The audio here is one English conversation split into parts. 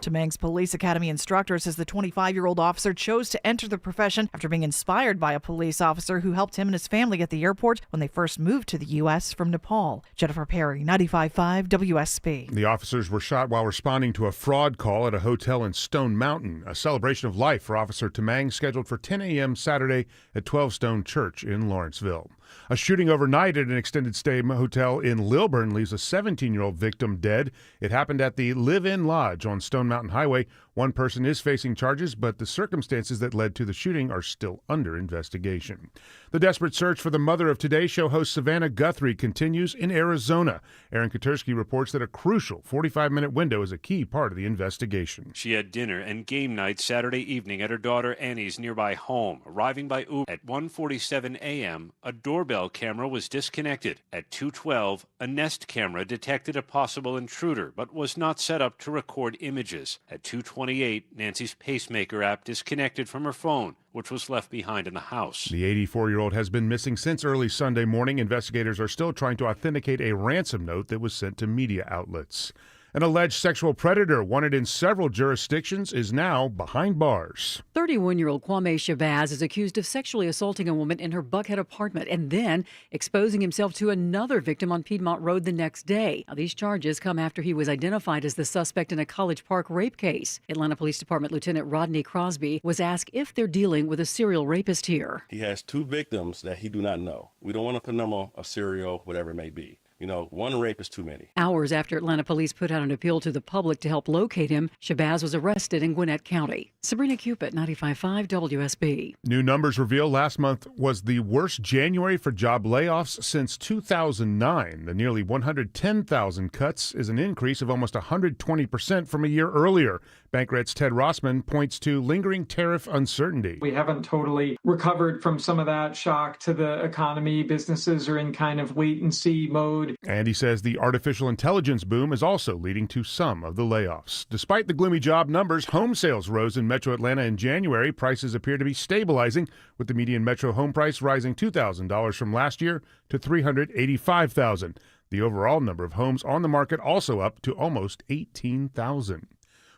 Temang's Police Academy instructor says the 25-year-old officer chose to enter the profession after being inspired by a police officer who helped him and his family at the airport when they first moved to the U.S. from Nepal. Jennifer Perry, 95.5 WSB. The officers were shot while responding to a fraud call at a hotel in Stone Mountain, a celebration of life for Officer Temang scheduled for 10 a.m. Saturday at 12 Stone Church in Lawrenceville. A shooting overnight at an extended stay hotel in Lilburn leaves a 17-year-old victim dead. It happened at the Live-In Lodge on Stone Mountain Highway. One person is facing charges, but the circumstances that led to the shooting are still under investigation. The desperate search for the mother of Today Show host Savannah Guthrie continues in Arizona. Aaron Katursky reports that a crucial 45-minute window is a key part of the investigation. She had dinner and game night Saturday evening at her daughter Annie's nearby home. Arriving by Uber at 1:47 a.m., a doorbell camera was disconnected. At 2:12, a Nest camera detected a possible intruder, but was not set up to record images. At 2:28, Nancy's pacemaker app disconnected from her phone, which was left behind in the house. The 84-year-old has been missing since early Sunday morning. Investigators are still trying to authenticate a ransom note that was sent to media outlets. An alleged sexual predator wanted in several jurisdictions is now behind bars. 31-year-old Kwame Shabazz is accused of sexually assaulting a woman in her Buckhead apartment and then exposing himself to another victim on Piedmont Road the next day. Now, these charges come after he was identified as the suspect in a College Park rape case. Atlanta Police Department Lieutenant Rodney Crosby was asked if they're dealing with a serial rapist here. He has two victims that he do not know. We don't want to put them on a serial, whatever it may be. You know, one rape is too many. Hours after Atlanta police put out an appeal to the public to help locate him, Shabazz was arrested in Gwinnett County. Sabrina Cupid, 95.5 WSB. New numbers reveal last month was the worst January for job layoffs since 2009. The nearly 110,000 cuts is an increase of almost 120% from a year earlier. Bankrats Ted Rossman points to lingering tariff uncertainty. We haven't totally recovered from some of that shock to the economy. Businesses are in kind of wait-and-see mode. And he says the artificial intelligence boom is also leading to some of the layoffs. Despite the gloomy job numbers, home sales rose in Metro Atlanta in January. Prices appear to be stabilizing, with the median Metro home price rising $2,000 from last year to $385,000. The overall number of homes on the market also up to almost 18,000.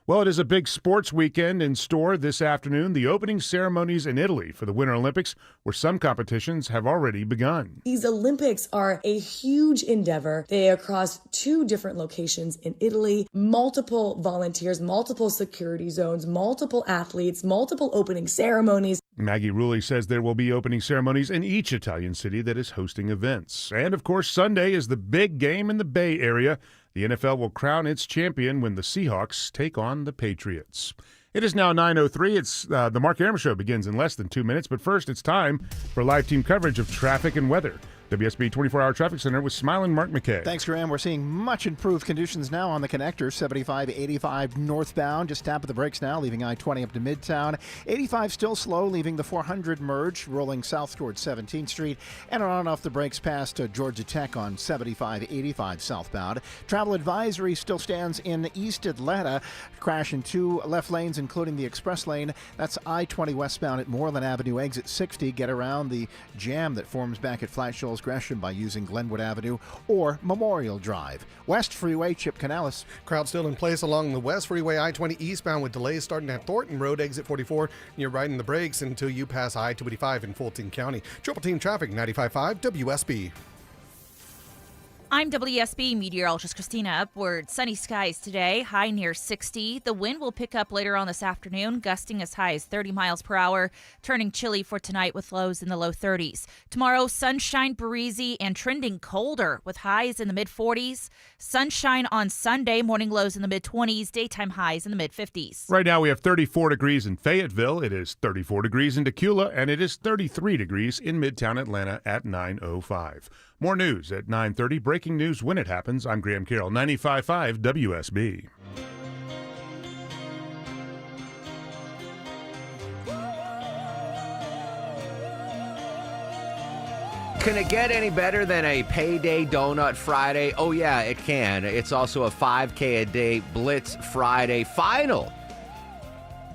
Well, it is a big sports weekend in store this afternoon. The opening ceremonies in Italy for the Winter Olympics, where some competitions have already begun. These Olympics are a huge endeavor. They are across 2 different locations in Italy, multiple volunteers, multiple security zones, multiple athletes, multiple opening ceremonies. Maggie Rulli says there will be opening ceremonies in each Italian city that is hosting events. And, of course, Sunday is the big game in the Bay Area. The NFL will crown its champion when the Seahawks take on the Patriots. It is now 9:03. It's the Mark Arum Show begins in less than 2 minutes. But first, it's time for live team coverage of traffic and weather. WSB 24-hour traffic center with smiling Mark McKay. Thanks, Graham. We're seeing much improved conditions now on the connector. 75-85 northbound. Just tap of the brakes now, leaving I-20 up to Midtown. 85 still slow, leaving the 400 merge, rolling south towards 17th Street. And on off the brakes past Georgia Tech on 75-85 southbound. Travel advisory still stands in East Atlanta. Crash in 2 left lanes, including the express lane. That's I-20 westbound at Moreland Avenue, exit 60. Get around the jam that forms back at Flat Shoals Gresham by using Glenwood Avenue or Memorial Drive. West Freeway, Chip Canales. Crowd still in place along the West Freeway I-20 eastbound with delays starting at Thornton Road, exit 44. You're riding the brakes until you pass I-285 in Fulton County. Triple Team Traffic, 95.5 WSB. I'm WSB meteorologist Christina Upward. Sunny skies today, high near 60. The wind will pick up later on this afternoon, gusting as high as 30 miles per hour, turning chilly for tonight with lows in the low 30s. Tomorrow, sunshine, breezy, and trending colder with highs in the mid-40s. Sunshine on Sunday, morning lows in the mid-20s, daytime highs in the mid-50s. Right now we have 34 degrees in Fayetteville. It is 34 degrees in Tequila, and it is 33 degrees in Midtown Atlanta at 9:05. More news at 9:30. Breaking news when it happens. I'm Graham Carroll, 95.5 WSB. Can it get any better than a payday donut Friday? Oh, yeah, it can. It's also a 5K a day Blitz Friday. Final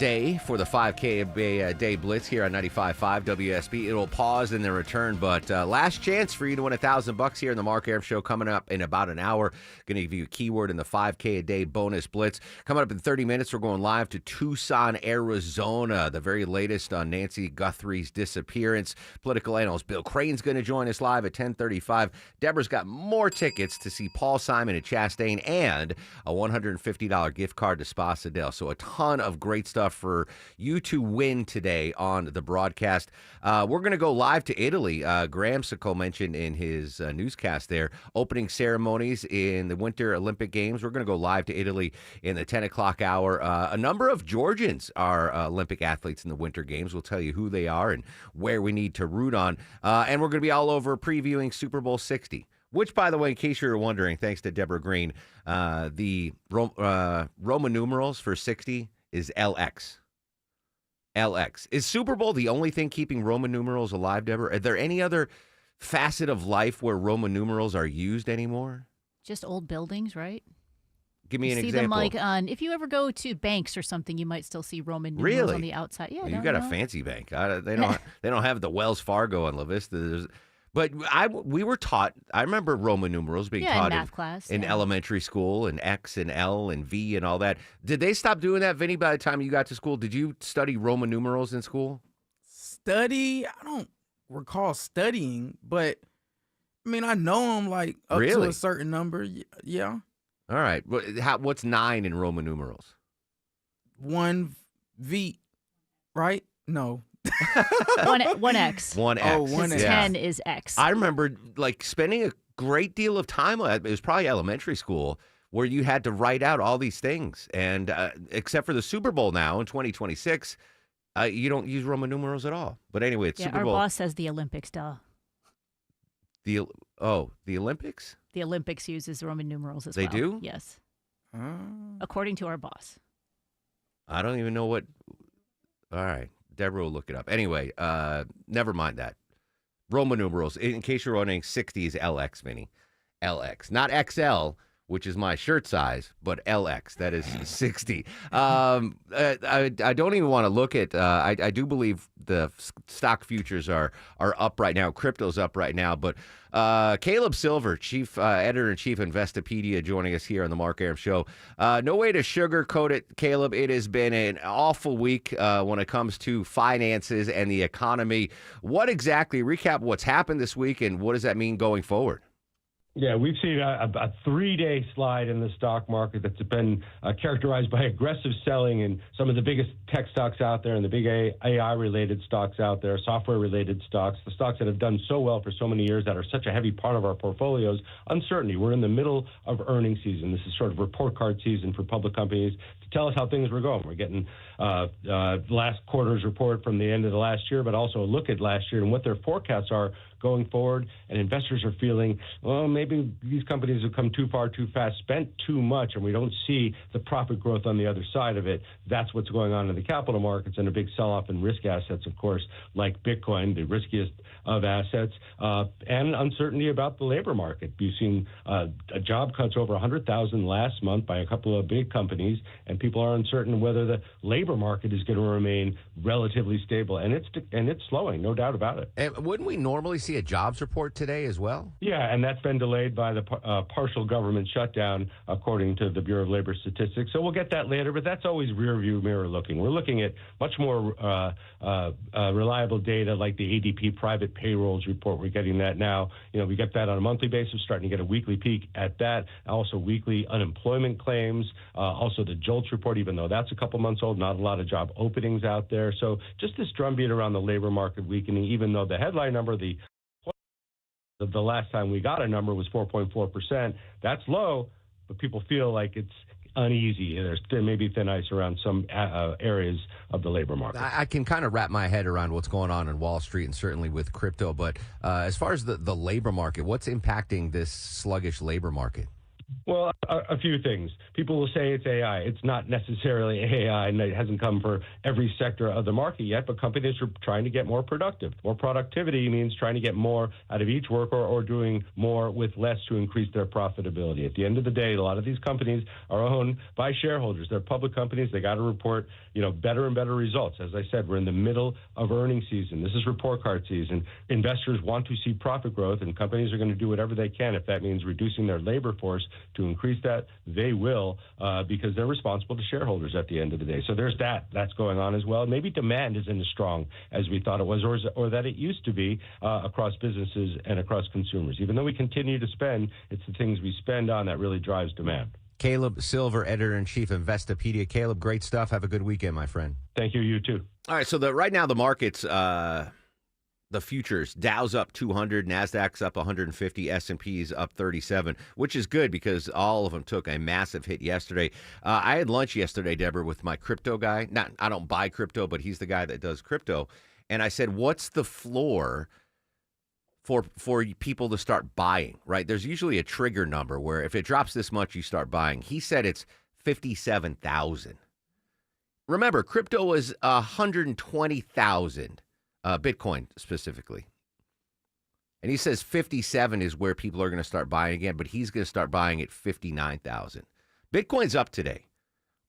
day for the 5K a day blitz here on 95.5 WSB. It'll pause and then return, but last chance for you to win $1,000 here in the Mark Arum Show coming up in about an hour. Going to give you a keyword in the 5K a day bonus blitz. Coming up in 30 minutes, we're going live to Tucson, Arizona. The very latest on Nancy Guthrie's disappearance. Political analyst Bill Crane's going to join us live at 10:35. Deborah's got more tickets to see Paul Simon at Chastain and a $150 gift card to Spa Sedale. So a ton of great stuff for you to win today on the broadcast. We're going to go live to Italy. Graham Sicko mentioned in his newscast there, opening ceremonies in the Winter Olympic Games. We're going to go live to Italy in the 10 o'clock hour. A number of Georgians are Olympic athletes in the Winter Games. We'll tell you who they are and where we need to root on. And we're going to be all over previewing Super Bowl 60. Which, by the way, in case you're wondering, thanks to Deborah Green, the Roman numerals for 60 is LX. LX. Is Super Bowl the only thing keeping Roman numerals alive, Deborah? Are there any other facet of life where Roman numerals are used anymore? Just old buildings, right? Give me an see example. them like on, if you ever go to banks or something, you might still see Roman numerals on the outside. Yeah, well, you got a fancy bank. They don't have the Wells Fargo on La Vista. But we were taught, I remember Roman numerals being taught in math class, in elementary school, and X and L and V and all that. Did they stop doing that, Vinny, by the time you got to school? Did you study Roman numerals in school? Study? I don't recall studying, but I mean, I know them like up to a certain number. Yeah. All right. What's 9 in Roman numerals? 1V, right? No. 1X. 1X. Oh, 1X. 10 is X. I remember spending a great deal of time, it was probably elementary school, where you had to write out all these things. And except for the Super Bowl now in 2026, you don't use Roman numerals at all. But anyway, it's Super Bowl. Our boss says the Olympics, duh. The Olympics? The Olympics uses Roman numerals as well. They do? Yes. According to our boss. I don't even know what. All right. Deborah will look it up. Anyway, never mind that. Roman numerals. In case you're wondering, 60 is LX, Vinny. LX. Not XL, which is my shirt size, but LX. That is 60. I don't even want to look at, I do believe the stock futures are up right now. Crypto's up right now. But Caleb Silver, Chief Editor-in-Chief Investopedia, joining us here on the Mark Arum Show. No way to sugarcoat it, Caleb. It has been an awful week when it comes to finances and the economy. What exactly, recap what's happened this week and what does that mean going forward? Yeah, we've seen a 3-day slide in the stock market that's been characterized by aggressive selling in some of the biggest tech stocks out there and the big AI-related stocks out there, software-related stocks, the stocks that have done so well for so many years that are such a heavy part of our portfolios. Uncertainty. We're in the middle of earnings season. This is sort of report card season for public companies to tell us how things were going. We're getting last quarter's report from the end of the last year, but also a look at last year and what their forecasts are going forward, and investors are feeling, well, maybe these companies have come too far too fast, spent too much, and we don't see the profit growth on the other side of it. That's what's going on in the capital markets, and a big sell-off in risk assets, of course, like Bitcoin, the riskiest of assets, and uncertainty about the labor market. You've seen job cuts over 100,000 last month by a couple of big companies, and people are uncertain whether the labor market is going to remain relatively stable, and it's slowing, no doubt about it. And wouldn't we normally see a jobs report today as well? Yeah, and that's been delayed by the partial government shutdown, according to the Bureau of Labor Statistics. So we'll get that later, but that's always rear-view mirror looking. We're looking at much more reliable data like the ADP private payrolls report. We're getting that now. We get that on a monthly basis, starting to get a weekly peek at that. Also weekly unemployment claims, also the JOLTS report, even though that's a couple months old, not a lot of job openings out there. So just this drumbeat around the labor market weakening, even though the headline number, the last time we got a number was 4.4%. That's low, but people feel like it's uneasy. There may be thin ice around some areas of the labor market. I can kind of wrap my head around what's going on in Wall Street and certainly with crypto, but as far as the labor market, what's impacting this sluggish labor market? Well, a few things. People will say it's AI. It's not necessarily AI, and it hasn't come for every sector of the market yet, but companies are trying to get more productive. More productivity means trying to get more out of each worker or doing more with less to increase their profitability. At the end of the day, a lot of these companies are owned by shareholders. They're public companies. They got to report, better and better results. As I said, we're in the middle of earnings season. This is report card season. Investors want to see profit growth, and companies are going to do whatever they can. If that means reducing their labor force to increase that, they will, because they're responsible to shareholders at the end of the day. So there's that's going on as well. Maybe demand isn't as strong as we thought it was, or that it used to be across businesses and across consumers. Even though we continue to spend, it's the things we spend on that really drives demand. Caleb Silver, editor-in-chief of Investopedia. Caleb, great stuff. Have a good weekend, my friend. Thank you. You too. All right, so right now the markets, the futures, Dow's up 200, NASDAQ's up 150, S&P's up 37, which is good because all of them took a massive hit yesterday. I had lunch yesterday, Deborah, with my crypto guy. I don't buy crypto, but he's the guy that does crypto. And I said, what's the floor for people to start buying, right? There's usually a trigger number where if it drops this much, you start buying. He said it's 57,000. Remember, crypto was 120,000. Bitcoin specifically. And he says 57 is where people are going to start buying again, but he's going to start buying at 59,000. Bitcoin's up today,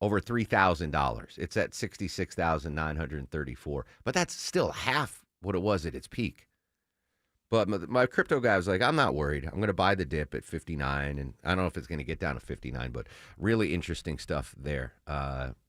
over $3,000. It's at 66,934, but that's still half what it was at its peak. But my crypto guy was like, I'm not worried. I'm going to buy the dip at 59, and I don't know if it's going to get down to 59, but really interesting stuff there.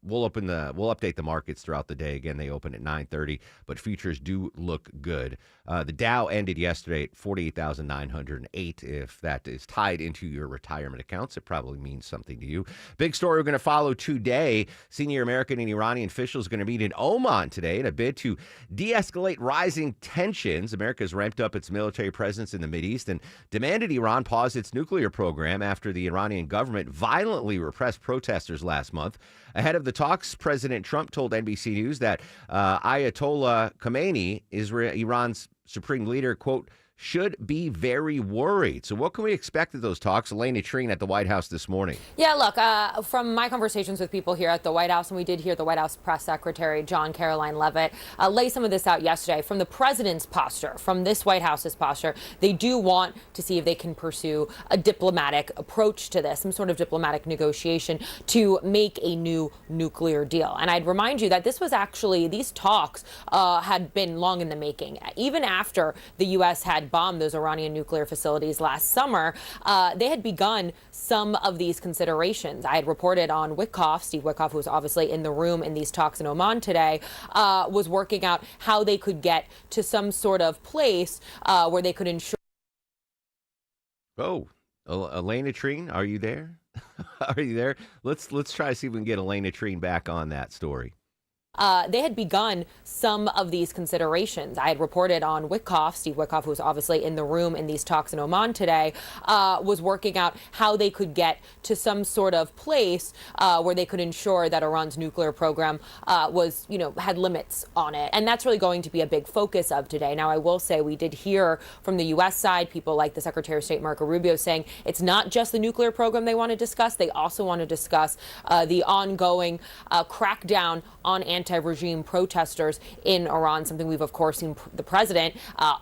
We'll update the markets throughout the day. Again, they open at 9:30, but futures do look good. The Dow ended yesterday at 48,908. If that is tied into your retirement accounts, it probably means something to you. Big story we're going to follow today. Senior American and Iranian officials are going to meet in Oman today in a bid to de-escalate rising tensions. America's ramped up its military presence in the Mideast and demanded Iran pause its nuclear program after the Iranian government violently repressed protesters last month. Ahead of the talks, President Trump told NBC News that Ayatollah Khamenei, Iran's supreme leader, quote, should be very worried. So what can we expect of those talks? Elena Treen at the White House this morning. Yeah, look, from my conversations with people here at the White House, and we did hear the White House press secretary, John Caroline Leavitt, lay some of this out yesterday. From the president's posture, from this White House's posture, they do want to see if they can pursue a diplomatic approach to this, some sort of diplomatic negotiation to make a new nuclear deal. And I'd remind you that this was actually, these talks had been long in the making. Even after the U.S. had bombed those Iranian nuclear facilities last summer, they had begun some of these considerations. I had reported on Witkoff, Steve Witkoff, who was obviously in the room in these talks in Oman today, was working out how they could get to some sort of place where they could ensure. Oh, Elena Treen, are you there? Are you there? Let's try to see if we can get Elena Treen back on that story. They had begun some of these considerations. I had reported on Witkoff, Steve Witkoff, who was obviously in the room in these talks in Oman today, was working out how they could get to some sort of place where they could ensure that Iran's nuclear program was, had limits on it. And that's really going to be a big focus of today. Now, I will say we did hear from the U.S. side, people like the Secretary of State Marco Rubio saying it's not just the nuclear program they want to discuss. They also want to discuss the ongoing crackdown on anti-regime protesters in Iran, something we've, of course, seen the president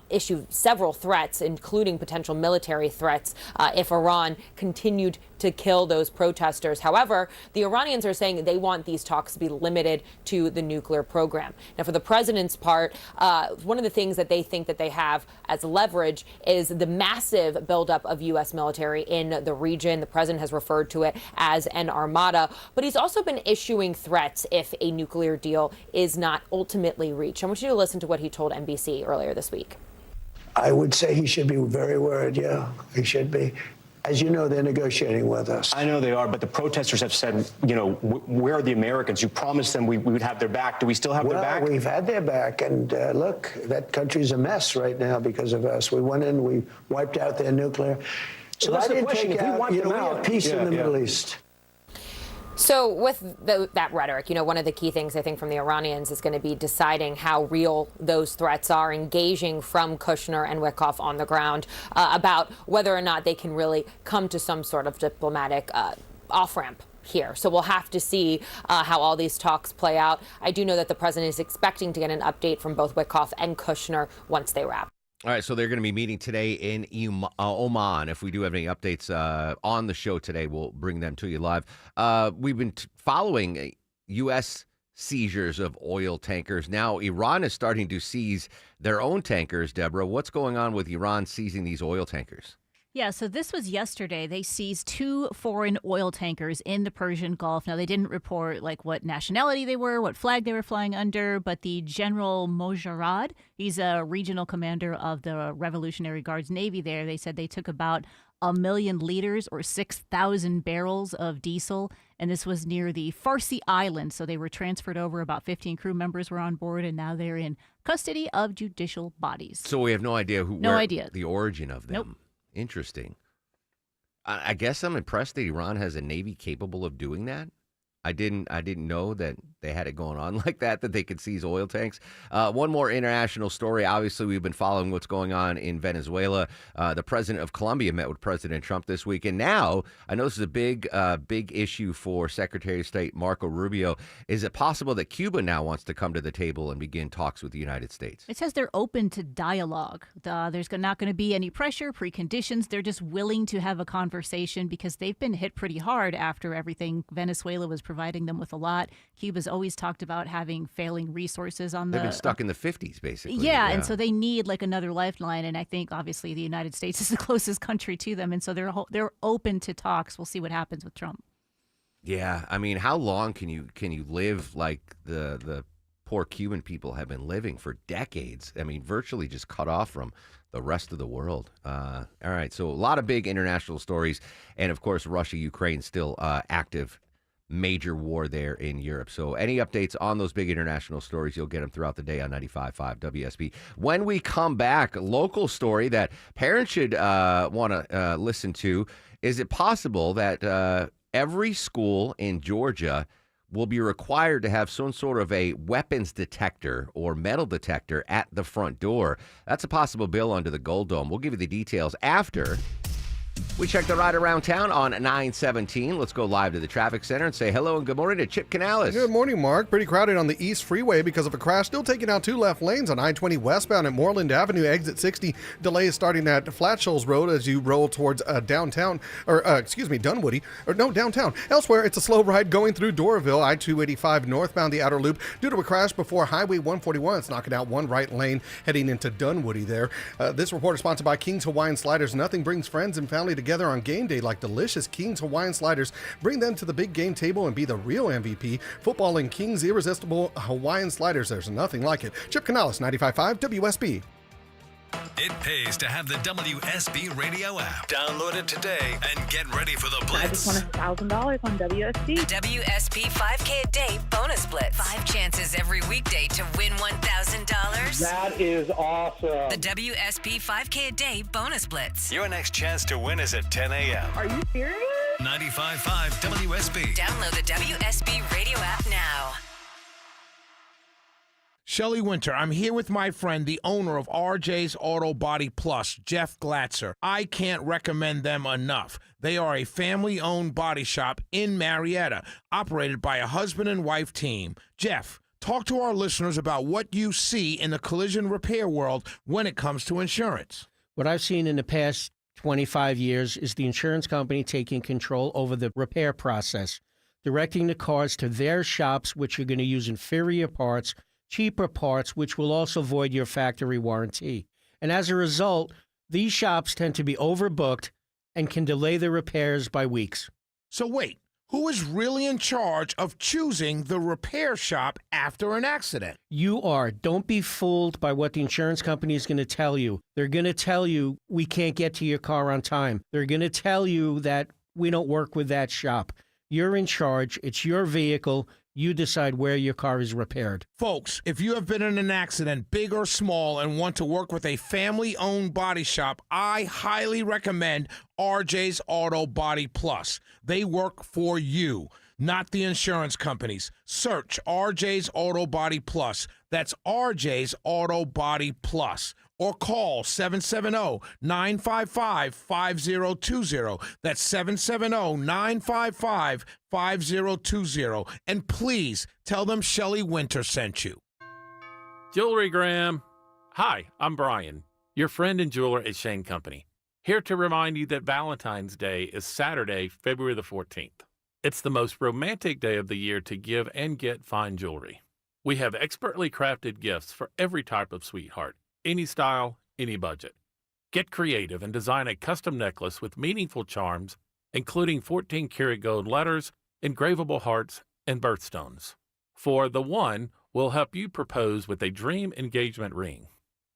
issue several threats, including potential military threats if Iran continued to kill those protesters. However, the Iranians are saying they want these talks to be limited to the nuclear program. Now, for the president's part, one of the things that they think that they have as leverage is the massive buildup of U.S. military in the region. The president has referred to it as an armada, but he's also been issuing threats if a nuclear deal is not ultimately reached. I want you to listen to what he told NBC earlier this week. I would say he should be very worried, yeah, he should be. As you know, they're negotiating with us. I know they are, but the protesters have said, where are the Americans? You promised them we would have their back. Do we still have their back? Well, we've had their back, and look, that country's a mess right now because of us. We went in, we wiped out their nuclear. So that's the question. If we wipe them out, we have peace in the Middle East. So with that rhetoric, one of the key things I think from the Iranians is going to be deciding how real those threats are, engaging from Kushner and Wickoff on the ground about whether or not they can really come to some sort of diplomatic off-ramp here. So we'll have to see how all these talks play out. I do know that the president is expecting to get an update from both Wickoff and Kushner once they wrap. All right, so they're going to be meeting today in Oman. If we do have any updates on the show today, we'll bring them to you live. We've been following U.S. seizures of oil tankers. Now, Iran is starting to seize their own tankers. Deborah, what's going on with Iran seizing these oil tankers? Yeah, so this was yesterday. They seized 2 foreign oil tankers in the Persian Gulf. Now, they didn't report what nationality they were, what flag they were flying under, but the General Mojarrad, he's a regional commander of the Revolutionary Guards Navy there. They said they took about 1 million liters or 6,000 barrels of diesel, and this was near the Farsi Island. So they were transferred over. About 15 crew members were on board, and now they're in custody of judicial bodies. So we have no idea the origin of them. Nope. Interesting. I guess I'm impressed that Iran has a navy capable of doing that. I didn't know that they had it going on like that they could seize oil tanks. One more international story. Obviously, we've been following what's going on in Venezuela. The president of Colombia met with President Trump this week. And now, I know this is a big issue for Secretary of State Marco Rubio. Is it possible that Cuba now wants to come to the table and begin talks with the United States? It says they're open to dialogue. There's not going to be any pressure, preconditions. They're just willing to have a conversation because they've been hit pretty hard after everything Venezuela was providing them with a lot. Cuba's always talked about having failing resources on They've been stuck in the 50s, basically. Yeah, and so they need another lifeline. And I think, obviously, the United States is the closest country to them. And so they're open to talks. We'll see what happens with Trump. Yeah, I mean, how long can you live like the poor Cuban people have been living for decades? I mean, virtually just cut off from the rest of the world. All right, so a lot of big international stories. And, of course, Russia-Ukraine still active. Major war there in Europe. So any updates on those big international stories, you'll get them throughout the day on 95.5 WSB. When we come back, local story that parents should want to listen to. Is it possible that every school in Georgia will be required to have some sort of a weapons detector or metal detector at the front door? That's a possible bill under the Gold Dome. We'll give you the details after we check the ride around town on 917. Let's go live to the traffic center and say hello and good morning to Chip Canales. Good morning, Mark. Pretty crowded on the East Freeway because of a crash. Still taking out 2 left lanes on I-20 westbound at Moreland Avenue, exit 60. Delays starting at Flat Shoals Road as you roll towards downtown, Dunwoody, downtown. Elsewhere, it's a slow ride going through Doraville, I-285 northbound the outer loop due to a crash before Highway 141. It's knocking out 1 right lane heading into Dunwoody there. This report is sponsored by King's Hawaiian Sliders. Nothing brings friends and family together on game day like delicious King's Hawaiian Sliders. Bring them to the big game table and be the real MVP. Football and King's irresistible Hawaiian Sliders. There's nothing like it. Chip Canales, 95.5 WSB. It pays to have the WSB radio app. Download it today and get ready for the Blitz. I just won $1,000 on WSB. The WSB 5K a day bonus blitz. 5 chances every weekday to win $1,000. That is awesome. The WSB 5K a day bonus blitz. Your next chance to win is at 10 a.m. Are you serious? 95.5 WSB. Download the WSB radio app now. Shelley Winter, I'm here with my friend, the owner of RJ's Auto Body Plus, Jeff Glatzer. I can't recommend them enough. They are a family-owned body shop in Marietta, operated by a husband and wife team. Jeff, talk to our listeners about what you see in the collision repair world when it comes to insurance. What I've seen in the past 25 years is the insurance company taking control over the repair process, directing the cars to their shops, which are going to use inferior parts, cheaper parts, which will also void your factory warranty. And as a result, these shops tend to be overbooked and can delay the repairs by weeks. So wait, who is really in charge of choosing the repair shop after an accident? You are. Don't be fooled by what the insurance company is going to tell you. They're going to tell you we can't get to your car on time. They're going to tell you that we don't work with that shop. You're in charge. It's your vehicle. You decide where your car is repaired. Folks, if you have been in an accident, big or small, and want to work with a family-owned body shop, I highly recommend RJ's Auto Body Plus. They work for you. not the insurance companies. Search RJ's Auto Body Plus. That's RJ's Auto Body Plus. Or call 770-955-5020. That's 770-955-5020. And please tell them Shelley Winter sent you. Jewelry Graham. Hi, I'm Brian, your friend and jeweler at Shane Company. Here to remind you that Valentine's Day is Saturday, February the 14th. It's the most romantic day of the year to give and get fine jewelry. We have expertly crafted gifts for every type of sweetheart, any style, any budget. Get creative and design a custom necklace with meaningful charms, including 14-karat gold letters, engravable hearts, and birthstones. For the one, we'll help you propose with a dream engagement ring.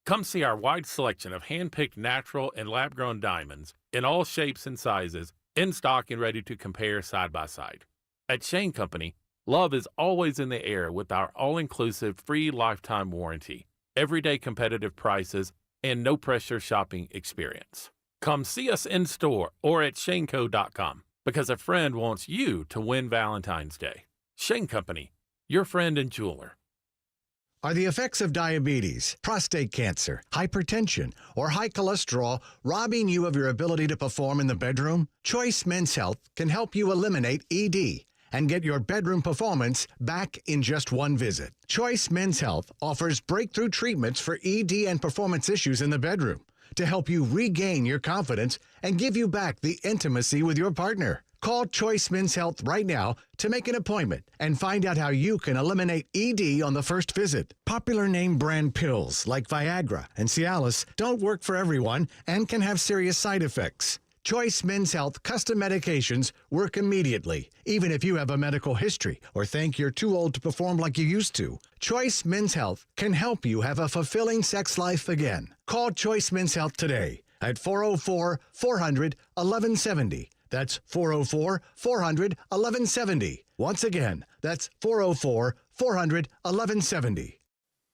Come see our wide selection of hand-picked natural and lab-grown diamonds in all shapes and sizes, in stock and ready to compare side by side. At Shane Company, love is always in the air with our all-inclusive free lifetime warranty, everyday competitive prices, and no-pressure shopping experience. Come see us in store or at shaneco.com because a friend wants you to win Valentine's Day. Shane Company, your friend and jeweler. Are the effects of diabetes, prostate cancer, hypertension, or high cholesterol robbing you of your ability to perform in the bedroom? Choice Men's Health can help you eliminate ED and get your bedroom performance back in just one visit. Choice Men's Health offers breakthrough treatments for ED and performance issues in the bedroom to help you regain your confidence and give you back the intimacy with your partner. Call Choice Men's Health right now to make an appointment and find out how you can eliminate ED on the first visit. Popular name brand pills like Viagra and Cialis don't work for everyone and can have serious side effects. Choice Men's Health custom medications work immediately, even if you have a medical history or think you're too old to perform like you used to. Choice Men's Health can help you have a fulfilling sex life again. Call Choice Men's Health today at 404-400-1170. That's 404-400-1170. Once again, that's 404-400-1170.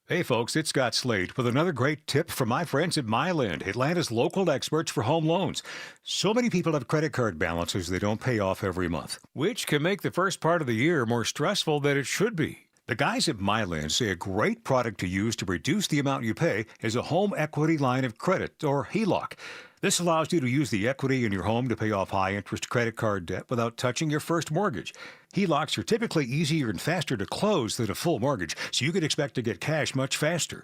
Hey folks, it's Scott Slade with another great tip from my friends at Myland, Atlanta's local experts for home loans. So many people have credit card balances they don't pay off every month, which can make the first part of the year more stressful than it should be. The guys at Myland say a great product to use to reduce the amount you pay is a home equity line of credit, or HELOC. This allows you to use the equity in your home to pay off high-interest credit card debt without touching your first mortgage. HELOCs are typically easier and faster to close than a full mortgage, so you can expect to get cash much faster.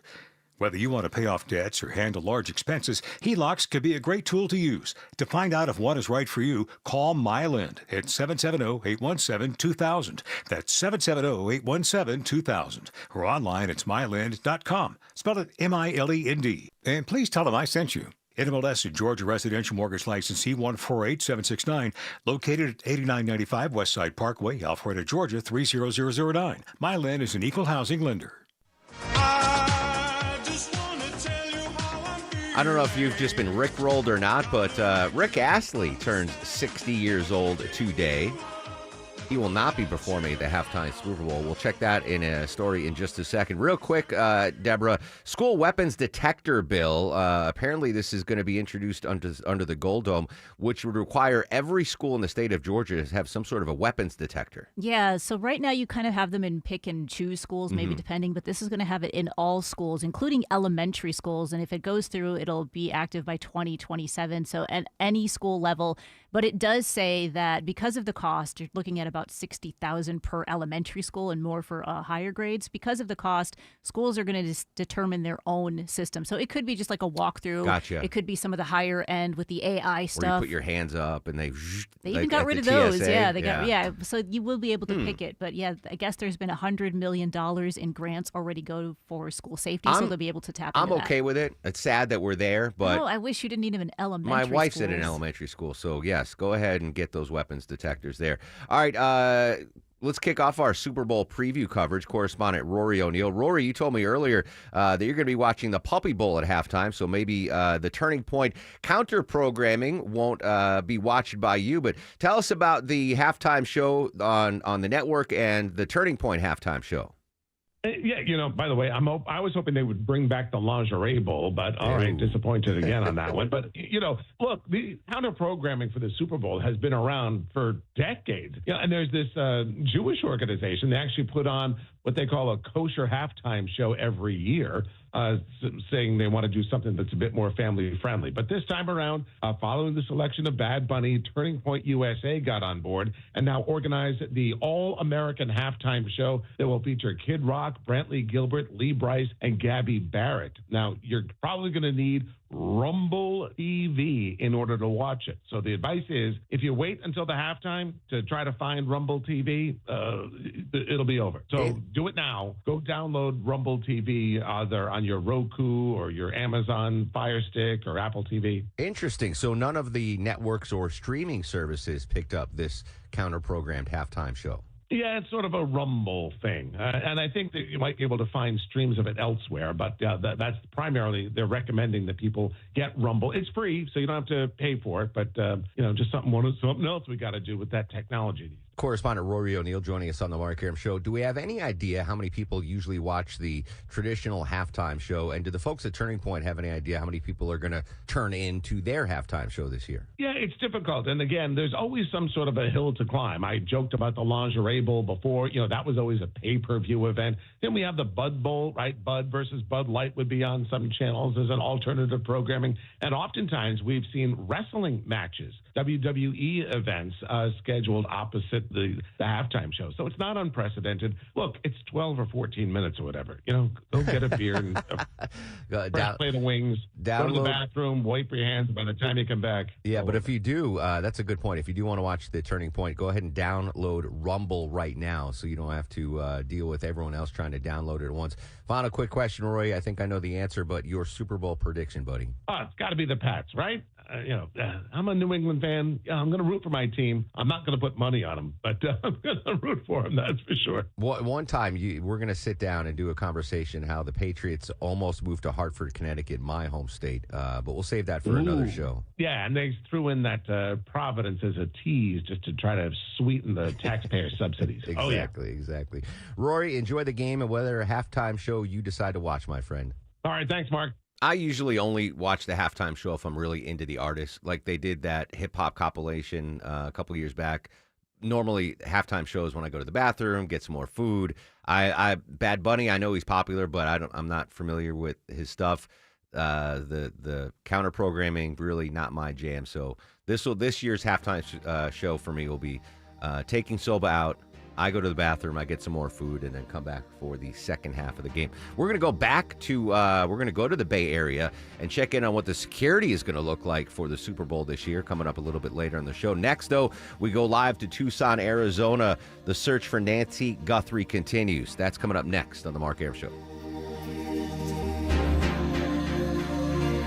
Whether you want to pay off debts or handle large expenses, HELOCs can be a great tool to use. To find out if one is right for you, call Myland at 770-817-2000. That's 770-817-2000. Or online at myland.com. Spell it M-I-L-E-N-D. And please tell them I sent you. NMLS Georgia Residential Mortgage License C148769, located at 8995 Westside Parkway, Alpharetta, Georgia 30009. Myland is an equal housing lender. I don't know if you've just been rickrolled or not, but Rick Astley turns 60 years old today. He will not be performing at the halftime Super Bowl. We'll check that in a story in just a second. Real quick, Deborah, school weapons detector bill. Apparently, this is going to be introduced under the Gold Dome, which would require every school in the state of Georgia to have some sort of a weapons detector. Yeah, so right now you kind of have them in pick and choose schools, maybe depending, but this is going to have it in all schools, including elementary schools. And if it goes through, it'll be active by 2027. So at any school level. But it does say that because of the cost, you're looking at about $60,000 per elementary school and more for higher grades. Because of the cost, schools are going to determine their own system. So it could be just like a walkthrough. Gotcha. It could be some of the higher end with the AI stuff. Where you put your hands up and they even got rid of those. Yeah, so you will be able to pick it. But yeah, I guess there's been $100 million in grants already go for school safety, so they'll be able to tap into that. I'm okay with it. It's sad that we're there, but no, I wish you didn't need them in elementary my wife's schools. in an elementary school, so yes, go ahead and get those weapons detectors there. All right, let's kick off our Super Bowl preview coverage. Correspondent Rory O'Neill. Rory, you told me earlier that you're going to be watching the Puppy Bowl at halftime, so maybe the Turning Point counter-programming won't be watched by you, but tell us about the halftime show on the network and the Turning Point halftime show. Yeah, by the way, I was hoping they would bring back the lingerie bowl, but all right, disappointed again on that one. But, look, the counter programming for the Super Bowl has been around for decades. And there's this Jewish organization. They actually put on what they call a kosher halftime show every year, saying they want to do something that's a bit more family friendly. But this time around, following the selection of Bad Bunny, Turning Point USA got on board and now organized the All-American Halftime Show that will feature Kid Rock, Brantley Gilbert, Lee Brice, and Gabby Barrett. Now, you're probably going to need Rumble TV in order to watch it. So the advice is, if you wait until the halftime to try to find Rumble TV, it'll be over. So do it now. Go download Rumble TV either on your Roku or your Amazon Fire Stick or Apple TV. Interesting. So none of the networks or streaming services picked up this counter-programmed halftime show. Yeah, it's sort of a Rumble thing. And I think that you might be able to find streams of it elsewhere, but that's primarily they're recommending that people get Rumble. It's free, so you don't have to pay for it, but, just something else we got to do with that technology. Correspondent Rory O'Neill joining us on the Mark Arum Show. Do we have any idea how many people usually watch the traditional halftime show? And do the folks at Turning Point have any idea how many people are going to turn into their halftime show this year? Yeah, it's difficult. And again, there's always some sort of a hill to climb. I joked about the lingerie bowl before. That was always a pay-per-view event. Then we have the Bud Bowl, right? Bud versus Bud Light would be on some channels as an alternative programming. And oftentimes we've seen wrestling matches, WWE events scheduled opposite the halftime show. So it's not unprecedented. Look, it's 12 or 14 minutes or whatever. Go get a beer and play the wings, go to the bathroom, wipe your hands by the time you come back. Yeah, but if you do, that's a good point. If you do want to watch the Turning Point, go ahead and download Rumble right now so you don't have to deal with everyone else trying to download it at once. Final quick question, Roy. I think I know the answer, but your Super Bowl prediction, buddy. It's got to be the Pats, right? I'm a New England fan. I'm going to root for my team. I'm not going to put money on them, but I'm going to root for them, that's for sure. One time, we're going to sit down and do a conversation how the Patriots almost moved to Hartford, Connecticut, my home state, but we'll save that for another show. Yeah, and they threw in that Providence as a tease just to try to sweeten the taxpayer subsidies. Exactly. Rory, enjoy the game and whether halftime show you decide to watch, my friend. All right, thanks, Mark. I usually only watch the halftime show if I'm really into the artist. Like they did that hip-hop compilation a couple years back. Normally, halftime shows when I go to the bathroom, get some more food. Bad Bunny, I know he's popular, but I'm not familiar with his stuff. The counter programming, really not my jam. So this year's halftime show for me will be taking Soba out. I go to the bathroom, I get some more food, and then come back for the second half of the game. We're going to go back to the Bay Area and check in on what the security is going to look like for the Super Bowl this year, coming up a little bit later on the show. Next, though, we go live to Tucson, Arizona. The search for Nancy Guthrie continues. That's coming up next on the Mark Arum Show.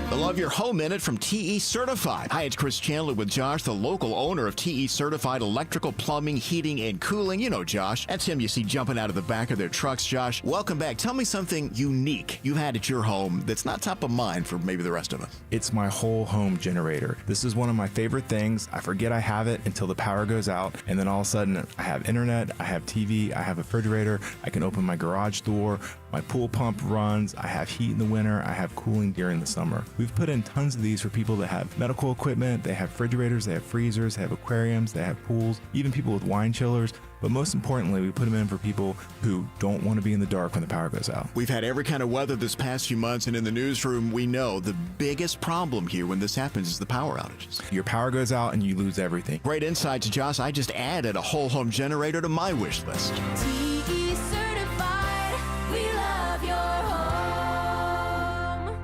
The Love Your Home Minute from TE Certified. Hi, it's Chris Chandler with Josh, the local owner of TE Certified Electrical, Plumbing, Heating, and Cooling. You know Josh. That's him you see jumping out of the back of their trucks, Josh. Welcome back. Tell me something unique you had at your home that's not top of mind for maybe the rest of us. It's my whole home generator. This is one of my favorite things. I forget I have it until the power goes out, and then all of a sudden I have internet, I have TV, I have a refrigerator, I can open my garage door, my pool pump runs, I have heat in the winter, I have cooling during the summer. We've put in tons of these for people that have medical equipment, they have refrigerators, they have freezers, they have aquariums, they have pools, even people with wine chillers. But most importantly, we put them in for people who don't want to be in the dark when the power goes out. We've had every kind of weather this past few months, and in the newsroom, we know the biggest problem here when this happens is the power outages. Your power goes out and you lose everything. Great insights, Josh. I just added a whole home generator to my wish list. TE Certified, we love your home.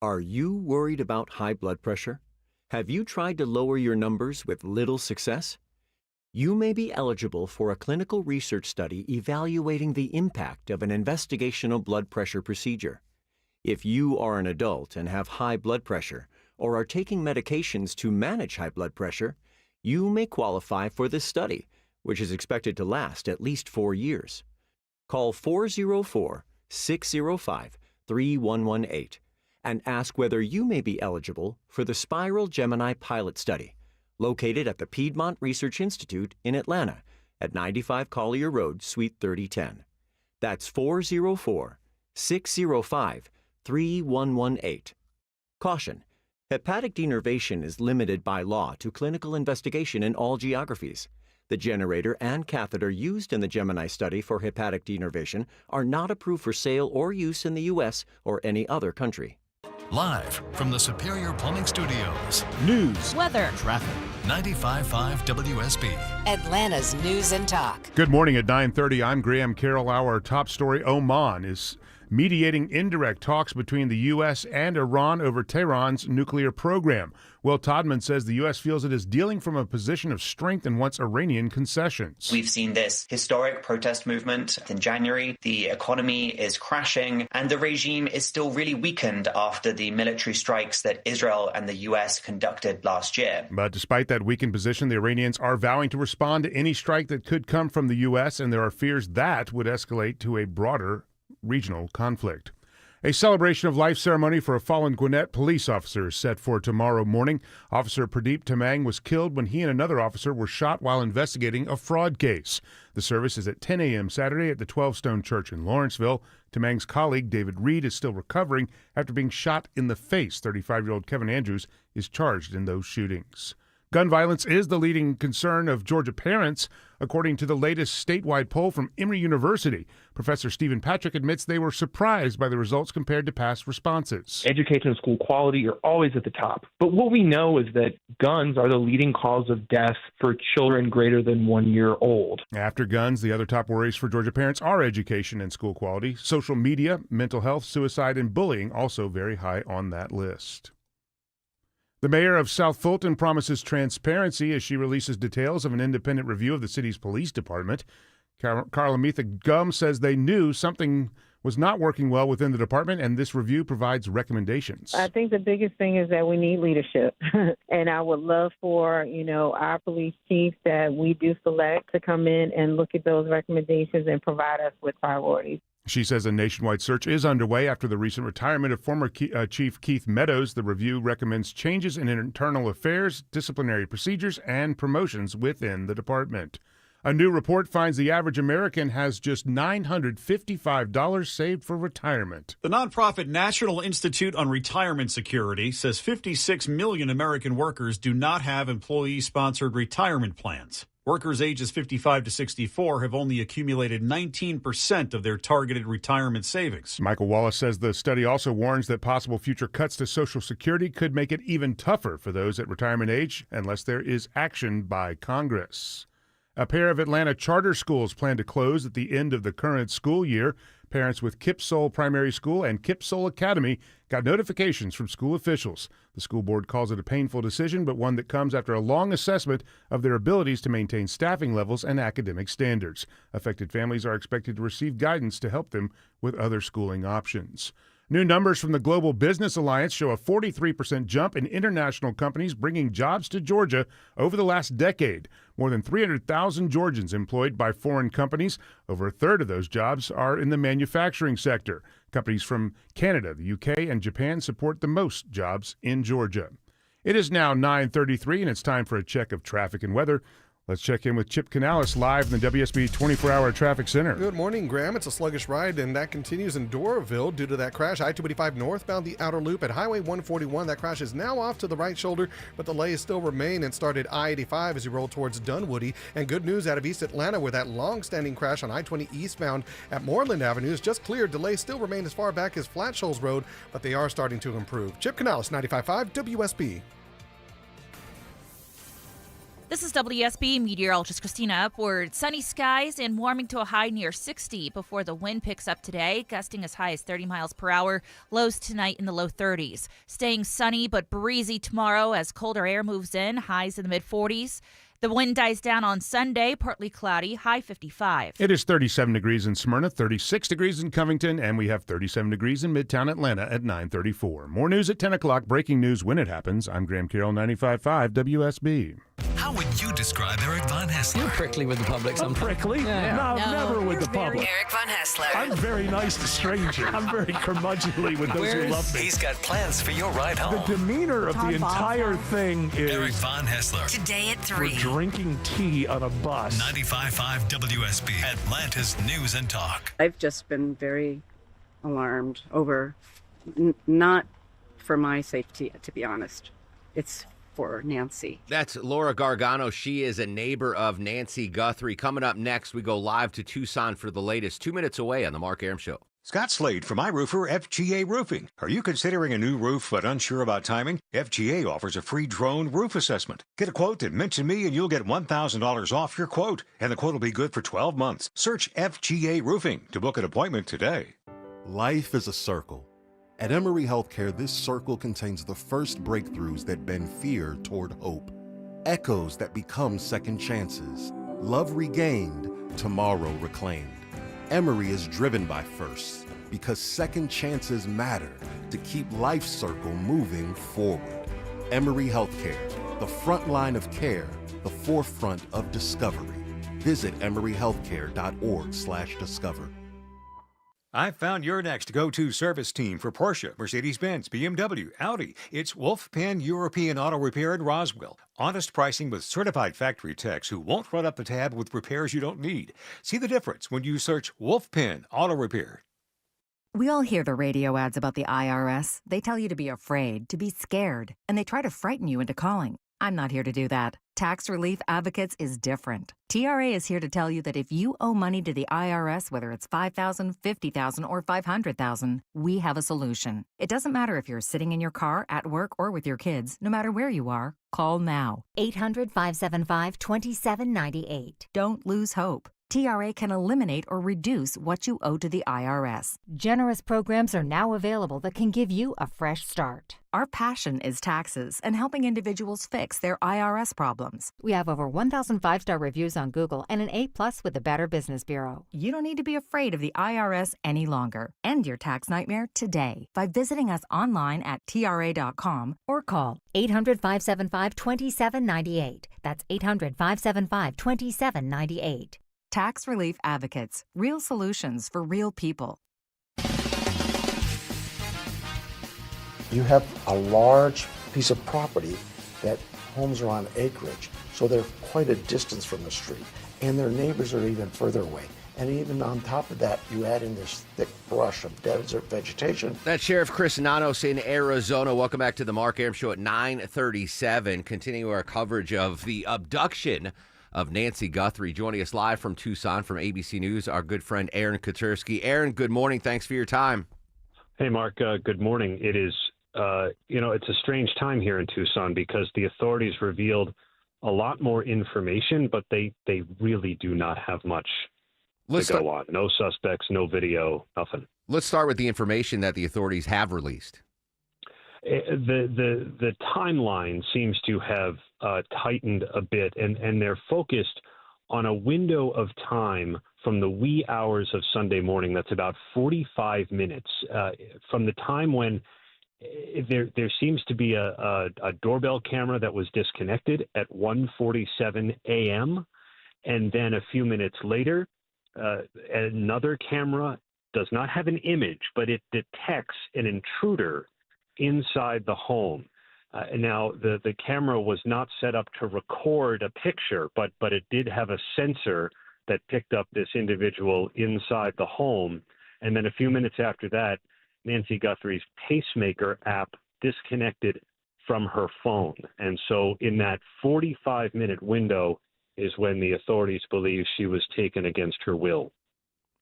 Are you worried about high blood pressure? Have you tried to lower your numbers with little success? You may be eligible for a clinical research study evaluating the impact of an investigational blood pressure procedure. If you are an adult and have high blood pressure or are taking medications to manage high blood pressure, you may qualify for this study, which is expected to last at least 4 years. Call 404-605-3118 and ask whether you may be eligible for the Spiral Gemini Pilot Study, located at the Piedmont Research Institute in Atlanta at 95 Collier Road, Suite 3010. That's 404-605-3118. Caution: hepatic denervation is limited by law to clinical investigation in all geographies. The generator and catheter used in the Gemini study for hepatic denervation are not approved for sale or use in the U.S. or any other country. Live from the Superior Plumbing Studios. News, weather, traffic. 95.5 WSB. Atlanta's News and Talk. Good morning at 9:30. I'm Graham Carroll. Our top story: Oman is mediating indirect talks between the U.S. and Iran over Tehran's nuclear program. Will Todman says the U.S. feels it is dealing from a position of strength and wants Iranian concessions. We've seen this historic protest movement in January. The economy is crashing, and the regime is still really weakened after the military strikes that Israel and the U.S. conducted last year. But despite that weakened position, the Iranians are vowing to respond to any strike that could come from the U.S., and there are fears that would escalate to a broader regional conflict. A celebration of life ceremony for a fallen Gwinnett police officer is set for tomorrow morning. Officer Pradeep Tamang was killed when he and another officer were shot while investigating a fraud case. The service is at 10 a.m. Saturday at the 12 Stone Church in Lawrenceville. Tamang's colleague, David Reed, is still recovering after being shot in the face. 35-year-old Kevin Andrews is charged in those shootings. Gun violence is the leading concern of Georgia parents, according to the latest statewide poll from Emory University. Professor Stephen Patrick admits they were surprised by the results compared to past responses. Education and school quality are always at the top. But what we know is that guns are the leading cause of death for children greater than 1 year old. After guns, the other top worries for Georgia parents are education and school quality. Social media, mental health, suicide, and bullying also very high on that list. The mayor of South Fulton promises transparency as she releases details of an independent review of the city's police department. Carlamitha Gum says they knew something was not working well within the department, and this review provides recommendations. I think the biggest thing is that we need leadership. And I would love for, our police chief that we do select to come in and look at those recommendations and provide us with priorities. She says a nationwide search is underway after the recent retirement of former Chief Keith Meadows. The review recommends changes in internal affairs, disciplinary procedures, and promotions within the department. A new report finds the average American has just $955 saved for retirement. The nonprofit National Institute on Retirement Security says 56 million American workers do not have employee-sponsored retirement plans. Workers ages 55 to 64 have only accumulated 19% of their targeted retirement savings. Michael Wallace says the study also warns that possible future cuts to Social Security could make it even tougher for those at retirement age unless there is action by Congress. A pair of Atlanta charter schools plan to close at the end of the current school year. Parents with Kipsole Primary School and Kipsole Academy got notifications from school officials. The school board calls it a painful decision, but one that comes after a long assessment of their abilities to maintain staffing levels and academic standards. Affected families are expected to receive guidance to help them with other schooling options. New numbers from the Global Business Alliance show a 43% jump in international companies bringing jobs to Georgia over the last decade. More than 300,000 Georgians employed by foreign companies. Over a third of those jobs are in the manufacturing sector. Companies from Canada, the UK, and Japan support the most jobs in Georgia. It is now 9:33, and it's time for a check of traffic and weather. Let's check in with Chip Canales live in the WSB 24-hour traffic center. Good morning, Graham. It's a sluggish ride, and that continues in Doraville due to that crash. I-285 northbound the outer loop at Highway 141. That crash is now off to the right shoulder, but delays still remain and started I-85 as you roll towards Dunwoody. And good news out of East Atlanta where that long-standing crash on I-20 eastbound at Moreland Avenue is just cleared. Delays still remain as far back as Flat Shoals Road, but they are starting to improve. Chip Canales, 95.5 WSB. This is WSB meteorologist Christina Upward. Sunny skies and warming to a high near 60 before the wind picks up today, gusting as high as 30 miles per hour. Lows tonight in the low 30s. Staying sunny but breezy tomorrow as colder air moves in, highs in the mid-40s. The wind dies down on Sunday, partly cloudy, high 55. It is 37 degrees in Smyrna, 36 degrees in Covington, and we have 37 degrees in Midtown Atlanta at 9:34. More news at 10 o'clock. Breaking news when it happens. I'm Graham Carroll, 95.5 WSB. How How would you describe Eric Von Hessler? You're prickly with the public sometimes. Prickly? Yeah. No, never with the public. Eric Von Hessler. I'm very nice to strangers. I'm very curmudgeonly with those who love me. He's got plans for your ride home. The demeanor of the entire thing is Eric Von Hessler. Today at 3. We're drinking tea on a bus. 95.5 WSB, Atlanta's News and Talk. I've just been very alarmed over, not for my safety, to be honest. It's for Nancy. That's Laura Gargano. She is a neighbor of Nancy Guthrie. Coming up next, we go live to Tucson for the latest. 2 minutes away on the Mark Arum Show. Scott Slade from iRoofer FGA Roofing. Are you considering a new roof but unsure about timing? FGA offers a free drone roof assessment. Get a quote and mention me and you'll get $1,000 off your quote. And the quote will be good for 12 months. Search FGA Roofing to book an appointment today. Life is a circle. At Emory Healthcare, this circle contains the first breakthroughs that bend fear toward hope. Echoes that become second chances. Love regained, tomorrow reclaimed. Emory is driven by firsts because second chances matter to keep Life Circle moving forward. Emory Healthcare, the front line of care, the forefront of discovery. Visit emoryhealthcare.org/discover. I've found your next go-to service team for Porsche, Mercedes-Benz, BMW, Audi. It's Wolfpen European Auto Repair in Roswell. Honest pricing with certified factory techs who won't run up the tab with repairs you don't need. See the difference when you search Wolfpen Auto Repair. We all hear the radio ads about the IRS. They tell you to be afraid, to be scared, and they try to frighten you into calling. I'm not here to do that. Tax Relief Advocates is different. TRA is here to tell you that if you owe money to the IRS, whether it's $5,000, $50,000, or $500,000, we have a solution. It doesn't matter if you're sitting in your car, at work, or with your kids. No matter where you are, call now. 800-575-2798. Don't lose hope. TRA can eliminate or reduce what you owe to the IRS. Generous programs are now available that can give you a fresh start. Our passion is taxes and helping individuals fix their IRS problems. We have over 1,000 5-star reviews on Google and an A+ with the Better Business Bureau. You don't need to be afraid of the IRS any longer. End your tax nightmare today by visiting us online at TRA.com or call 800-575-2798. That's 800-575-2798. Tax Relief Advocates. Real solutions for real people. You have a large piece of property that homes are on acreage, so they're quite a distance from the street, and their neighbors are even further away. And even on top of that, you add in this thick brush of desert vegetation. That's Sheriff Chris Nanos in Arizona. Welcome back to the Mark Arum Show at 9:37. Continue our coverage of the abduction of Nancy Guthrie. Joining us live from Tucson from ABC News, our good friend Aaron Katursky. Aaron, good morning. Thanks for your time. Hey, Mark. Good morning. It is, it's a strange time here in Tucson because the authorities revealed a lot more information, but they really do not have much to go on. No suspects, no video, nothing. Let's start with the information that the authorities have released. The timeline seems to have tightened a bit, and they're focused on a window of time from the wee hours of Sunday morning. That's about 45 minutes from the time when there seems to be a doorbell camera that was disconnected at 1:47 a.m. And then a few minutes later, another camera does not have an image, but it detects an intruder inside the home. Now, the camera was not set up to record a picture, but it did have a sensor that picked up this individual inside the home. And then a few minutes after that, Nancy Guthrie's pacemaker app disconnected from her phone. And so in that 45-minute window is when the authorities believe she was taken against her will.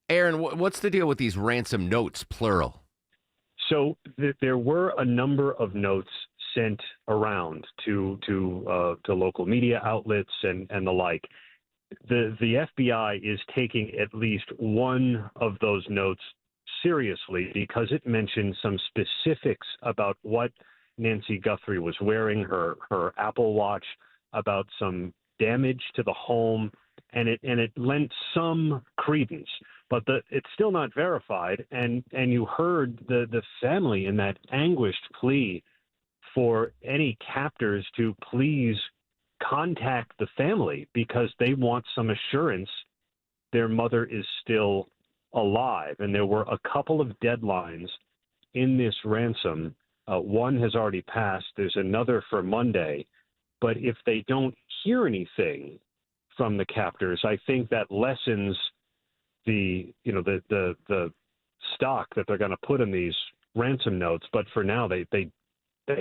Aaron, what's the deal with these ransom notes, plural? So there were a number of notes sent around to local media outlets and the like. The FBI is taking at least one of those notes seriously because it mentioned some specifics about what Nancy Guthrie was wearing, her Apple Watch, about some damage to the home, and it lent some credence. But it's still not verified, and you heard the family in that anguished plea for any captors to please contact the family because they want some assurance their mother is still alive. And there were a couple of deadlines in this ransom. One has already passed. There's another for Monday. But if they don't hear anything from the captors, I think that lessens the stock that they're going to put in these ransom notes. But for now, they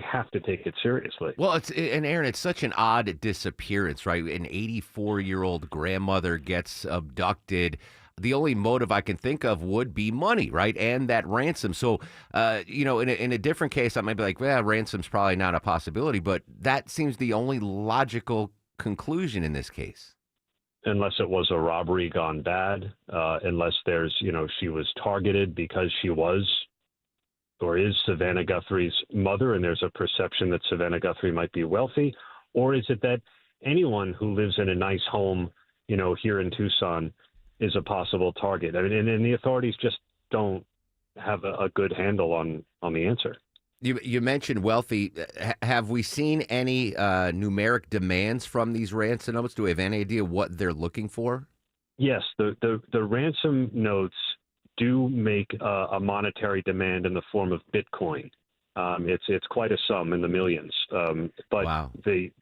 have to take it seriously. Well, Aaron, it's such an odd disappearance, right? An 84-year-old grandmother gets abducted. The only motive I can think of would be money, right? And that ransom. So, in a different case, I might be like, well, ransom's probably not a possibility, but that seems the only logical conclusion in this case. Unless it was a robbery gone bad, unless there's, she was targeted because she was or is Savannah Guthrie's mother, and there's a perception that Savannah Guthrie might be wealthy, or is it that anyone who lives in a nice home, here in Tucson is a possible target? I mean, and the authorities just don't have a good handle on the answer. You mentioned wealthy. Have we seen any numeric demands from these ransom notes? Do we have any idea what they're looking for? Yes, the ransom notes do make a monetary demand in the form of Bitcoin. It's quite a sum in the millions. But wow. The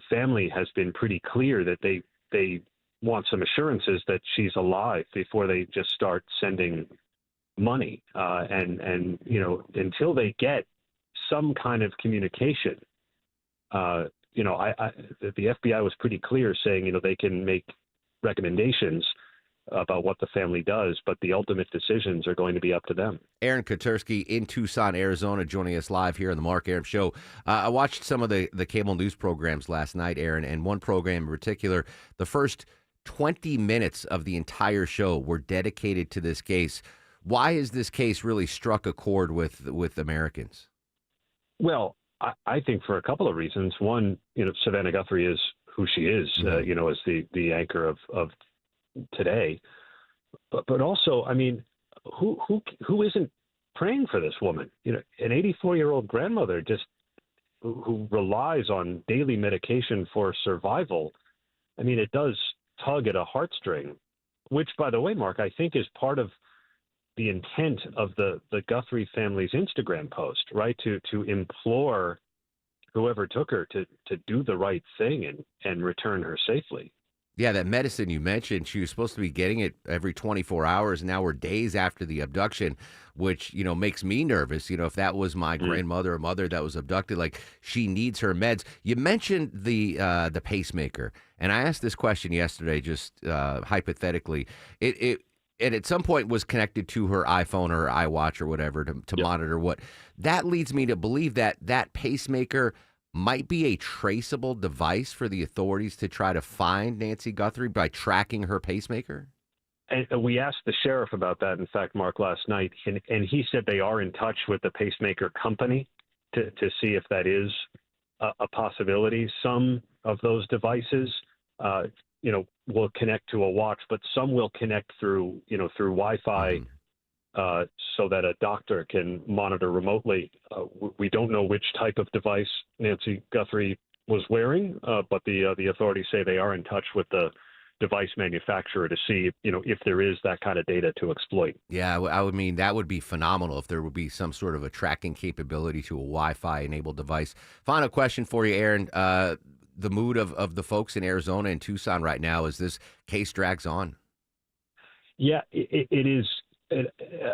family has been pretty clear that they want some assurances that she's alive before they just start sending money. And until they get some kind of communication, the FBI was pretty clear saying, they can make recommendations about what the family does, but the ultimate decisions are going to be up to them. Aaron Kotursky in Tucson, Arizona, joining us live here on the Mark Arum Show. I watched some of the cable news programs last night, Aaron, and one program in particular, the first 20 minutes of the entire show were dedicated to this case. Why has this case really struck a chord with Americans? Well, I think for a couple of reasons. One, Savannah Guthrie is who she is, as the anchor of today. But also, I mean, who isn't praying for this woman? An 84-year-old grandmother just who relies on daily medication for survival. I mean, it does tug at a heartstring, which, by the way, Mark, I think is part of the intent of the Guthrie family's Instagram post, right? To implore whoever took her to do the right thing and return her safely. Yeah, that medicine you mentioned, she was supposed to be getting it every 24 hours. Now we're days after the abduction, which, makes me nervous. If that was my grandmother or mother that was abducted, like, she needs her meds. You mentioned the pacemaker, and I asked this question yesterday, just hypothetically. It at some point was connected to her iPhone or iWatch or whatever to monitor what. That leads me to believe that pacemaker might be a traceable device for the authorities to try to find Nancy Guthrie by tracking her pacemaker? And we asked the sheriff about that, in fact, Mark, last night, and he said they are in touch with the pacemaker company to see if that is a possibility. Some of those devices, will connect to a watch, but some will connect through Wi-Fi. So that a doctor can monitor remotely. We don't know which type of device Nancy Guthrie was wearing, but the authorities say they are in touch with the device manufacturer to see, if there is that kind of data to exploit. Yeah, I would mean that would be phenomenal if there would be some sort of a tracking capability to a Wi-Fi enabled device. Final question for you, Aaron. The mood of the folks in Arizona and Tucson right now as this case drags on. Yeah, it is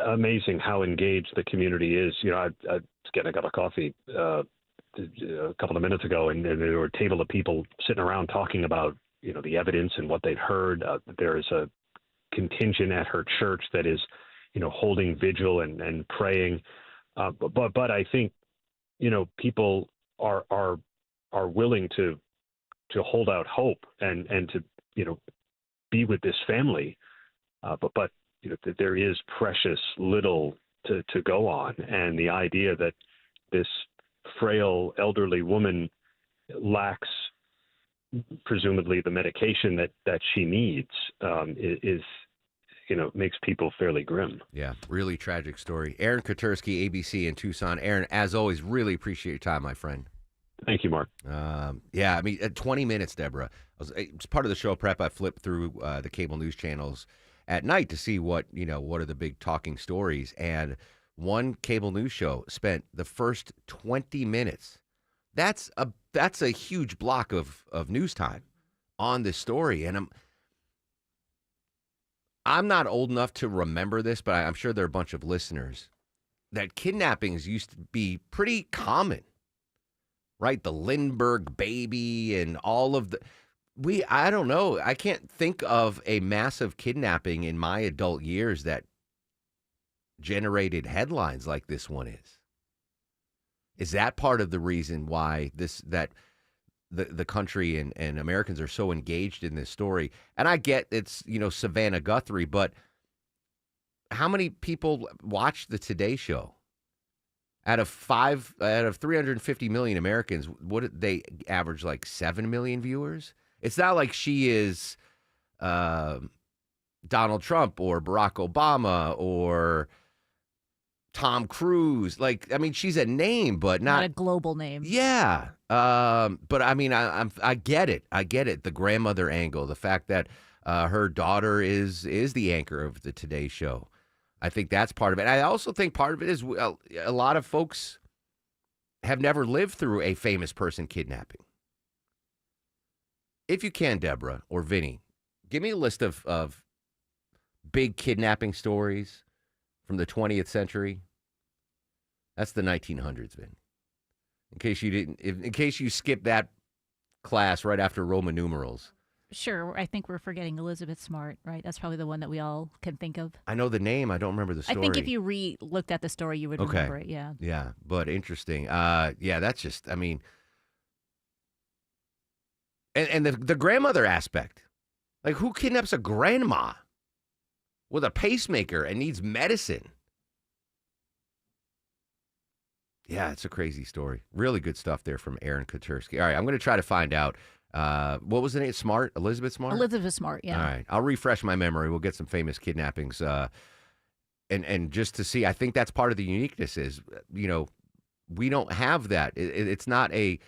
amazing how engaged the community is. I got a cup of coffee a couple of minutes ago, and there were a table of people sitting around talking about the evidence and what they've heard. There is a contingent at her church that is holding vigil and praying. But I think people are willing to hold out hope and to be with this family. But there is precious little to go on. And the idea that this frail elderly woman lacks presumably the medication that she needs is makes people fairly grim. Yeah, really tragic story. Aaron Kotursky, ABC in Tucson. Aaron, as always, really appreciate your time, my friend. Thank you, Mark. Yeah, I mean, at 20 minutes, Deborah. It's part of the show prep. I flipped through the cable news channels at night to see what are the big talking stories. And one cable news show spent the first 20 minutes. That's a huge block of news time on this story. And I'm not old enough to remember this, but I'm sure there are a bunch of listeners that kidnappings used to be pretty common. Right, the Lindbergh baby and all of I don't know. I can't think of a massive kidnapping in my adult years that generated headlines like this one is. Is that part of the reason why the country and Americans are so engaged in this story? And I get it's, Savannah Guthrie, but how many people watch the Today Show? Out of 350 million Americans, what did they average, like 7 million viewers? It's not like she is Donald Trump or Barack Obama or Tom Cruise. Like, I mean, she's a name, but not a global name. Yeah. But I mean, I get it. I get it. The grandmother angle, the fact that her daughter is the anchor of the Today Show. I think that's part of it. I also think part of it is a lot of folks have never lived through a famous person kidnapping. If you can, Deborah or Vinny, give me a list of big kidnapping stories from the 20th century. That's the 1900s, Vin. In case you skipped that class right after Roman numerals. Sure, I think we're forgetting Elizabeth Smart, right? That's probably the one that we all can think of. I know the name. I don't remember the story. I think if you looked at the story, you would remember it, yeah. Yeah, but interesting. Yeah, that's just, I mean, and the grandmother aspect. Like, who kidnaps a grandma with a pacemaker and needs medicine? Yeah, it's a crazy story. Really good stuff there from Aaron Kotursky. All right, I'm going to try to find out. What was the name? Smart? Elizabeth Smart? Elizabeth Smart, yeah. All right. I'll refresh my memory. We'll get some famous kidnappings. And just to see, I think that's part of the uniqueness is, we don't have that. It's not a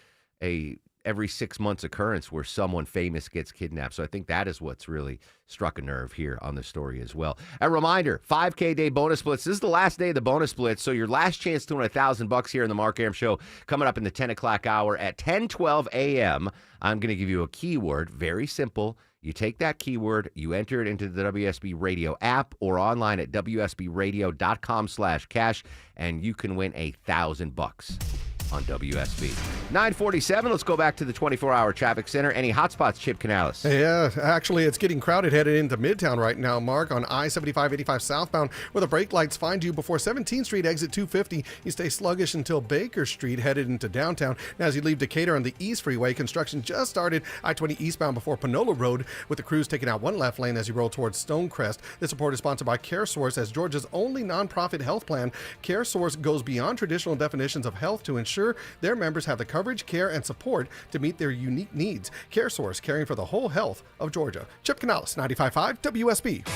every 6 months occurrence where someone famous gets kidnapped. So I think that is what's really struck a nerve here on the story as well. A reminder, 5K day bonus splits. This is the last day of the bonus splits. So your last chance to win $1,000 here in the Mark Arum Show coming up in the 10 o'clock hour at 10:12 a.m. I'm going to give you a keyword. Very simple. You take that keyword, you enter it into the WSB Radio app or online at WSBradio.com/cash, and you can win $1,000 on WSB. 9:47. Let's go back to the 24-hour traffic center. Any hotspots, Chip Canales? Yeah, actually, it's getting crowded headed into Midtown right now, Mark, on I-75-85 southbound, where the brake lights find you before 17th Street, exit 250. You stay sluggish until Baker Street, headed into downtown. Now, as you leave Decatur on the East Freeway, construction just started I-20 eastbound before Panola Road, with the crews taking out one left lane as you roll towards Stonecrest. This report is sponsored by CareSource, as Georgia's only nonprofit health plan. CareSource goes beyond traditional definitions of health to ensure their members have the coverage, care, and support to meet their unique needs. CareSource, caring for the whole health of Georgia. Chip Canales, 95.5 WSB.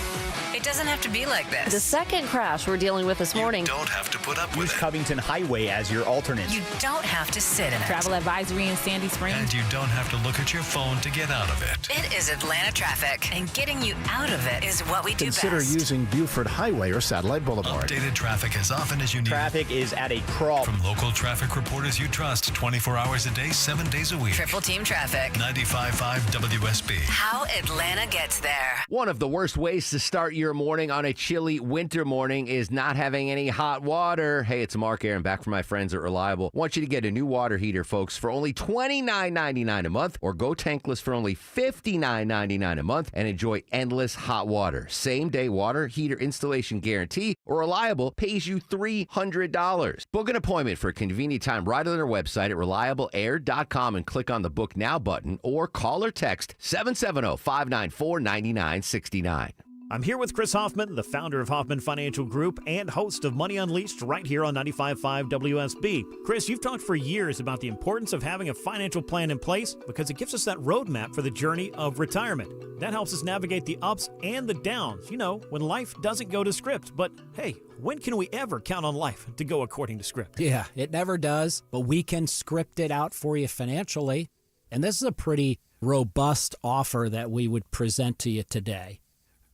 It doesn't have to be like this. The second crash we're dealing with this morning. You don't have to put up with Use it. Covington Highway as your alternate. You don't have to sit in it. Travel advisory in Sandy Springs. And you don't have to look at your phone to get out of it. It is Atlanta traffic, and getting you out of it is what we do Consider best. using Buford Highway or Satellite Boulevard. Updated traffic as often as you need. Traffic is at a crawl. From local traffic reporters you trust 24 hours a day, 7 days a week. Triple team traffic. 95.5 WSB. How Atlanta gets there. One of the worst ways to start your morning on a chilly winter morning is not having any hot water. Hey, it's Mark Arum back from my friends at Reliable. I want you to get a new water heater, folks, for only $29.99 a month, or go tankless for only $59.99 a month and enjoy endless hot water. Same day water heater installation guarantee, or Reliable pays you $300. Book an appointment for a convenient time right on their website at reliableair.com and click on the Book Now button, or call or text 770-594-9969. I'm here with Chris Hoffman, the founder of Hoffman Financial Group and host of Money Unleashed right here on 95.5 WSB. Chris, you've talked for years about the importance of having a financial plan in place because it gives us that roadmap for the journey of retirement. That helps us navigate the ups and the downs, when life doesn't go to script. But hey, when can we ever count on life to go according to script? Yeah, it never does, but we can script it out for you financially. And this is a pretty robust offer that we would present to you today.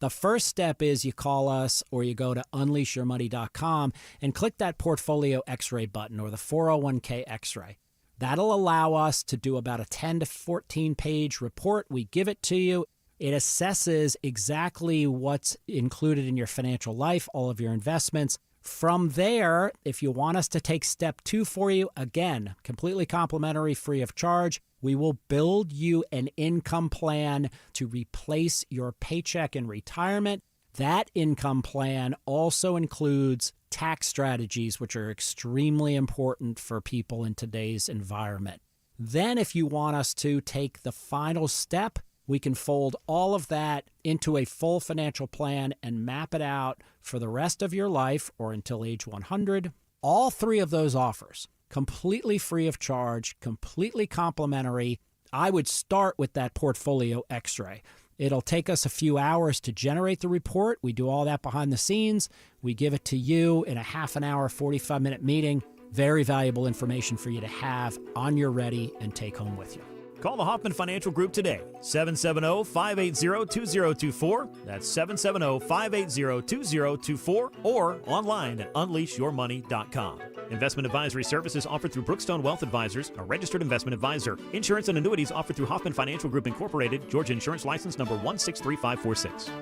The first step is you call us or you go to unleashyourmoney.com and click that portfolio x-ray button or the 401k x-ray. That'll allow us to do about a 10 to 14 page report. We give it to you. It assesses exactly what's included in your financial life, all of your investments. From there, if you want us to take step 2 for you, again, completely complimentary, free of charge, we will build you an income plan to replace your paycheck in retirement. That income plan also includes tax strategies, which are extremely important for people in today's environment. Then if you want us to take the final step, we can fold all of that into a full financial plan and map it out for the rest of your life or until age 100. All 3 of those offers, completely free of charge, completely complimentary. I would start with that portfolio x-ray. It'll take us a few hours to generate the report. We do all that behind the scenes. We give it to you in a half an hour, 45-minute meeting. Very valuable information for you to have on your ready and take home with you. Call the Hoffman Financial Group today, 770-580-2024. That's 770-580-2024 or online at unleashyourmoney.com. Investment advisory services offered through Brookstone Wealth Advisors, a registered investment advisor. Insurance and annuities offered through Hoffman Financial Group Incorporated, Georgia Insurance License number 163546.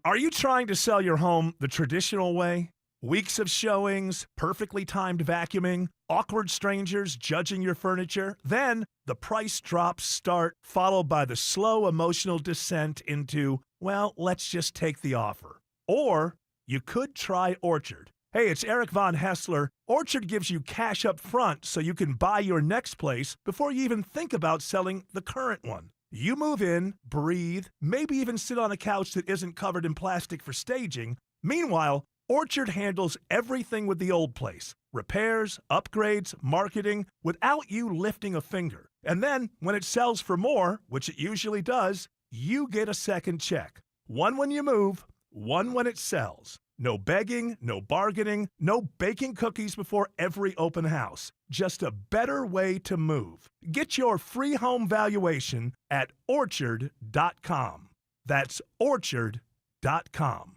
Are you trying to sell your home the traditional way? Weeks of showings, perfectly timed vacuuming, awkward strangers judging your furniture. Then the price drops start, followed by the slow emotional descent into, well, let's just take the offer. Or you could try Orchard. Hey, it's Eric Von Hessler. Orchard gives you cash up front so you can buy your next place before you even think about selling the current one. You move in, breathe, maybe even sit on a couch that isn't covered in plastic for staging. Meanwhile, Orchard handles everything with the old place. Repairs, upgrades, marketing, without you lifting a finger. And then, when it sells for more, which it usually does, you get a second check. One when you move, one when it sells. No begging, no bargaining, no baking cookies before every open house. Just a better way to move. Get your free home valuation at orchard.com. That's orchard.com.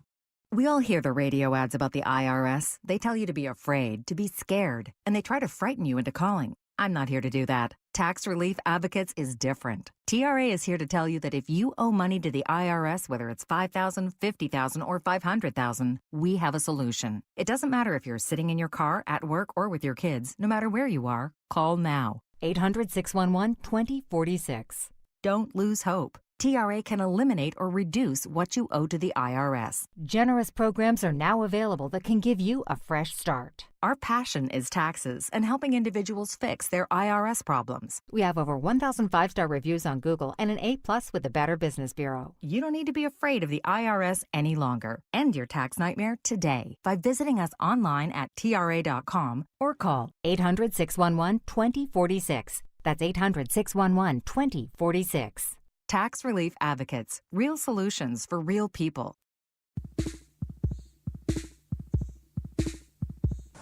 We all hear the radio ads about the IRS. They tell you to be afraid, to be scared, and they try to frighten you into calling. I'm not here to do that. Tax Relief Advocates is different. TRA is here to tell you that if you owe money to the IRS, whether it's $5,000, $50,000, or $500,000, we have a solution. It doesn't matter if you're sitting in your car, at work, or with your kids. No matter where you are, call now. 800-611-2046. Don't lose hope. TRA can eliminate or reduce what you owe to the IRS. Generous programs are now available that can give you a fresh start. Our passion is taxes and helping individuals fix their IRS problems. We have over 1,000 5-star reviews on Google and an A+ with the Better Business Bureau. You don't need to be afraid of the IRS any longer. End your tax nightmare today by visiting us online at TRA.com or call 800-611-2046. That's 800-611-2046. Tax Relief Advocates. Real solutions for real people.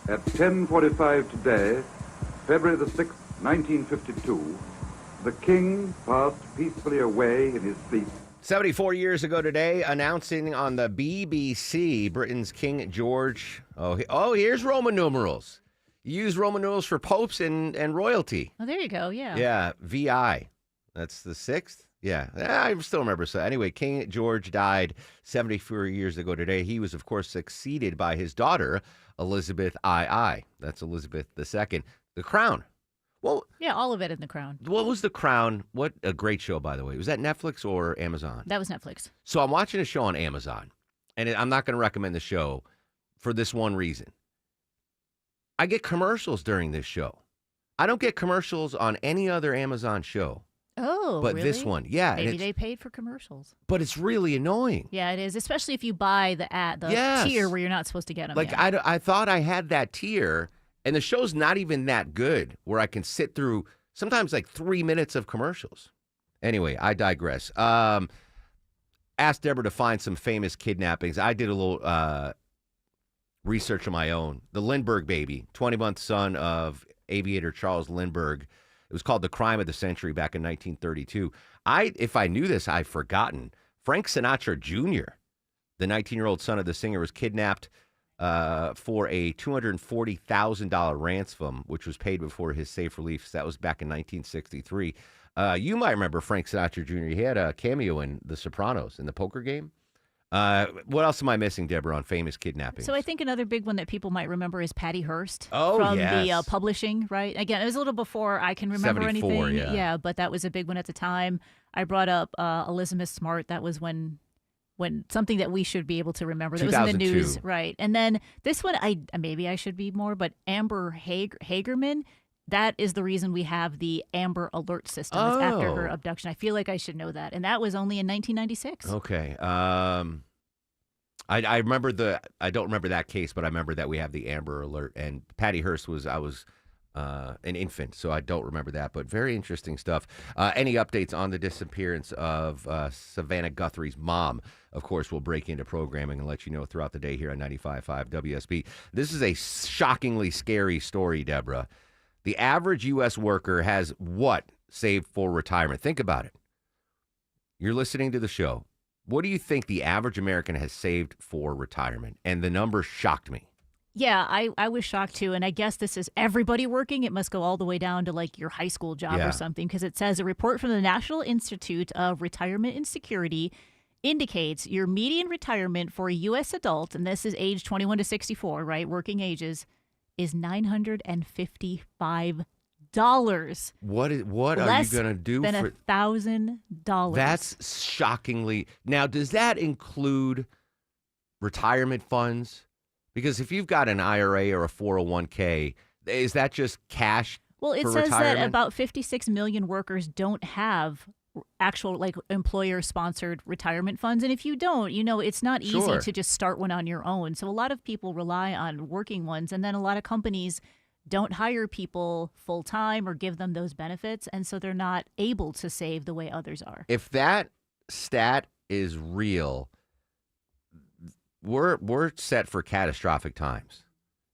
At 10:45 today, February the 6th, 1952, the King passed peacefully away in his sleep. 74 years ago today, announcing on the BBC, Britain's King George. Here's Roman numerals. You use Roman numerals for popes and royalty. Oh, there you go. Yeah. Yeah, VI. That's the 6th. Yeah, I still remember. So anyway, King George died 74 years ago today. He was, of course, succeeded by his daughter, Elizabeth II. That's Elizabeth II. The Crown. Well, yeah, all of it in The Crown. What was The Crown? What a great show, by the way. Was that Netflix or Amazon? That was Netflix. So I'm watching a show on Amazon, and I'm not going to recommend the show for this one reason. I get commercials during this show. I don't get commercials on any other Amazon show. Oh, But really? this one, yeah. and Maybe it's- they paid for commercials. But it's really annoying. Yeah, it is, especially if you buy the Yes. tier where you're not supposed to get them. Like, I thought I had that tier, and the show's not even that good where I can sit through sometimes like 3 minutes of commercials. Anyway, I digress. Asked Deborah to find some famous kidnappings. I did a little research of my own. The Lindbergh baby, 20-month son of aviator Charles Lindbergh. It was called The Crime of the Century back in 1932. If I knew this, I've forgotten. Frank Sinatra Jr., the 19-year-old son of the singer, was kidnapped for a $240,000 ransom, which was paid before his safe release. That was back in 1963. You might remember Frank Sinatra Jr. He had a cameo in The Sopranos in the poker game. What else am I missing, Deborah, on famous kidnappings? So I think another big one that people might remember is Patty Hearst from the publishing, right? Again, it was a little before I can remember 74, anything. yeah. But that was a big one at the time. I brought up Elizabeth Smart. That was when something that we should be able to remember. That was in the 2002. news, right? And then this one, maybe I should be more, but Amber Hagerman. That is the reason we have the Amber Alert system. It's after her abduction. I feel like I should know that. And that was only in 1996. Okay. I remember I don't remember that case, but I remember that we have the Amber Alert. And Patty Hearst I was an infant, so I don't remember that. But very interesting stuff. Any updates on the disappearance of Savannah Guthrie's mom? Of course, we'll break into programming and let you know throughout the day here on 95.5 WSB. This is a shockingly scary story, Deborah. The average U.S. worker has what saved for retirement? Think about it. You're listening to the show. What do you think the average American has saved for retirement? And the number shocked me. Yeah, I was shocked too. And I guess this is everybody working. It must go all the way down to like your high school job Yeah. or something, because it says a report from the National Institute of Retirement and Security indicates your median retirement for a U.S. adult, and this is age 21 to 64, right, working ages, is $955. What are you Less going to do than for $1,000? That's shockingly. Now, does that include retirement funds? Because if you've got an IRA or a 401k, is that just cash? Well, it for says retirement? that about 56 million workers don't have actual like employer-sponsored retirement funds. And if you don't, it's not easy Sure. to just start one on your own. So a lot of people rely on working ones, and then a lot of companies don't hire people full-time or give them those benefits, and so they're not able to save the way others are. If that stat is real, we're set for catastrophic times.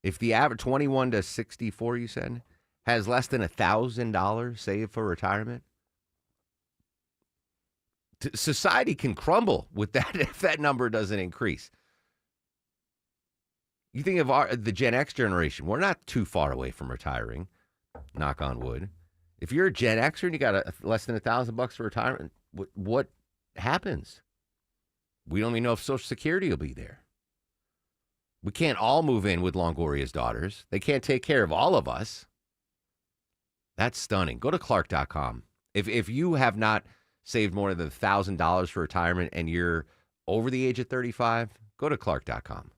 If the average 21 to 64, you said, has less than $1,000 saved for retirement, society can crumble with that if that number doesn't increase. You think of the Gen X generation, we're not too far away from retiring, knock on wood. If you're a Gen Xer and you got less than $1,000 for retirement, what happens? We don't even know if Social Security will be there. We can't all move in with Longoria's daughters. They can't take care of all of us. That's stunning. Go to Clark.com. If you have not saved more than $1,000 for retirement and you're over the age of 35, go to Clark.com.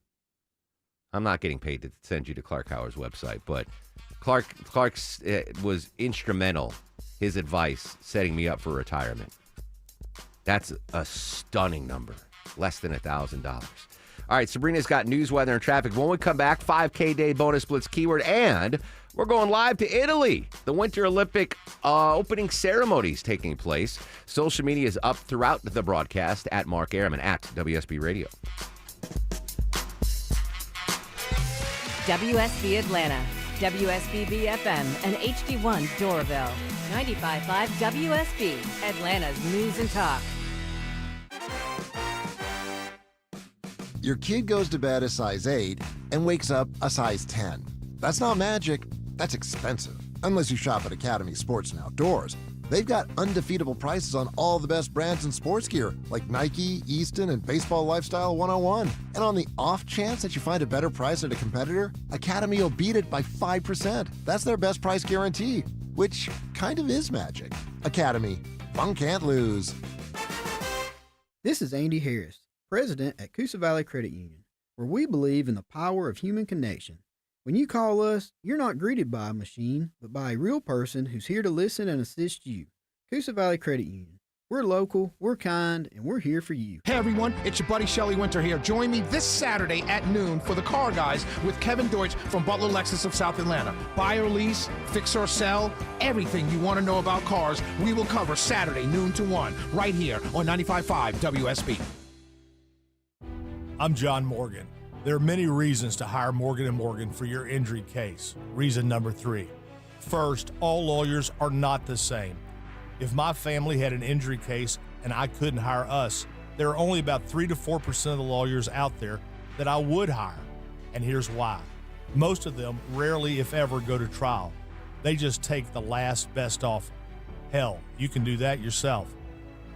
I'm not getting paid to send you to Clark Howard's website, but Clark's was instrumental, his advice, setting me up for retirement. That's a stunning number, less than $1,000. All right, Sabrina's got news, weather, and traffic. When we come back, 5K Day bonus blitz keyword, and we're going live to Italy. The Winter Olympic opening ceremonies taking place. Social media is up throughout the broadcast at Mark Arum and at WSB Radio. WSB Atlanta, WSBB FM, and HD1 Doraville. 95.5 WSB, Atlanta's news and talk. Your kid goes to bed a size 8 and wakes up a size 10. That's not magic. That's expensive. Unless you shop at Academy Sports and Outdoors. They've got undefeatable prices on all the best brands in sports gear, like Nike, Easton, and Baseball Lifestyle 101. And on the off chance that you find a better price at a competitor, Academy will beat it by 5%. That's their best price guarantee, which kind of is magic. Academy, fun can't lose. This is Andy Harris, president at Coosa Valley Credit Union, where we believe in the power of human connection. When you call us, you're not greeted by a machine, but by a real person who's here to listen and assist you. Coosa Valley Credit Union. We're local, we're kind, and we're here for you. Hey everyone, it's your buddy Shelly Winter here. Join me this Saturday at noon for the Car Guys with Kevin Deutsch from Butler Lexus of South Atlanta. Buy or lease, fix or sell, everything you want to know about cars, we will cover Saturday noon to 1 right here on 95.5 WSB. I'm John Morgan. There are many reasons to hire Morgan & Morgan for your injury case. Reason number 3. First, all lawyers are not the same. If my family had an injury case and I couldn't hire us, there are only about 3 to 4% of the lawyers out there that I would hire. And here's why. Most of them rarely, if ever, go to trial. They just take the last best offer. Hell, you can do that yourself.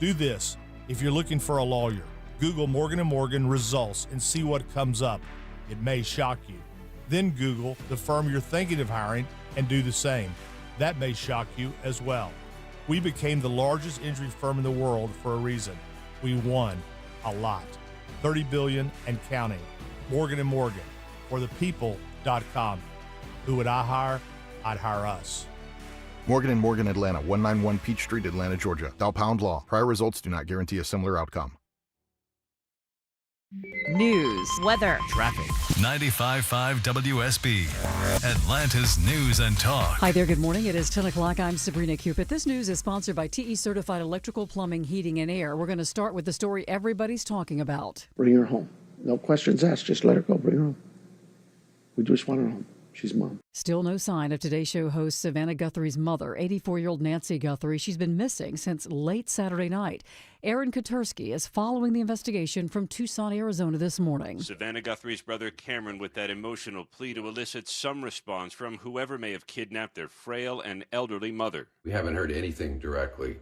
Do this. If you're looking for a lawyer, Google Morgan & Morgan results and see what comes up. It may shock you. Then Google the firm you're thinking of hiring and do the same. That may shock you as well. We became the largest injury firm in the world for a reason. We won a lot. $30 billion and counting. Morgan & Morgan. For the people.com. Who would I hire? I'd hire us. Morgan & Morgan Atlanta, 191 Peach Street, Atlanta, Georgia. Thou pound law. Prior results do not guarantee a similar outcome. News, weather, traffic. 95.5 WSB, Atlanta's News and Talk. Hi there, good morning. It is 10 o'clock. I'm Sabrina Cupid. This news is sponsored by TE Certified Electrical, Plumbing, Heating, and Air. We're going to start with the story everybody's talking about. Bring her home. No questions asked. Just let her go. Bring her home. We just want her home. She's mom. Still no sign of Today Show host Savannah Guthrie's mother, 84-year-old Nancy Guthrie. She's been missing since late Saturday night. Aaron Koturski is following the investigation from Tucson, Arizona this morning. Savannah Guthrie's brother Cameron with that emotional plea to elicit some response from whoever may have kidnapped their frail and elderly mother. We haven't heard anything directly.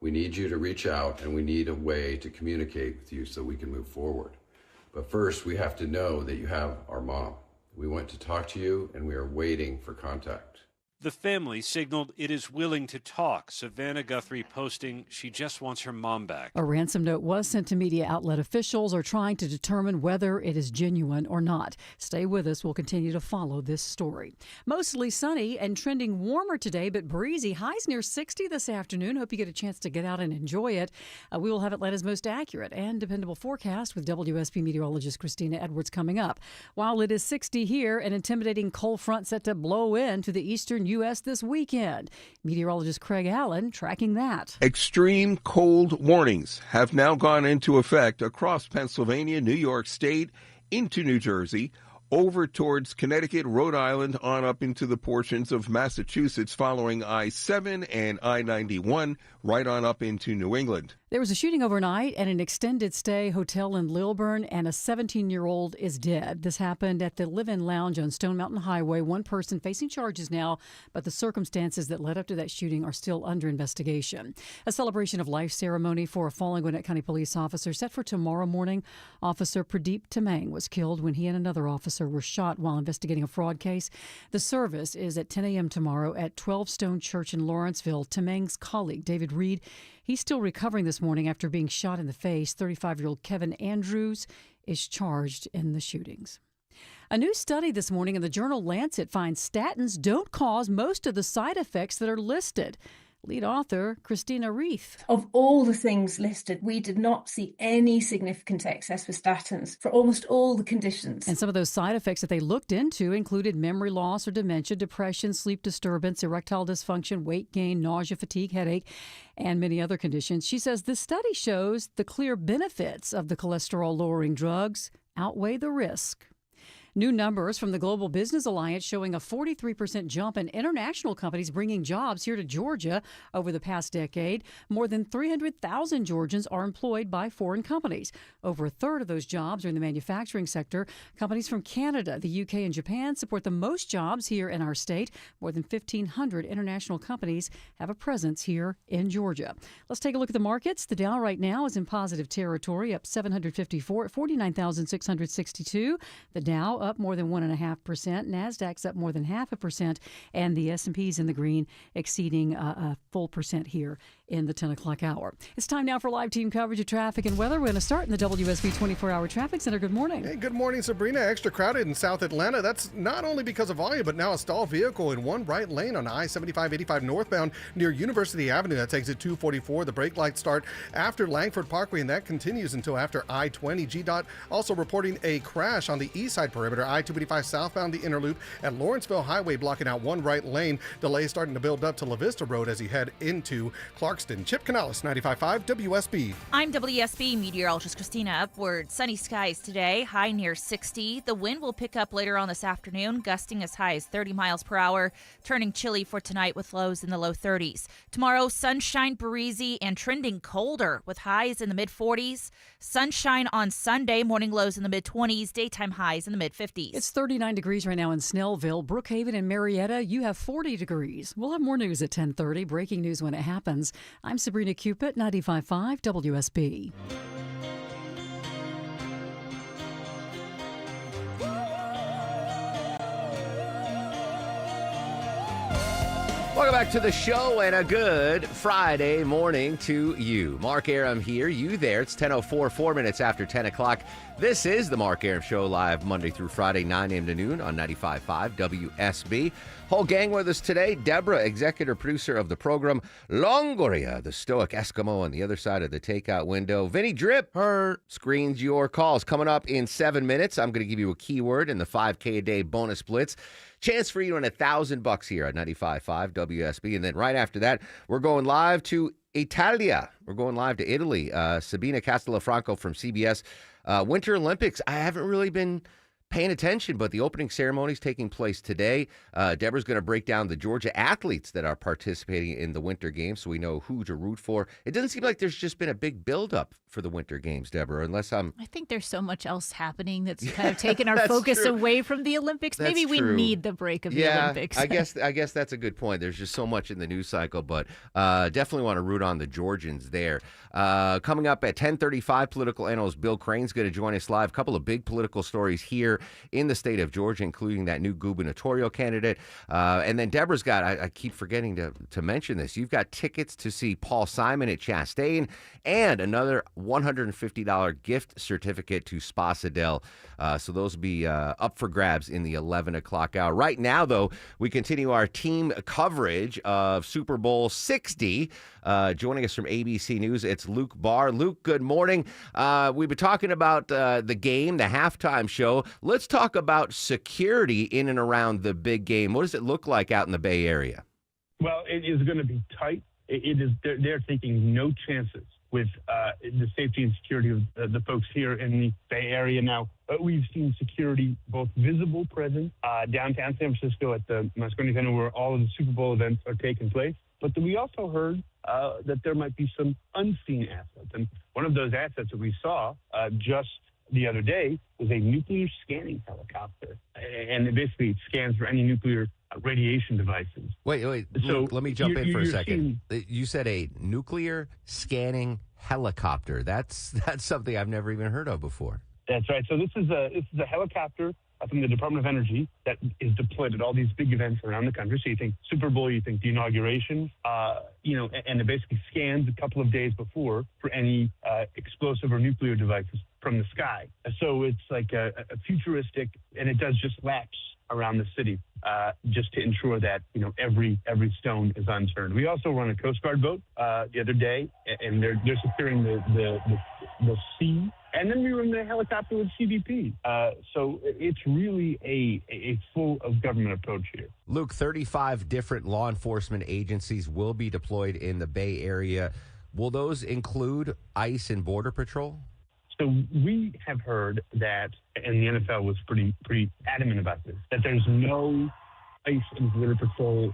We need you to reach out, and we need a way to communicate with you so we can move forward. But first, we have to know that you have our mom. We want to talk to you, and we are waiting for contact. The family signaled it is willing to talk. Savannah Guthrie posting she just wants her mom back. A ransom note was sent to media outlet officials are trying to determine whether it is genuine or not. Stay with us. We'll continue to follow this story. Mostly sunny and trending warmer today, but breezy. Highs near 60 this afternoon. Hope you get a chance to get out and enjoy it. We will have Atlanta's most accurate and dependable forecast with WSB meteorologist Christina Edwards coming up. While it is 60 here, an intimidating cold front set to blow into the eastern U.S. this weekend. Meteorologist Craig Allen tracking that. Extreme cold warnings have now gone into effect across Pennsylvania, New York State, into New Jersey, over towards Connecticut, Rhode Island, on up into the portions of Massachusetts following I-7 and I-91, right on up into New England. There was a shooting overnight at an extended stay hotel in Lilburn, and a 17-year-old is dead. This happened at the Live-In Lounge on Stone Mountain Highway. One person facing charges now, but the circumstances that led up to that shooting are still under investigation. A celebration of life ceremony for a fallen Gwinnett County police officer set for tomorrow morning. Officer Pradeep Tamang was killed when he and another officer were shot while investigating a fraud case. The service is at 10 a.m. tomorrow at 12 Stone Church in Lawrenceville. Tamang's colleague, David Reed, he's still recovering this morning after being shot in the face. 35-year-old Kevin Andrews is charged in the shootings. A new study this morning in the journal Lancet finds statins don't cause most of the side effects that are listed. Lead author Christina Reith. Of all the things listed, we did not see any significant excess with statins for almost all the conditions. And some of those side effects that they looked into included memory loss or dementia, depression, sleep disturbance, erectile dysfunction, weight gain, nausea, fatigue, headache, and many other conditions. She says this study shows the clear benefits of the cholesterol-lowering drugs outweigh the risk. New numbers from the Global Business Alliance showing a 43% jump in international companies bringing jobs here to Georgia over the past decade. More than 300,000 Georgians are employed by foreign companies. Over a third of those jobs are in the manufacturing sector. Companies from Canada, the UK, and Japan support the most jobs here in our state. More than 1,500 international companies have a presence here in Georgia. Let's take a look at the markets. The Dow right now is in positive territory, up 754 at 49,662. The Dow up more than 1.5%. NASDAQ's up more than 0.5%. And the S&P's in the green, exceeding a full percent here in the 10 o'clock hour. It's time now for live team coverage of traffic and weather. We're going to start in the WSB 24-hour traffic center. Good morning. Hey, good morning, Sabrina. Extra crowded in South Atlanta. That's not only because of volume, but now a stalled vehicle in one right lane on I-75-85 northbound near University Avenue. That's exit 244. The brake lights start after Langford Parkway, and that continues until after I-20. GDOT also reporting a crash on the east side perimeter, I-285 southbound the inner loop at Lawrenceville Highway, blocking out one right lane. Delays starting to build up to La Vista Road as you head into Clarkston. Chip Canales, 95.5 WSB. I'm WSB meteorologist Christina Upward. Sunny skies today, high near 60. The wind will pick up later on this afternoon, gusting as high as 30 miles per hour, turning chilly for tonight with lows in the low 30s. Tomorrow, sunshine, breezy, and trending colder with highs in the mid-40s. Sunshine on Sunday, morning lows in the mid-20s, daytime highs in the mid-50s. It's 39 degrees right now in Snellville. Brookhaven and Marietta, you have 40 degrees. We'll have more news at 10:30. Breaking news when it happens. I'm Sabrina Cupid, 95.5 WSB. Welcome back to the show and a good Friday morning to you. Mark Arum here, you there. It's 10:04, 4 minutes after 10 o'clock. This is the Mark Arum Show, live Monday through Friday, 9 a.m. to noon on 95.5 WSB. Whole gang with us today. Deborah, executive producer of the program. Longoria, the stoic Eskimo on the other side of the takeout window. Vinny Drip, her screens your calls. Coming up in 7 minutes, I'm going to give you a keyword in the 5K a day bonus blitz. Chance for you to win $1,000 here at 95.5 WSB. And then right after that, we're going live to Italia. We're going live to Italy. Sabina Castellafranco from CBS. Winter Olympics. I haven't really been paying attention, but the opening ceremony is taking place today. Deborah's going to break down the Georgia athletes that are participating in the Winter Games, so we know who to root for. It doesn't seem like there's just been a big buildup for the Winter Games, Deborah, unless I think there's so much else happening that's kind of taken our focus away from the Olympics. Maybe we need the break of the Olympics. I guess that's a good point. There's just so much in the news cycle, but definitely want to root on the Georgians there. Coming up at 10:35, political analyst Bill Crane's going to join us live. A couple of big political stories here in the state of Georgia, including that new gubernatorial candidate. And then Deborah's got, I keep forgetting to mention this, you've got tickets to see Paul Simon at Chastain and another $150 gift certificate to Spasadel. So those will be up for grabs in the 11 o'clock hour. Right now, though, we continue our team coverage of Super Bowl 60. Joining us from ABC News, it's Luke Barr. Luke, good morning. We've been talking about the game, the halftime show. Let's talk about security in and around the big game. What does it look like out in the Bay Area? Well, it is going to be tight. It is. They're taking no chances with the safety and security of the folks here in the Bay Area. Now, we've seen security both visible, present downtown San Francisco at the Moscone Center where all of the Super Bowl events are taking place. But we also heard that there might be some unseen assets. And one of those assets that we saw just the other day was a nuclear scanning helicopter. And basically it scans for any nuclear radiation devices. Wait. So Luke, let me jump in for a second. You said a nuclear scanning helicopter. That's something I've never even heard of before. That's right. So this is a helicopter from the Department of Energy that is deployed at all these big events around the country. So you think Super Bowl, you think the inauguration, and it basically scans a couple of days before for any explosive or nuclear devices from the sky. So it's like a futuristic, and it does just laps around the city just to ensure that every stone is unturned. We also run a Coast Guard boat the other day, and they're securing the sea. And then we run the helicopter with CBP. So it's really a full of government approach here. Luke, 35 different law enforcement agencies will be deployed in the Bay Area. Will those include ICE and Border Patrol? So we have heard that, and the NFL was pretty adamant about this, that there's no ICE and Border Patrol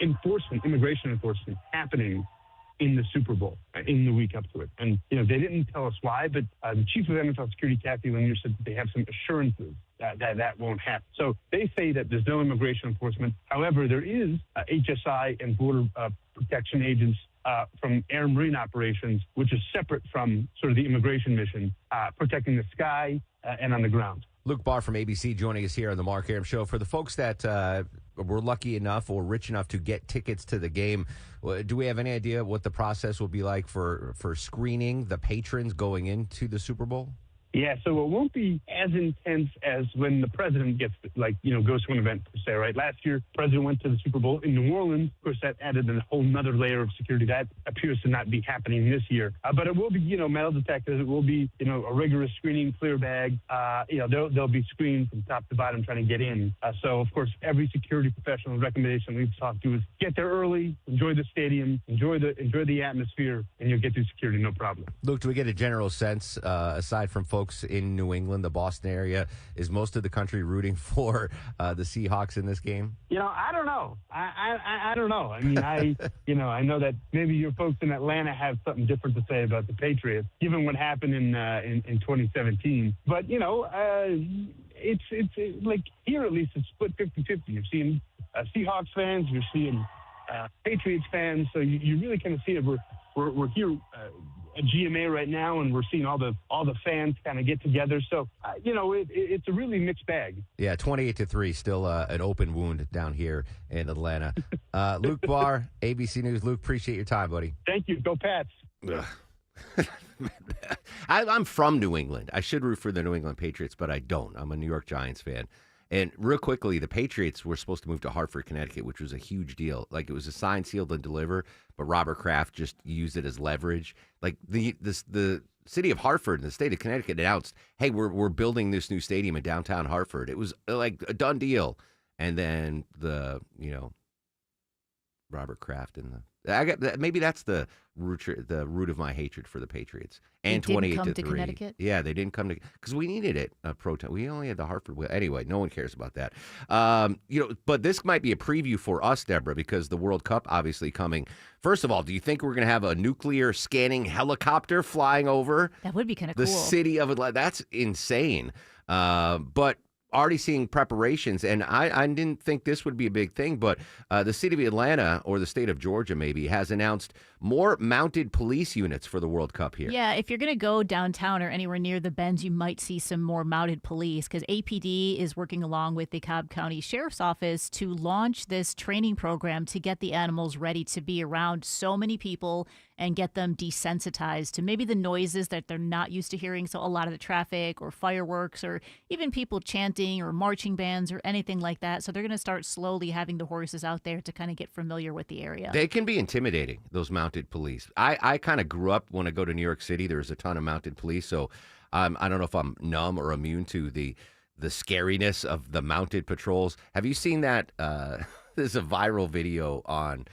immigration enforcement happening in the Super Bowl, in the week up to it. And, they didn't tell us why, but the chief of NFL security, Kathy Lanier, said that they have some assurances that won't happen. So they say that there's no immigration enforcement. However, there is HSI and Border Protection agents from air and marine operations, which is separate from sort of the immigration mission, protecting the sky and on the ground. Luke Barr from ABC joining us here on the Mark Arum Show. For the folks that were lucky enough or rich enough to get tickets to the game, do we have any idea what the process will be like for screening the patrons going into the Super Bowl? Yeah, so it won't be as intense as when the president ges to an event, per se, right? Last year, the president went to the Super Bowl in New Orleans. Of course, that added a whole nother layer of security. That appears to not be happening this year. But it will be, metal detectors. It will be, a rigorous screening, clear bag. They'll be screened from top to bottom trying to get in. So, of course, every security professional recommendation we've talked to is get there early, enjoy the stadium, enjoy the atmosphere, and you'll get through security no problem. Luke, do we get a general sense, aside from folks in New England, the Boston area, is most of the country rooting for the Seahawks in this game? I don't know. I don't know. I mean, I know that maybe your folks in Atlanta have something different to say about the Patriots, given what happened in 2017. But it's like here at least it's split 50-50. You're seeing Seahawks fans, you're seeing Patriots fans, so you really kind of see it. We're here at GMA right now, and we're seeing all the fans kind of get together. So it's a really mixed bag. Yeah, 28-3, still an open wound down here in Atlanta. Luke Barr, ABC News. Luke, appreciate your time, buddy. Thank you. Go Pats. I'm from New England. I should root for the New England Patriots, but I don't. I'm a New York Giants fan. And real quickly, the Patriots were supposed to move to Hartford, Connecticut, which was a huge deal. Like, it was a sign, sealed, and deliver, but Robert Kraft just used it as leverage. Like, the city of Hartford and the state of Connecticut announced, hey, we're building this new stadium in downtown Hartford. It was like a done deal. And then Robert Kraft and maybe that's the root of my hatred for the Patriots. And 28-3. To Connecticut? Yeah, they didn't come to because we needed it. We only had the Hartford. Anyway, no one cares about that. But this might be a preview for us, Deborah, because the World Cup obviously coming. First of all, do you think we're going to have a nuclear scanning helicopter flying over? That would be kind of cool. The city of Atlanta. That's insane. But already seeing preparations, and I didn't think this would be a big thing, but the city of Atlanta, or the state of Georgia maybe, has announced more mounted police units for the World Cup here. Yeah, if you're going to go downtown or anywhere near the bends, you might see some more mounted police, because APD is working along with the Cobb County Sheriff's Office to launch this training program to get the animals ready to be around so many people and get them desensitized to maybe the noises that they're not used to hearing. So a lot of the traffic or fireworks or even people chanting or marching bands or anything like that. So they're going to start slowly having the horses out there to kind of get familiar with the area. They can be intimidating, those mounted police. I kind of grew up when I go to New York City. There's a ton of mounted police. So I don't know if I'm numb or immune to the scariness of the mounted patrols. Have you seen that? There's a viral video on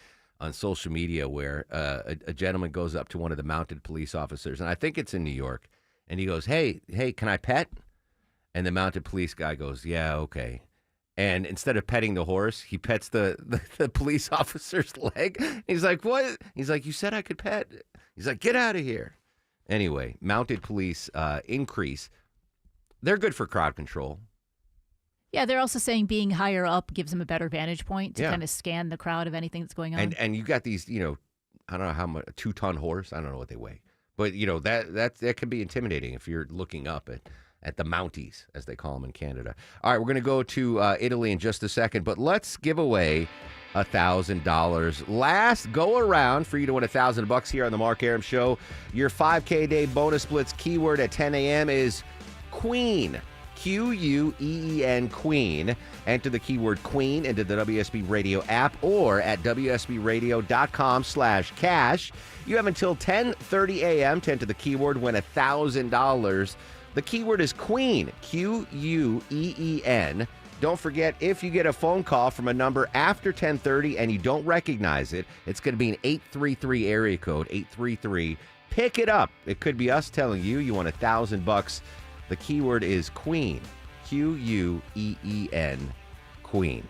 social media where a gentleman goes up to one of the mounted police officers, and I think it's in New York, and he goes, hey, can I pet? And the mounted police guy goes, yeah, okay. And instead of petting the horse, he pets the police officer's leg. He's like, what? He's like, you said I could pet. He's like, get out of here. Anyway, mounted police increase. They're good for crowd control. Yeah, they're also saying being higher up gives them a better vantage point to kind of scan the crowd of anything that's going on. And you got these, I don't know how much, a 2-ton horse. I don't know what they weigh. But, that can be intimidating if you're looking up at the Mounties, as they call them in Canada. All right, we're going to go to Italy in just a second, but let's give away $1,000. Last go around for you to win $1,000 here on the Mark Arum Show. Your 5K day bonus blitz keyword at 10 a.m. is Queen. Queen, Queen. Enter the keyword Queen into the WSB Radio app or at WSBRadio.com/cash. You have until 10:30 a.m. to enter the keyword, win $1,000. The keyword is Queen, Queen. Don't forget, if you get a phone call from a number after 10:30 and you don't recognize it, it's going to be an 833 area code, 833. Pick it up. It could be us telling you you want $1,000. The keyword is Queen, Queen, Queen.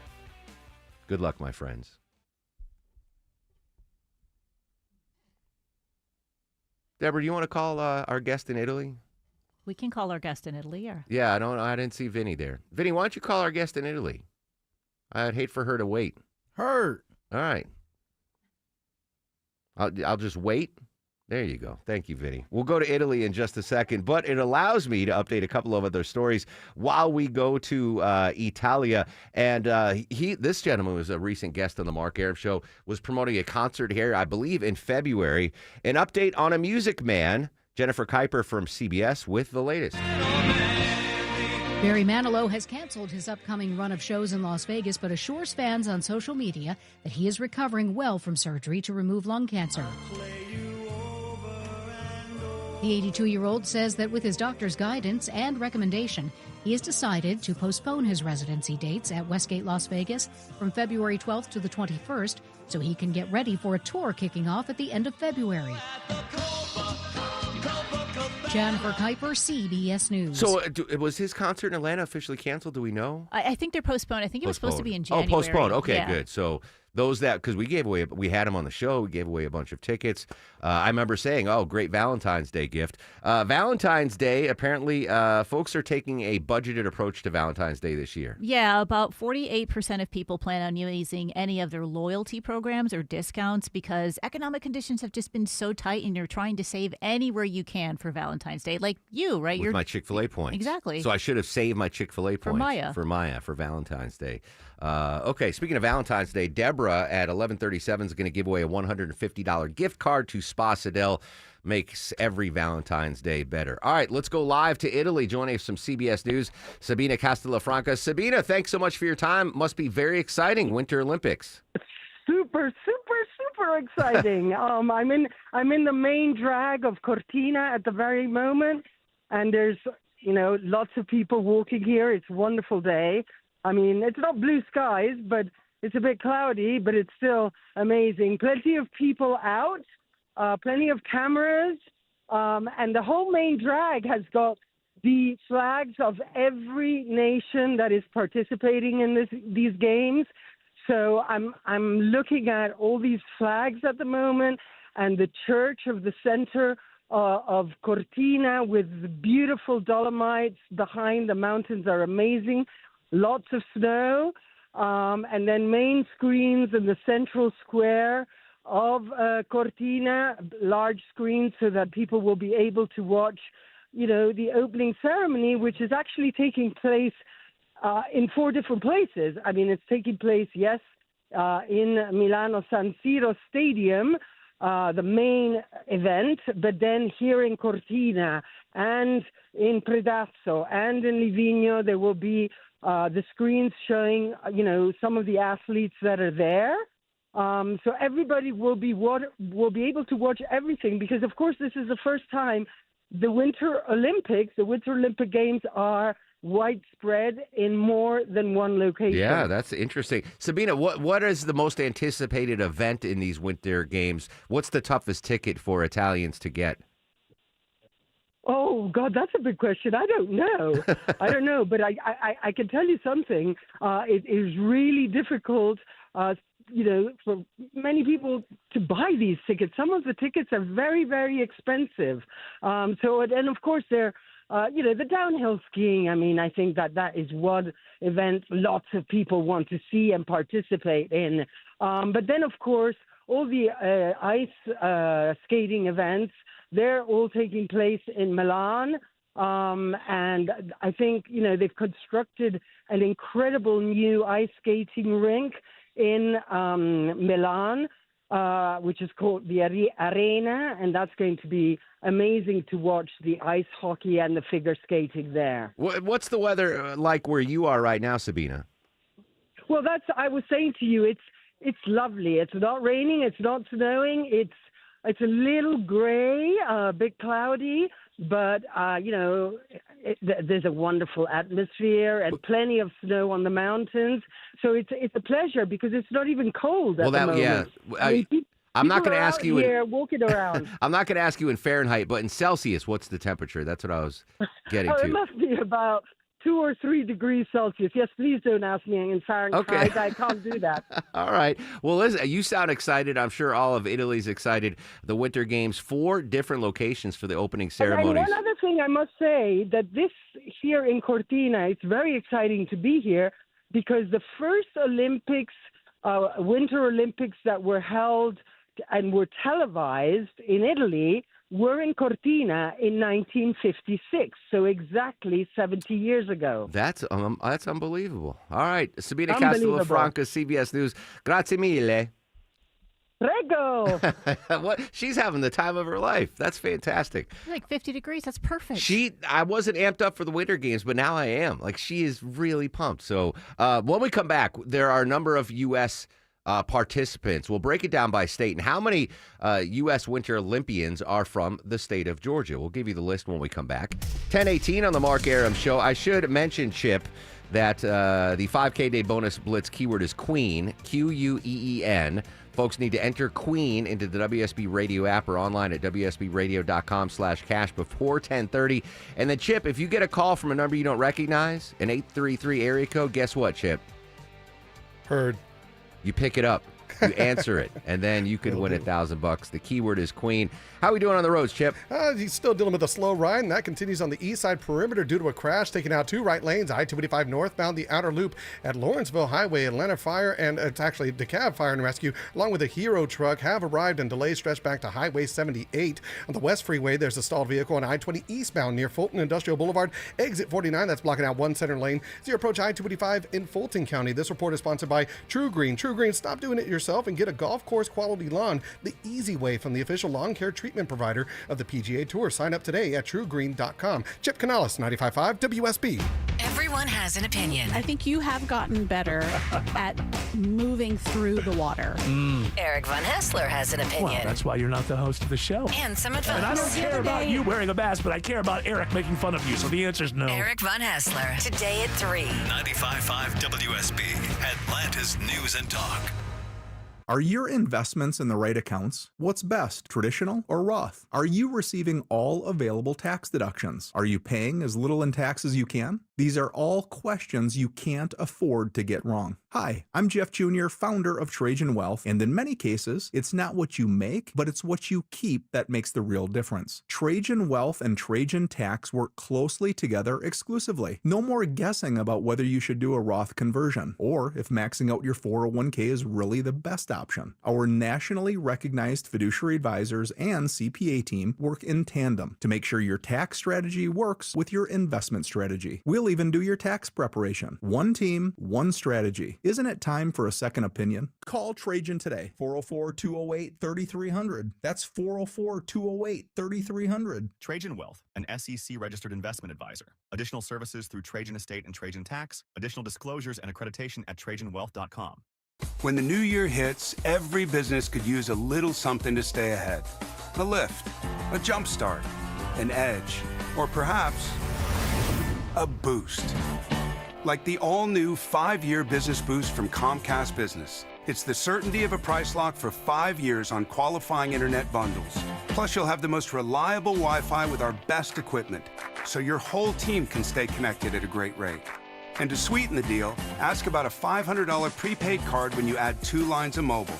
Good luck, my friends. Deborah, do you want to call our guest in Italy? We can call our guest in Italy. Or... Yeah, I didn't see Vinny there. Vinny, why don't you call our guest in Italy? I'd hate for her to wait. Her. All right. I'll just wait. There you go. Thank you, Vinny. We'll go to Italy in just a second, but it allows me to update a couple of other stories while we go to Italia. And this gentleman was a recent guest on the Mark Arum Show, was promoting a concert here, I believe, in February. An update on a Music Man. Jennifer Kuiper from CBS with the latest. Barry Manilow has canceled his upcoming run of shows in Las Vegas, but assures fans on social media that he is recovering well from surgery to remove lung cancer. The 82-year-old says that with his doctor's guidance and recommendation, he has decided to postpone his residency dates at Westgate Las Vegas from February 12th to the 21st so he can get ready for a tour kicking off at the end of February. Jennifer Kuiper, CBS News. So was his concert in Atlanta officially canceled? Do we know? I think they're postponed. I think it was supposed to be in January. Oh, postponed. Okay, yeah. Good. So those because we had him on the show. We gave away a bunch of tickets. I remember saying, oh, great Valentine's Day gift. Valentine's Day, apparently folks are taking a budgeted approach to Valentine's Day this year. Yeah, about 48% of people plan on using any of their loyalty programs or discounts because economic conditions have just been so tight and you're trying to save anywhere you can for Valentine's Day. Like you, right? With my Chick-fil-A points. Exactly. So I should have saved my Chick-fil-A points. For Maya. For Valentine's Day. Okay, speaking of Valentine's Day, Deborah at 11:37 is going to give away a $150 gift card to Spa Sidel. Makes every Valentine's Day better. All right, let's go live to Italy. Joining us from CBS News, Sabina Castellafranca. Sabina, thanks so much for your time. Must be very exciting, Winter Olympics. Super exciting. I'm in the main drag of Cortina at the very moment, and there's lots of people walking here. It's a wonderful day. I mean, it's not blue skies, but it's a bit cloudy, but it's still amazing. Plenty of people out, plenty of cameras, and the whole main drag has got the flags of every nation that is participating in these games. So I'm looking at all these flags at the moment, and the church of the center of Cortina with the beautiful Dolomites behind the mountains are amazing. Lots of snow, and then main screens in the central square of Cortina, large screens so that people will be able to watch, the opening ceremony, which is actually taking place in 4 different places. I mean, it's taking place, yes, in Milano San Siro Stadium, the main event, but then here in Cortina and in Predazzo and in Livigno, there will be the screens showing, some of the athletes that are there. So everybody will be able to watch everything because, of course, this is the first time the Winter Olympic Games are widespread in more than one location. Yeah, that's interesting. Sabina, what is the most anticipated event in these Winter Games? What's the toughest ticket for Italians to get? Oh, God, that's a big question. I don't know. But I can tell you something. It is really difficult, for many people to buy these tickets. Some of the tickets are very, very expensive. And of course, they're, the downhill skiing. I mean, I think that is one event lots of people want to see and participate in. But then, of course, all the ice skating events, they're all taking place in Milan. And I think, they've constructed an incredible new ice skating rink in Milan, which is called the Arena. And that's going to be amazing to watch the ice hockey and the figure skating there. What's the weather like where you are right now, Sabina? Well, I was saying to you, it's lovely. It's not raining. It's not snowing. It's a little gray, a bit cloudy, but, there's a wonderful atmosphere and plenty of snow on the mountains. So it's a pleasure because it's not even cold at the moment. Yeah. I'm not going to ask you. Walking around. I'm not going to ask you in Fahrenheit, but in Celsius, what's the temperature? That's what I was getting to. It must be about 2 or 3 degrees Celsius. Yes, please don't ask me in Fahrenheit. Okay. I can't do that. All right. Well, listen, you sound excited. I'm sure all of Italy's excited. The Winter Games, 4 different locations for the opening ceremonies. And one other thing I must say, that this here in Cortina, it's very exciting to be here because the first Olympics, Winter Olympics that were held and were televised in Italy were in Cortina in 1956, so exactly 70 years ago. That's unbelievable. All right, Sabina Unbelievable. Castellafranca, CBS News. Grazie mille. Prego. What? She's having the time of her life. That's fantastic. Like 50 degrees. That's perfect. I wasn't amped up for the Winter Games, but now I am. Like, she is really pumped. So when we come back, there are a number of U.S. Participants. We'll break it down by state and how many U.S. Winter Olympians are from the state of Georgia. We'll give you the list when we come back. 10:18 on the Mark Arum Show. I should mention, Chip, that the 5K Day Bonus Blitz keyword is Queen, Queen. Folks need to enter Queen into the WSB Radio app or online at WSBradio.com/cash before 10:30. And then, Chip, if you get a call from a number you don't recognize, an 833 area code, guess what, Chip? Heard. You pick it up. You answer it, and then you could win $1,000. The keyword is Queen. How are we doing on the roads, Chip? He's still dealing with a slow ride, and that continues on the east side perimeter due to a crash, taking out 2 right lanes. I-285 northbound, the outer loop at Lawrenceville Highway. Atlanta Fire, and it's actually DeKalb Fire and Rescue, along with a Hero truck, have arrived, and delays stretch back to Highway 78. On the West Freeway, there's a stalled vehicle on I-20 eastbound near Fulton Industrial Boulevard. Exit 49, that's blocking out one center lane as you approach I-285 in Fulton County. This report is sponsored by True Green. True Green, stop doing it yourself and get a golf course quality lawn the easy way from the official lawn care treatment provider of the PGA Tour. Sign up today at truegreen.com. Chip Canales, 95.5 WSB. Everyone has an opinion. I think you have gotten better at moving through the water. Eric Von Hessler has an opinion. Well, that's why you're not the host of the show. And some advice. And I don't care about you wearing a mask, but I care about Eric making fun of you, so the answer's no. Eric Von Hessler, today at 3. 95.5 WSB, Atlanta's News and Talk. Are your investments in the right accounts? What's best, traditional or Roth? Are you receiving all available tax deductions? Are you paying as little in tax as you can? These are all questions you can't afford to get wrong. Hi, I'm Jeff Jr., founder of Trajan Wealth, and in many cases, it's not what you make, but it's what you keep that makes the real difference. Trajan Wealth and Trajan Tax work closely together exclusively. No more guessing about whether you should do a Roth conversion, or if maxing out your 401k is really the best option. Our nationally recognized fiduciary advisors and CPA team work in tandem to make sure your tax strategy works with your investment strategy. We'll even do your tax preparation. One team, one strategy. Isn't it time for a second opinion? Call Trajan today, 404-208-3300. That's 404-208-3300. Trajan Wealth, an SEC-registered investment advisor. Additional services through Trajan Estate and Trajan Tax. Additional disclosures and accreditation at TrajanWealth.com. When the new year hits, every business could use a little something to stay ahead. A lift, a jump start, an edge, or perhaps a boost. Like the all-new 5-year business boost from Comcast Business. It's the certainty of a price lock for 5 years on qualifying internet bundles. Plus, you'll have the most reliable Wi-Fi with our best equipment, so your whole team can stay connected at a great rate. And to sweeten the deal, ask about a $500 prepaid card when you add 2 lines of mobile.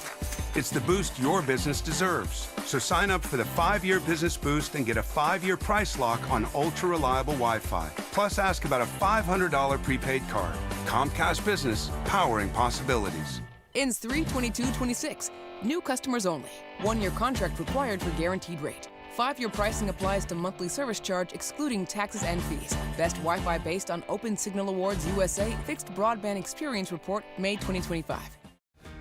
It's the boost your business deserves. So sign up for the 5-year business boost and get a 5-year price lock on ultra-reliable Wi-Fi. Plus, ask about a $500 prepaid card. Comcast Business, powering possibilities. Ends 3/22/26. New customers only. 1-year contract required for guaranteed rate. 5-year pricing applies to monthly service charge excluding taxes and fees. Best Wi-Fi based on Open Signal Awards USA Fixed Broadband Experience Report, May 2025.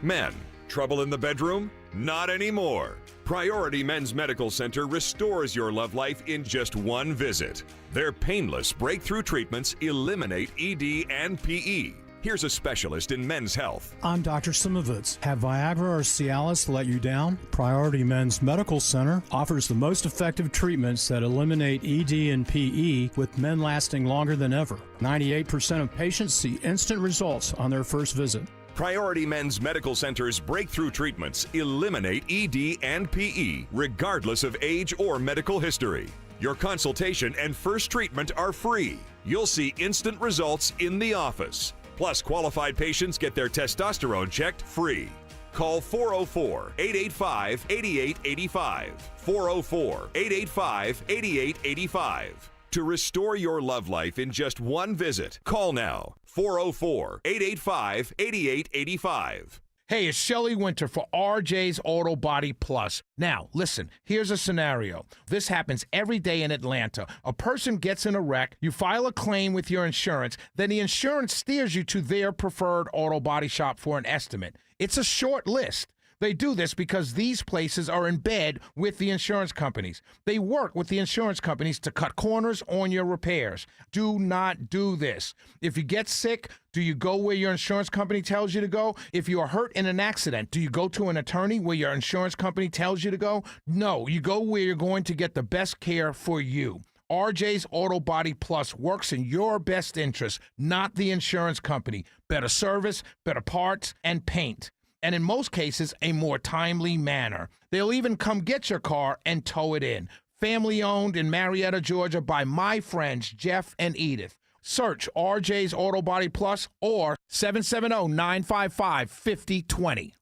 Men, trouble in the bedroom? Not anymore. Priority Men's Medical Center restores your love life in just one visit. Their painless breakthrough treatments eliminate ED and PE. Here's a specialist in men's health. I'm Dr. Simovitz. Have Viagra or Cialis let you down? Priority Men's Medical Center offers the most effective treatments that eliminate ED and PE, with men lasting longer than ever. 98% of patients see instant results on their first visit. Priority Men's Medical Center's breakthrough treatments eliminate ED and PE, regardless of age or medical history. Your consultation and first treatment are free. You'll see instant results in the office. Plus, qualified patients get their testosterone checked free. Call 404-885-8885. 404-885-8885. To restore your love life in just one visit, call now. 404-885-8885. Hey, it's Shelley Winter for RJ's Auto Body Plus. Now, listen, here's a scenario. This happens every day in Atlanta. A person gets in a wreck, you file a claim with your insurance, then the insurance steers you to their preferred auto body shop for an estimate. It's a short list. They do this because these places are in bed with the insurance companies. They work with the insurance companies to cut corners on your repairs. Do not do this. If you get sick, do you go where your insurance company tells you to go? If you are hurt in an accident, do you go to an attorney where your insurance company tells you to go? No, you go where you're going to get the best care for you. RJ's Auto Body Plus works in your best interest, not the insurance company. Better service, better parts, and paint. And in most cases, a more timely manner. They'll even come get your car and tow it in. Family owned in Marietta, Georgia by my friends Jeff and Edith. Search RJ's Auto Body Plus or 770-955-5020.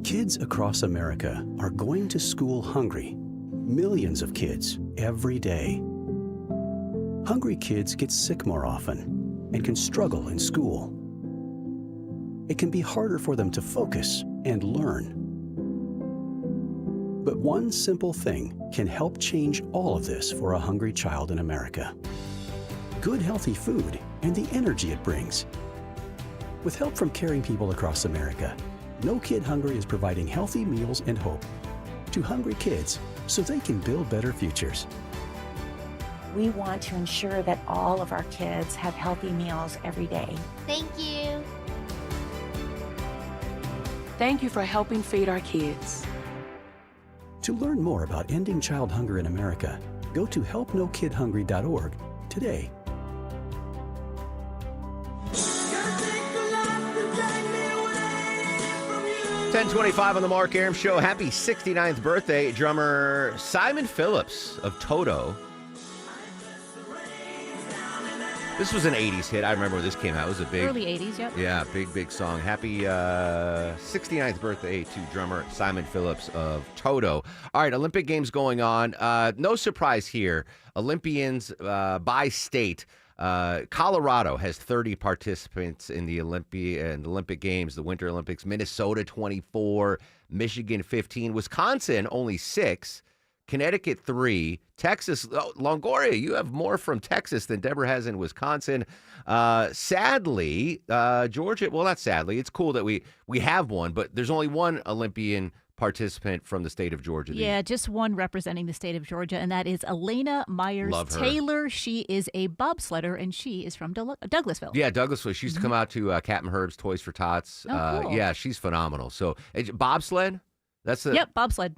Kids across America are going to school hungry. Millions of kids every day. Hungry kids get sick more often and can struggle in school. It can be harder for them to focus and learn. But one simple thing can help change all of this for a hungry child in America. Good, healthy food and the energy it brings. With help from caring people across America, No Kid Hungry is providing healthy meals and hope to hungry kids so they can build better futures. We want to ensure that all of our kids have healthy meals every day. Thank you. Thank you for helping feed our kids. To learn more about ending child hunger in America, go to helpnokidhungry.org today. $10:25 on the Mark Arum Show. Happy 69th birthday, drummer Simon Phillips of Toto. This was an 80s hit. I remember when this came out. It was a big... Early 80s, yep. Yeah, big song. Happy 69th birthday to drummer Simon Phillips of Toto. All right, Olympic Games going on. No surprise here. Olympians by state. Colorado has 30 participants in the Olympic Games, the Winter Olympics. Minnesota 24, Michigan 15, Wisconsin only 6. Connecticut 3, Texas, Longoria, you have more from Texas than Deborah has in Wisconsin. Sadly, Georgia, well, not sadly, it's cool that we have one, but there's only one Olympian participant from the state of Georgia. Yeah, just one representing the state of Georgia, and that is Elena Myers-Taylor. She is a bobsledder, and she is from Douglasville. Yeah, Douglasville. She used to come out to Captain Herb's Toys for Tots. Oh, cool. Yeah, she's phenomenal. So, bobsled? Yep, bobsled.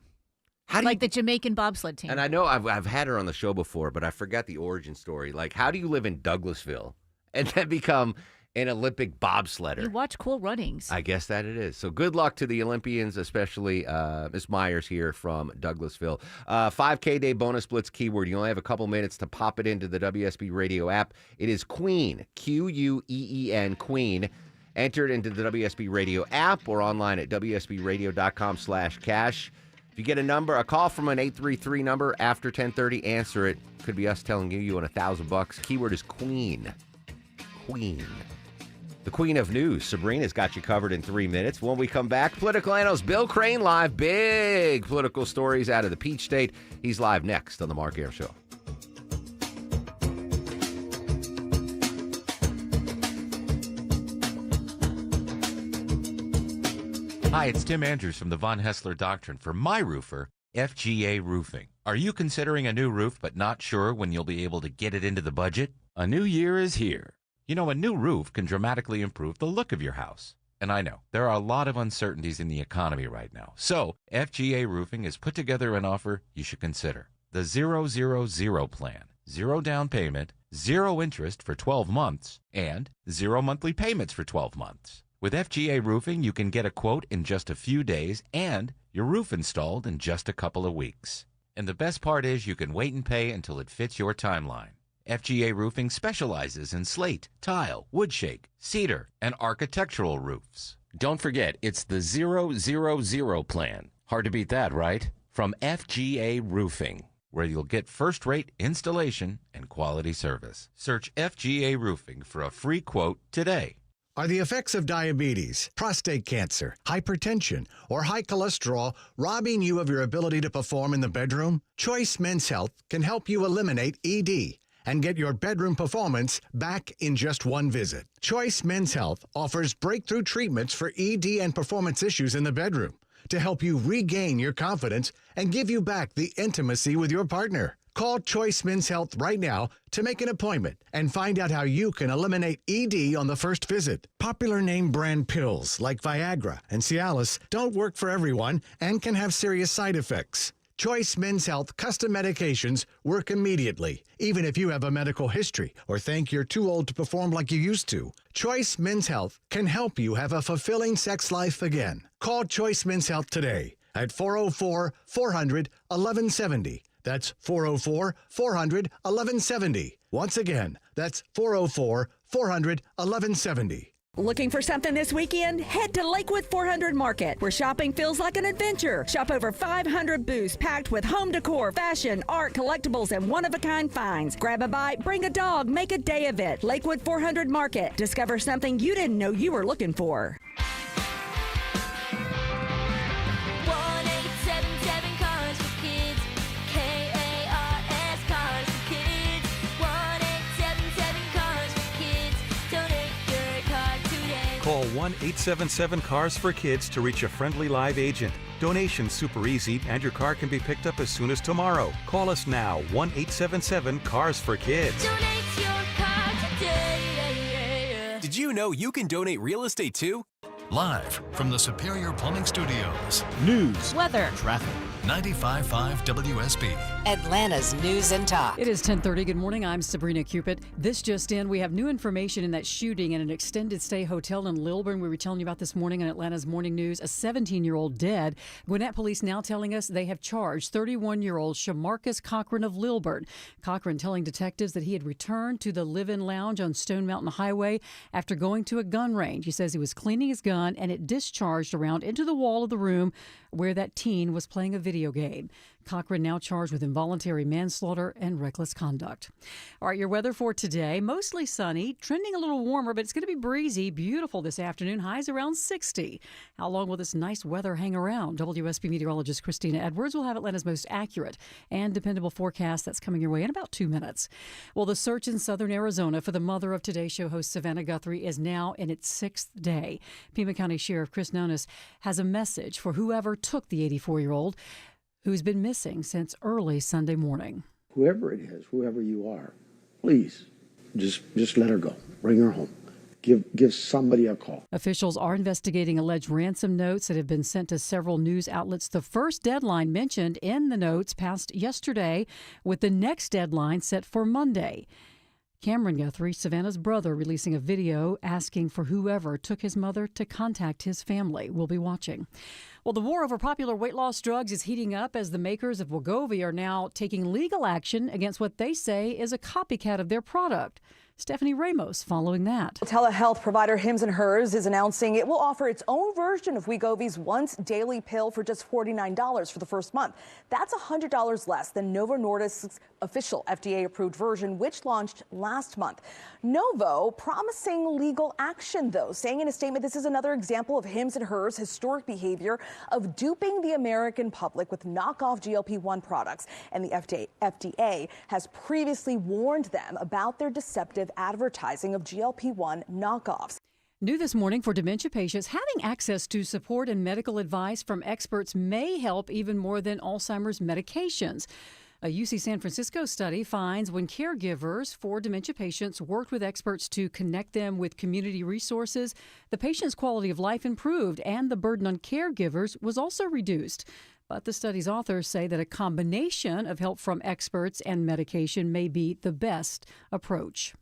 How do like the Jamaican bobsled team. And I know I've had her on the show before, but I forgot the origin story. Like, how do you live in Douglasville and then become an Olympic bobsledder? You watch Cool Runnings. I guess that it is. So good luck to the Olympians, especially Miss Myers here from Douglasville. 5K Day bonus blitz keyword. You only have a couple minutes to pop it into the WSB radio app. It is Queen, Queen, Queen. Enter it into the WSB radio app or online at WSBradio.com/cash. If you get a call from an 833 number after 10:30, answer it. Could be us telling you won $1,000. Keyword is Queen. Queen. The Queen of News, Sabrina's got you covered in 3 minutes. When we come back, Political Analyst Bill Crane live. Big political stories out of the Peach State. He's live next on The Mark Arum Show. Hi, it's Tim Andrews from the Von Hessler Doctrine for my roofer, FGA Roofing. Are you considering a new roof but not sure when you'll be able to get it into the budget? A new year is here. You know, a new roof can dramatically improve the look of your house. And I know, there are a lot of uncertainties in the economy right now. So, FGA Roofing has put together an offer you should consider. The 000 plan. 0 down payment, 0 interest for 12 months, and 0 monthly payments for 12 months. With FGA Roofing, you can get a quote in just a few days and your roof installed in just a couple of weeks. And the best part is you can wait and pay until it fits your timeline. FGA Roofing specializes in slate, tile, wood shake, cedar, and architectural roofs. Don't forget, it's the 000 plan. Hard to beat that, right? From FGA Roofing, where you'll get first-rate installation and quality service. Search FGA Roofing for a free quote today. Are the effects of diabetes, prostate cancer, hypertension, or high cholesterol robbing you of your ability to perform in the bedroom? Choice Men's Health can help you eliminate ED and get your bedroom performance back in just one visit. Choice Men's Health offers breakthrough treatments for ED and performance issues in the bedroom to help you regain your confidence and give you back the intimacy with your partner. Call Choice Men's Health right now to make an appointment and find out how you can eliminate ED on the first visit. Popular name brand pills like Viagra and Cialis don't work for everyone and can have serious side effects. Choice Men's Health custom medications work immediately, even if you have a medical history or think you're too old to perform like you used to. Choice Men's Health can help you have a fulfilling sex life again. Call Choice Men's Health today at 404-400-1170. That's 404-400-1170. Once again, that's 404-400-1170. Looking for something this weekend? Head to Lakewood 400 Market, where shopping feels like an adventure. Shop over 500 booths packed with home decor, fashion, art, collectibles, and one-of-a-kind finds. Grab a bite, bring a dog, make a day of it. Lakewood 400 Market. Discover something you didn't know you were looking for. 1-877 Cars for Kids. K-A-R-S Cars for Kids. 1-877 Cars for Kids. Donate your car today. Call 1-877-CARS-FOR-KIDS to reach a friendly live agent. Donation's super easy, and your car can be picked up as soon as tomorrow. Call us now, 1-877-CARS-FOR-KIDS. Donate your car today. Did you know you can donate real estate too? Live from the Superior Plumbing Studios. News, weather, traffic. 95.5 WSB. Atlanta's News and Talk. It is 10:30. Good morning. I'm Sabrina Cupid. This just in. We have new information in that shooting in an extended stay hotel in Lilburn we were telling you about this morning on Atlanta's Morning News. A 17-year-old dead. Gwinnett police now telling us they have charged 31-year-old Shamarcus Cochran of Lilburn. Cochran telling detectives that he had returned to the live-in lounge on Stone Mountain Highway after going to a gun range. He says he was cleaning his gun and it discharged around into the wall of the room where that teen was playing a video game. Cochran now charged with involuntary manslaughter and reckless conduct. All right, your weather for today, mostly sunny, trending a little warmer, but it's going to be breezy, beautiful this afternoon, highs around 60. How long will this nice weather hang around? WSB meteorologist Christina Edwards will have Atlanta's most accurate and dependable forecast that's coming your way in about 2 minutes. Well, the search in southern Arizona for the mother of Today Show host Savannah Guthrie is now in its 6th day. Pima County Sheriff Chris Nonis has a message for whoever took the 84-year-old who's been missing since early Sunday morning. Whoever it is, whoever you are, please just let her go. Bring her home. Give somebody a call. Officials are investigating alleged ransom notes that have been sent to several news outlets. The first deadline mentioned in the notes passed yesterday, with the next deadline set for Monday. Cameron Guthrie, Savannah's brother, releasing a video asking for whoever took his mother to contact his family. We'll be watching. Well, the war over popular weight loss drugs is heating up as the makers of Wegovy are now taking legal action against what they say is a copycat of their product. Stephanie Ramos following that. Telehealth provider Hims & Hers is announcing it will offer its own version of Wegovy's once daily pill for just $49 for the first month. That's $100 less than Novo Nordisk's official FDA-approved version, which launched last month. Novo promising legal action, though, saying in a statement this is another example of Hims & Hers' historic behavior of duping the American public with knockoff GLP-1 products. And the FDA has previously warned them about their deceptive advertising of GLP-1 knockoffs. New this morning for dementia patients, having access to support and medical advice from experts may help even more than Alzheimer's medications. A UC San Francisco study finds when caregivers for dementia patients worked with experts to connect them with community resources, the patient's quality of life improved and the burden on caregivers was also reduced. But the study's authors say that a combination of help from experts and medication may be the best approach.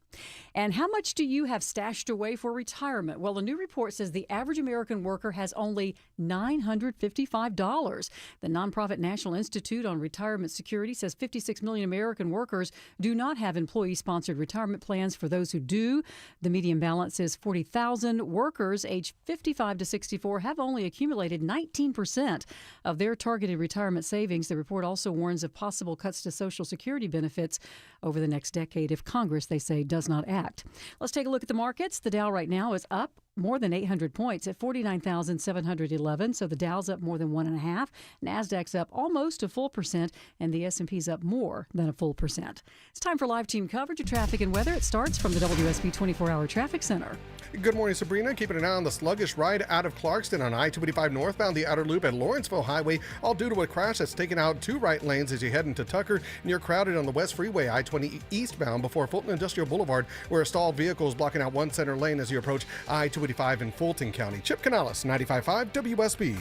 And how much do you have stashed away for retirement? Well, a new report says the average American worker has only $955. The nonprofit National Institute on Retirement Security says 56 million American workers do not have employee-sponsored retirement plans. For those who do, the median balance is 40,000. Workers aged 55 to 64 have only accumulated 19% of their targeted retirement savings. The report also warns of possible cuts to Social Security benefits over the next decade if Congress, they say, doesn't does not act. Let's take a look at the markets. The Dow right now is up more than 800 points at 49,711. So the Dow's up more than 1.5%. NASDAQ's up almost a full percent, and the S&P's up more than a full percent. It's time for live team coverage of traffic and weather. It starts from the WSB 24-hour traffic center. Good morning, Sabrina. Keeping an eye on the sluggish ride out of Clarkston on I-285 northbound, the outer loop at Lawrenceville Highway, all due to a crash that's taken out 2 right lanes as you head into Tucker. Near crowded on the West Freeway, I-20 eastbound before Fulton Industrial Boulevard, where a stalled vehicle is blocking out one center lane as you approach I-285 in Fulton County. Chip Canales, 95.5 WSB.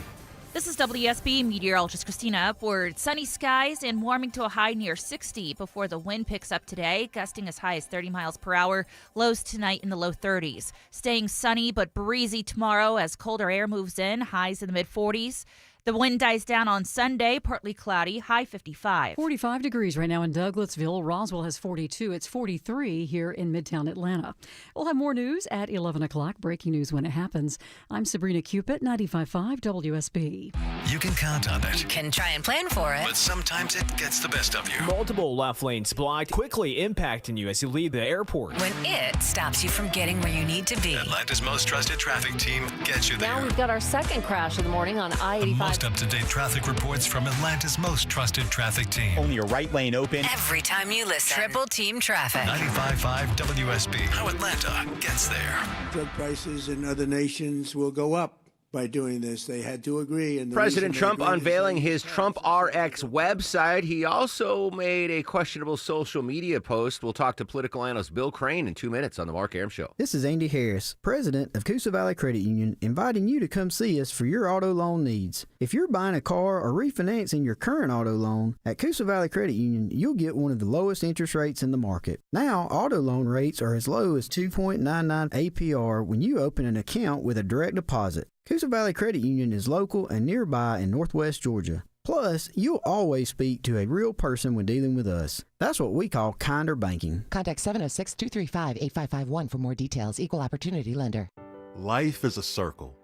This is WSB meteorologist Christina Upward. Sunny skies and warming to a high near 60 before the wind picks up today, gusting as high as 30 miles per hour. Lows tonight in the low 30s. Staying sunny but breezy tomorrow as colder air moves in, highs in the mid-40s. The wind dies down on Sunday, partly cloudy, high 55. 45 degrees right now in Douglasville. Roswell has 42. It's 43 here in Midtown Atlanta. We'll have more news at 11 o'clock. Breaking news when it happens. I'm Sabrina Cupid, 95.5 WSB. You can count on it. Can try and plan for it. But sometimes it gets the best of you. Multiple left lanes blocked, quickly impacting you as you leave the airport. When it stops you from getting where you need to be. Atlanta's most trusted traffic team gets you there. Now we've got our second crash of the morning on I-85. Most up-to-date traffic reports from Atlanta's most trusted traffic team. Only a right lane open. Every time you listen. Triple Team Traffic. 95.5 WSB. How Atlanta gets there. Drug prices in other nations will go up by doing this. They had to agree. And President Trump unveiling his Trump RX website. He also made a questionable social media post. We'll talk to political analyst Bill Crane in 2 minutes on the Mark Arum Show. This is Andy Harris, president of Coosa Valley Credit Union, inviting you to come see us for your auto loan needs. If you're buying a car or refinancing your current auto loan, at Coosa Valley Credit Union, you'll get one of the lowest interest rates in the market. Now, auto loan rates are as low as 2.99 APR when you open an account with a direct deposit. Coosa Valley Credit Union is local and nearby in northwest Georgia. Plus, you'll always speak to a real person when dealing with us. That's what we call kinder banking. Contact 706-235-8551 for more details. Equal Opportunity Lender. Life is a circle.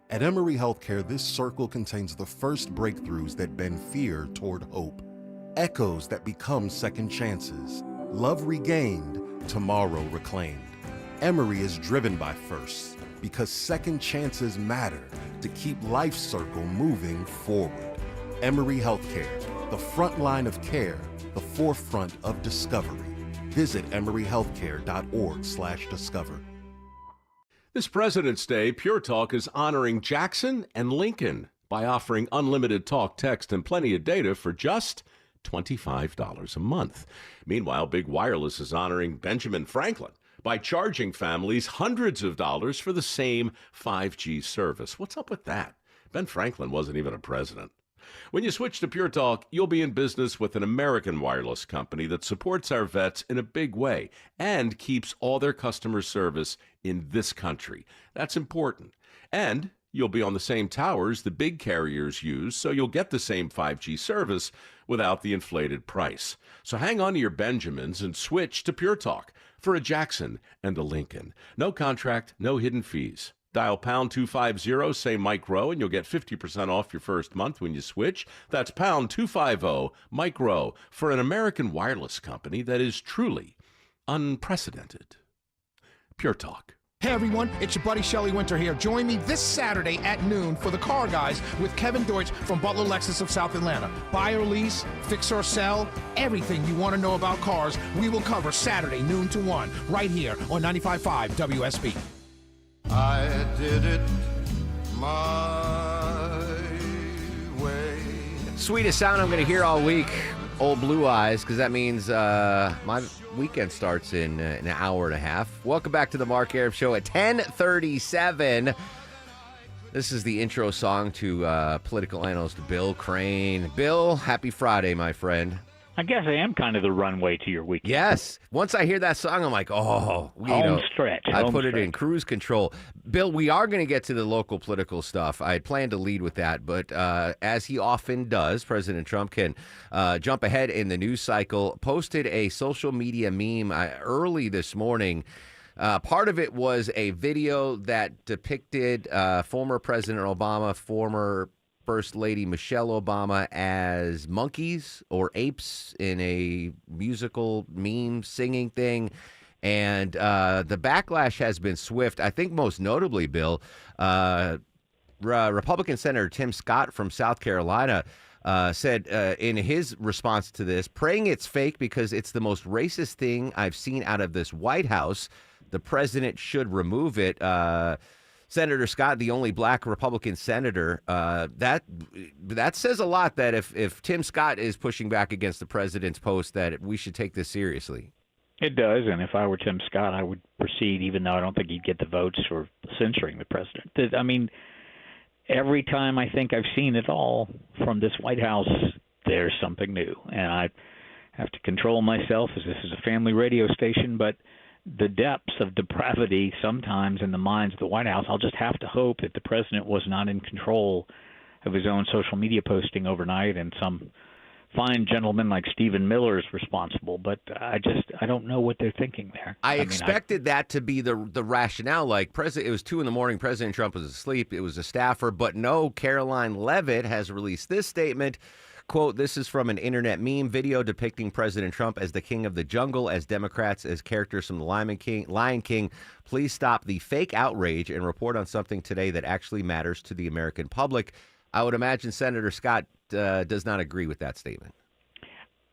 At Emory Healthcare, this circle contains the first breakthroughs that bend fear toward hope. Echoes that become second chances. Love regained, tomorrow reclaimed. Emory is driven by firsts, because second chances matter to keep Life's circle moving forward. Emory Healthcare, the front line of care, the forefront of discovery. Visit emoryhealthcare.org/discover. This President's Day, Pure Talk is honoring Jackson and Lincoln by offering unlimited talk, text, and plenty of data for just $25 a month. Meanwhile, Big Wireless is honoring Benjamin Franklin by charging families hundreds of dollars for the same 5G service. What's up with that? Ben Franklin wasn't even a president. When you switch to Pure Talk, you'll be in business with an American wireless company that supports our vets in a big way and keeps all their customer service in this country. That's important. And you'll be on the same towers the big carriers use, so you'll get the same 5G service without the inflated price. So hang on to your Benjamins and switch to Pure Talk for a Jackson and a Lincoln. No contract, no hidden fees. Dial pound 250, say Mike Rowe, and you'll get 50% off your first month when you switch. That's pound 250, Mike Rowe, for an American wireless company that is truly unprecedented. Pure Talk. Hey everyone, it's your buddy Shelley Winter here. Join me this Saturday at noon for The Car Guys with Kevin Deutsch from Butler Lexus of South Atlanta. Buy or lease, fix or sell, everything you want to know about cars, we will cover Saturday, noon to 1, right here on 95.5 WSB. I did it my way. Sweetest sound I'm going to hear all week, Old Blue Eyes, because that means my weekend starts in an hour and a half. Welcome back to the Mark Arum Show at 10:37. This is the intro song to political analyst Bill Crane. Bill, happy Friday, my friend. I guess I am kind of the runway to your weekend. Yes. Once I hear that song, I'm like, oh, home stretch. I put it in cruise control. Bill, we are going to get to the local political stuff. I had planned to lead with that, but as he often does, President Trump can jump ahead in the news cycle. Posted a social media meme early this morning. Part of it was a video that depicted former President Obama, former First Lady Michelle Obama as monkeys or apes in a musical meme singing thing. And the backlash has been swift. I think most notably, Bill, Republican Senator Tim Scott from South Carolina said in his response to this, praying it's fake because it's the most racist thing I've seen out of this White House. The president should remove it. Senator Scott, the only black Republican senator, that says a lot that if Tim Scott is pushing back against the president's post, that we should take this seriously. It does, and if I were Tim Scott, I would proceed, even though I don't think he'd get the votes for censoring the president. I mean, every time I think I've seen it all from this White House, there's something new. And I have to control myself, as this is a family radio station, but the depths of depravity sometimes in the minds of the White House, I'll just have to hope that the president was not in control of his own social media posting overnight, and some fine gentleman like Stephen Miller is responsible. But I don't know what they're thinking there. I expected that to be the rationale. Like, it was 2 a.m, President Trump was asleep. It was a staffer. But no, Caroline Leavitt has released this statement. Quote, this is from an internet meme video depicting President Trump as the king of the jungle, as Democrats as characters from the Lion King. Please stop the fake outrage and report on something today that actually matters to the American public. I would imagine Senator Scott does not agree with that statement.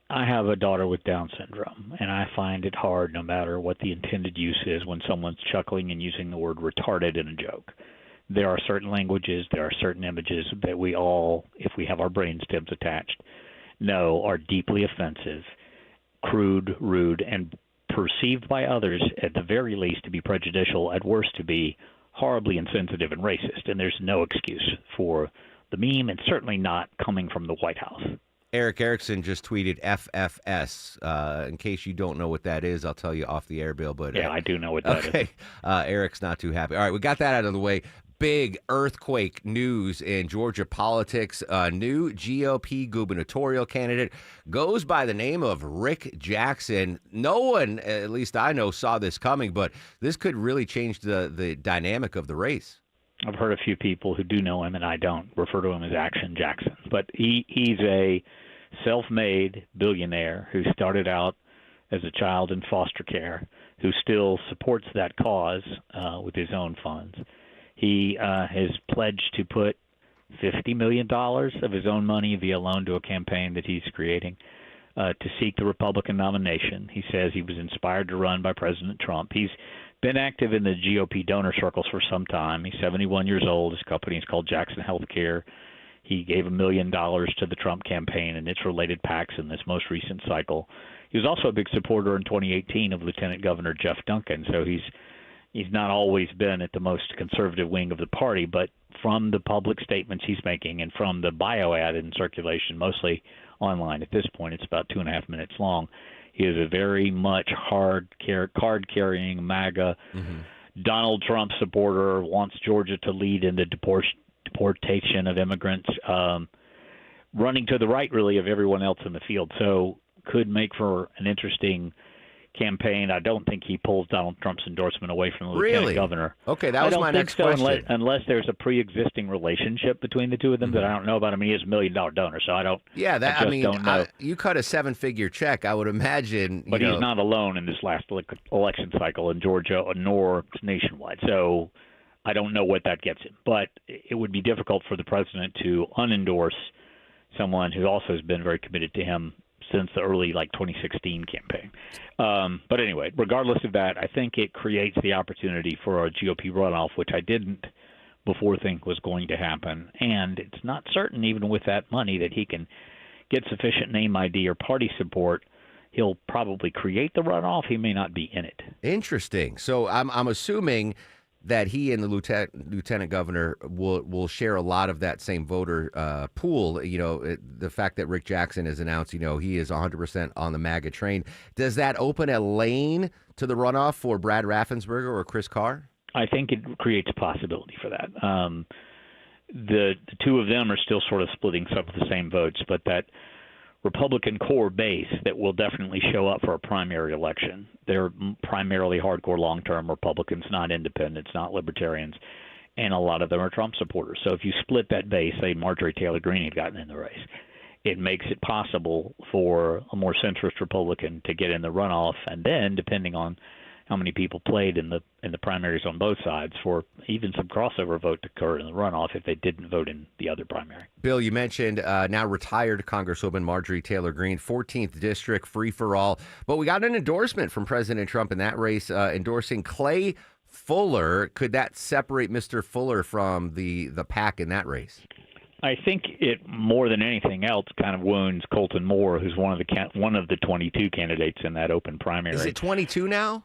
I have a daughter with Down syndrome, and I find it hard, no matter what the intended use is, when someone's chuckling and using the word retarded in a joke. There are certain languages, there are certain images that we all, if we have our brain stems attached, know are deeply offensive, crude, rude, and perceived by others, at the very least, to be prejudicial, at worst to be horribly insensitive and racist. And there's no excuse for the meme, and certainly not coming from the White House. Eric Erickson just tweeted FFS. In case you don't know what that is, I'll tell you off the air, Bill. But yeah, I do know what that is. Eric's not too happy. All right, we got that out of the way. Big earthquake news in Georgia politics. A new GOP gubernatorial candidate goes by the name of Rick Jackson. No one, at least I know, saw this coming, but this could really change the dynamic of the race. I've heard a few people who do know him, and I don't, refer to him as Action Jackson. But he's a self-made billionaire who started out as a child in foster care, who still supports that cause with his own funds. He has pledged to put $50 million of his own money via loan to a campaign that he's creating to seek the Republican nomination. He says he was inspired to run by President Trump. He's been active in the GOP donor circles for some time. He's 71 years old. His company is called Jackson Healthcare. He gave $1 million to the Trump campaign and its related PACs in this most recent cycle. He was also a big supporter in 2018 of Lieutenant Governor Jeff Duncan, so he's not always been at the most conservative wing of the party, but from the public statements he's making and from the bio ad in circulation, mostly online at this point, it's about 2.5 minutes long, he is a very much card-carrying MAGA, Donald Trump supporter, wants Georgia to lead in the deportation of immigrants, running to the right, really, of everyone else in the field. So could make for an interesting campaign. I don't think he pulls Donald Trump's endorsement away from the lieutenant governor. Okay, that was my next question. Unless there's a pre-existing relationship between the two of them that I don't know about. I mean, he is $1 million donor, so I don't. Yeah, don't know. You cut a 7-figure check, I would imagine. But he's not alone in this last election cycle in Georgia, nor nationwide. So I don't know what that gets him. But it would be difficult for the president to unendorse someone who also has been very committed to him since the early 2016 campaign. But anyway, regardless of that, I think it creates the opportunity for a GOP runoff, which I didn't before think was going to happen. And it's not certain, even with that money, that he can get sufficient name ID or party support. He'll probably create the runoff. He may not be in it. Interesting. So I'm assuming that he and the lieutenant governor will share a lot of that same voter pool. The fact that Rick Jackson has announced, he is 100% on the MAGA train. Does that open a lane to the runoff for Brad Raffensperger or Chris Carr? I think it creates a possibility for that. The two of them are still sort of splitting some of the same votes, but that Republican core base that will definitely show up for a primary election. They're primarily hardcore long-term Republicans, not independents, not libertarians, and a lot of them are Trump supporters. So if you split that base, say Marjorie Taylor Greene had gotten in the race, it makes it possible for a more centrist Republican to get in the runoff, and then, depending on how many people played in the primaries on both sides for even some crossover vote to occur in the runoff if they didn't vote in the other primary. Bill, you mentioned now retired Congresswoman Marjorie Taylor Greene, 14th District, free for all. But we got an endorsement from President Trump in that race endorsing Clay Fuller. Could that separate Mr. Fuller from the pack in that race? I think it, more than anything else, kind of wounds Colton Moore, who's one of the 22 candidates in that open primary. Is it 22 now?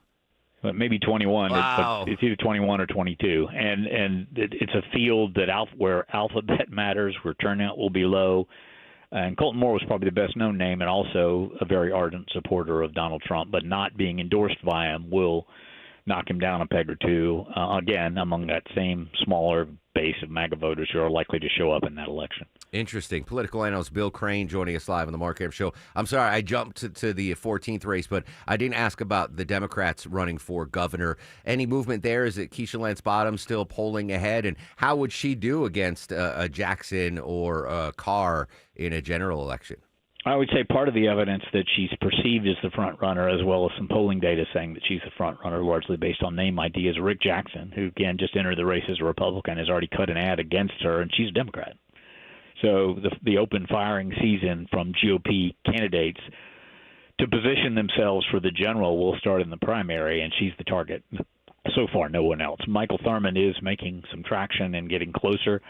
Maybe 21. Wow. It's either 21 or 22. And it's a field that where alphabet matters, where turnout will be low. And Colton Moore was probably the best-known name and also a very ardent supporter of Donald Trump, but not being endorsed by him will knock him down a peg or two, again, among that same smaller base of MAGA voters who are likely to show up in that election. Interesting. Political analyst Bill Crane joining us live on the Mark Arum Show. I'm sorry, I jumped to the 14th race, but I didn't ask about the Democrats running for governor. Any movement there? Is it Keisha Lance Bottoms still polling ahead? And how would she do against a Jackson or a Carr in a general election? I would say part of the evidence that she's perceived as the front runner, as well as some polling data saying that she's the front runner, largely based on name ID, is Rick Jackson, who again just entered the race as a Republican, has already cut an ad against her, and she's a Democrat. So the open firing season from GOP candidates to position themselves for the general will start in the primary, and she's the target. So far, no one else. Michael Thurman is making some traction and getting closer.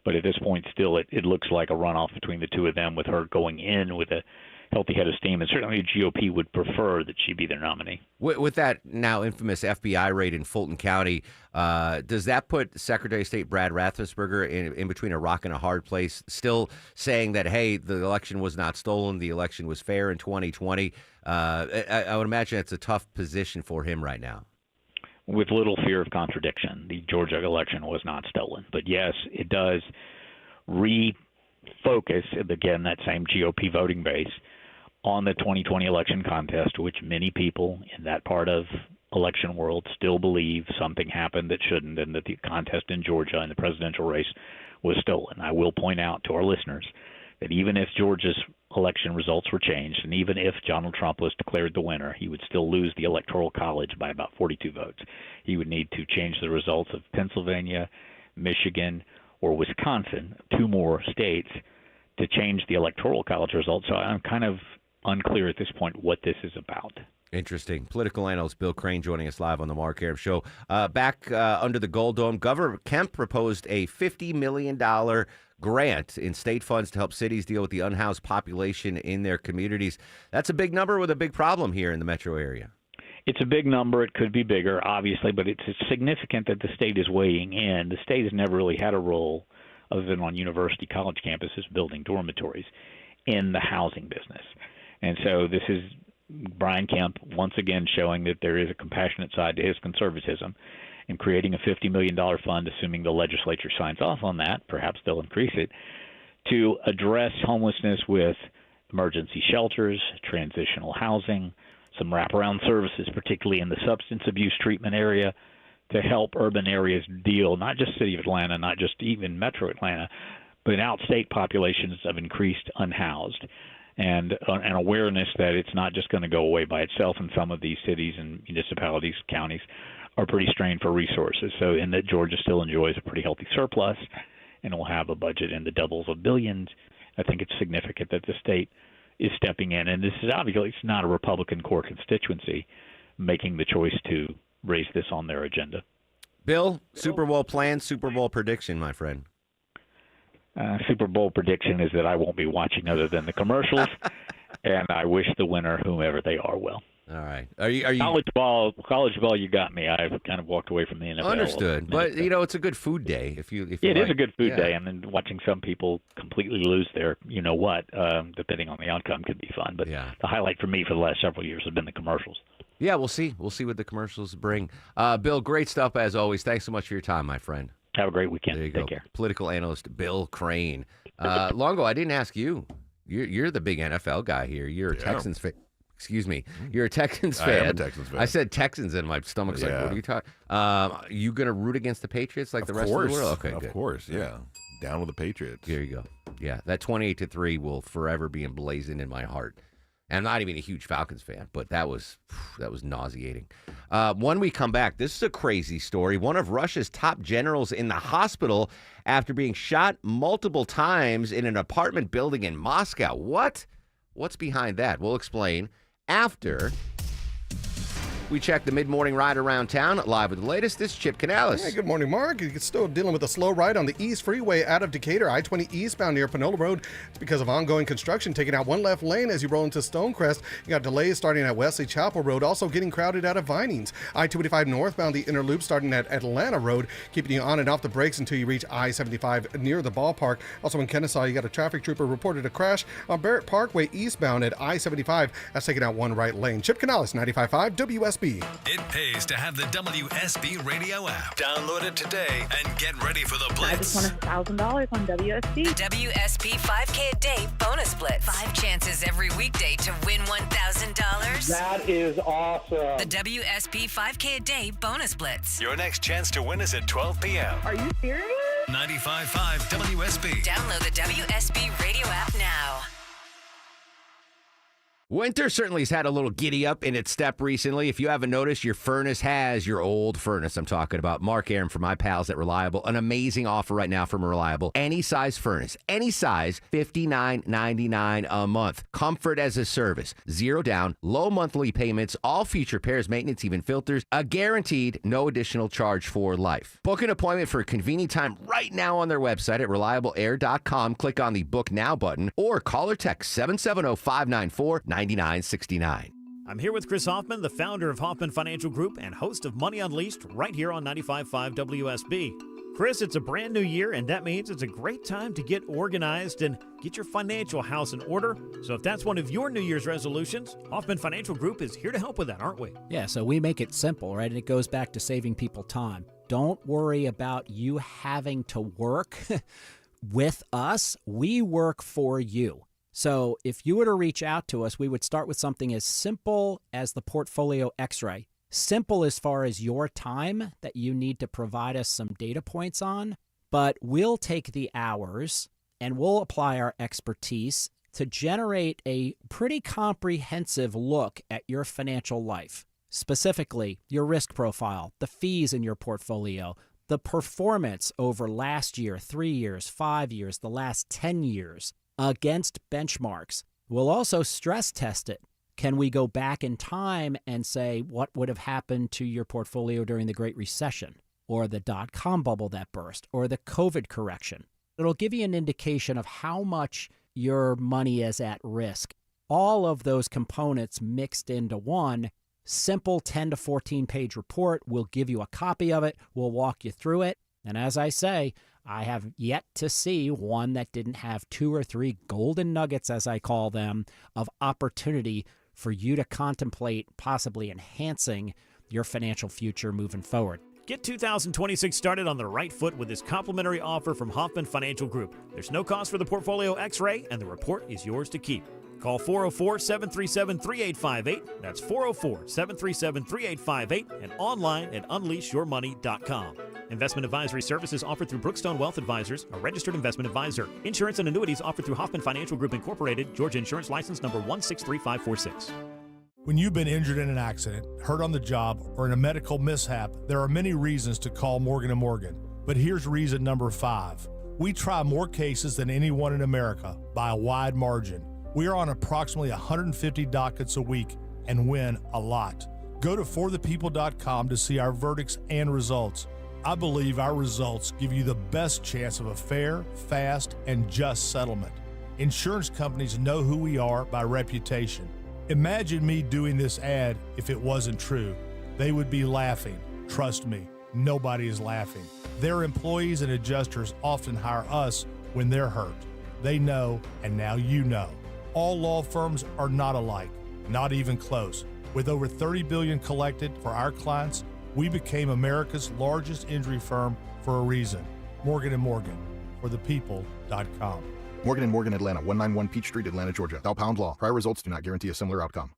But at this point, still, it looks like a runoff between the two of them, with her going in with a healthy head of steam. And certainly the GOP would prefer that she be their nominee. With that now infamous FBI raid in Fulton County, does that put Secretary of State Brad Raffensperger in between a rock and a hard place, still saying that, hey, the election was not stolen, the election was fair in 2020? I would imagine it's a tough position for him right now. With little fear of contradiction, the Georgia election was not stolen. But yes, it does refocus, again, that same GOP voting base on the 2020 election contest, which many people in that part of election world still believe something happened that shouldn't, and that the contest in Georgia in the presidential race was stolen. I will point out to our listeners that even if Georgia's election results were changed, and even if Donald Trump was declared the winner, he would still lose the Electoral College by about 42 votes. He would need to change the results of Pennsylvania, Michigan, or Wisconsin, two more states, to change the Electoral College results. So I'm kind of unclear at this point what this is about. Interesting. Political analyst Bill Crane joining us live on the Mark Arum Show. Back under the Gold Dome, Governor Kemp proposed a $50 million grant in state funds to help cities deal with the unhoused population in their communities. That's a big number with a big problem here in the metro area. It's a big number. It could be bigger, obviously, but it's significant that the state is weighing in. The state has never really had a role, other than on university college campuses, building dormitories, in the housing business. And so this is Brian Kemp once again showing that there is a compassionate side to his conservatism, and creating a $50 million fund, assuming the legislature signs off on that, perhaps they'll increase it, to address homelessness with emergency shelters, transitional housing, some wraparound services, particularly in the substance abuse treatment area, to help urban areas deal, not just City of Atlanta, not just even Metro Atlanta, but outstate populations of increased unhoused. And an awareness that it's not just going to go away by itself, and some of these cities and municipalities, counties, are pretty strained for resources. So in that Georgia still enjoys a pretty healthy surplus and will have a budget in the doubles of billions, I think it's significant that the state is stepping in. And this is obviously, it's not a Republican core constituency making the choice to raise this on their agenda. Bill, Super Bowl plan, Super Bowl prediction, my friend. Super Bowl prediction is that I won't be watching other than the commercials, and I wish the winner, whomever they are, well. All right. Are you college ball? You got me. I've kind of walked away from the NFL. Understood, but it's a good food day. If you it is a good food day, and then watching some people completely lose their, depending on the outcome, could be fun. But the highlight for me for the last several years have been the commercials. Yeah, we'll see. We'll see what the commercials bring. Bill, great stuff as always. Thanks so much for your time, my friend. Have a great weekend. There you Take go. care. Political analyst Bill Crane. Longo, I didn't ask you. You're the big NFL guy here. You're a Texans fan. Excuse me. You're a Texans fan. I am a Texans fan. I said Texans, and my stomach's like, what are you talking? You going to root against the Patriots like the rest of the world? Okay, of course, yeah. Down with the Patriots. Here you go. Yeah, that 28-3 will forever be emblazoned in my heart. And I'm not even a huge Falcons fan, but that was nauseating. When we come back, this is a crazy story. One of Russia's top generals in the hospital after being shot multiple times in an apartment building in Moscow. What? What's behind that? We'll explain after we check the mid-morning ride around town. Live with the latest, it's Chip Canales. Hey, good morning, Mark. You're still dealing with a slow ride on the East Freeway out of Decatur, I-20 eastbound near Panola Road. It's because of ongoing construction, taking out one left lane as you roll into Stonecrest. You got delays starting at Wesley Chapel Road, also getting crowded out of Vinings. I-285 northbound, the inner loop starting at Atlanta Road, keeping you on and off the brakes until you reach I-75 near the ballpark. Also in Kennesaw, you got a traffic trooper reported a crash on Barrett Parkway eastbound at I-75. That's taking out one right lane. Chip Canales, 95.5 WSB. It pays to have the WSB radio app. Download it today and get ready for the Blitz. I just won $1,000 on WSB. WSB 5K a day bonus blitz. 5 chances every weekday to win $1,000. That is awesome. The WSB 5K a day bonus blitz. Your next chance to win is at 12 p.m. Are you serious? 95.5 WSB. Download the WSB radio app now. Winter certainly has had a little giddy up in its step recently. If you haven't noticed, your furnace has, your old furnace I'm talking about. Mark Arum from my pals at Reliable. An amazing offer right now from Reliable. Any size furnace, any size, $59.99 a month. Comfort as a service. 0 down, low monthly payments, all feature repairs, maintenance, even filters. A guaranteed no additional charge for life. Book an appointment for a convenient time right now on their website at reliableair.com. Click on the Book Now button or call or text 770-594-9969. I'm here with Chris Hoffman, the founder of Hoffman Financial Group and host of Money Unleashed right here on 95.5 WSB. Chris, it's a brand new year, and that means it's a great time to get organized and get your financial house in order. So if that's one of your New Year's resolutions, Hoffman Financial Group is here to help with that, aren't we? Yeah, so we make it simple, right? And it goes back to saving people time. Don't worry about you having to work with us. We work for you. So if you were to reach out to us, we would start with something as simple as the portfolio x-ray. Simple as far as your time that you need to provide us some data points on, but we'll take the hours and we'll apply our expertise to generate a pretty comprehensive look at your financial life. Specifically, your risk profile, the fees in your portfolio, the performance over last year, 3 years, 5 years, the last 10 years. Against benchmarks. We'll also stress test it. Can we go back in time and say what would have happened to your portfolio during the Great Recession or the dot-com bubble that burst or the COVID correction? It'll give you an indication of how much your money is at risk. All of those components mixed into one simple 10 to 14 page report. We'll give you a copy of it. We'll walk you through it. And as I say, I have yet to see one that didn't have 2 or 3 golden nuggets, as I call them, of opportunity for you to contemplate possibly enhancing your financial future moving forward. Get 2026 started on the right foot with this complimentary offer from Hoffman Financial Group. There's no cost for the portfolio x-ray, and the report is yours to keep. Call 404-737-3858. That's 404-737-3858 and online at unleashyourmoney.com. Investment advisory services offered through Brookstone Wealth Advisors, a registered investment advisor. Insurance and annuities offered through Hoffman Financial Group Incorporated, Georgia Insurance License number 163546. When you've been injured in an accident, hurt on the job, or in a medical mishap, there are many reasons to call Morgan & Morgan. But here's reason number 5. We try more cases than anyone in America by a wide margin. We are on approximately 150 dockets a week and win a lot. Go to forthepeople.com to see our verdicts and results. I believe our results give you the best chance of a fair, fast, and just settlement. Insurance companies know who we are by reputation. Imagine me doing this ad if it wasn't true. They would be laughing. Trust me, nobody is laughing. Their employees and adjusters often hire us when they're hurt. They know, and now you know. All law firms are not alike, not even close. With over $30 billion collected for our clients, we became America's largest injury firm for a reason. Morgan & Morgan, forthepeople.com. Morgan & Morgan, Atlanta, 191 Peach Street, Atlanta, Georgia. Thou pound law. Prior results do not guarantee a similar outcome.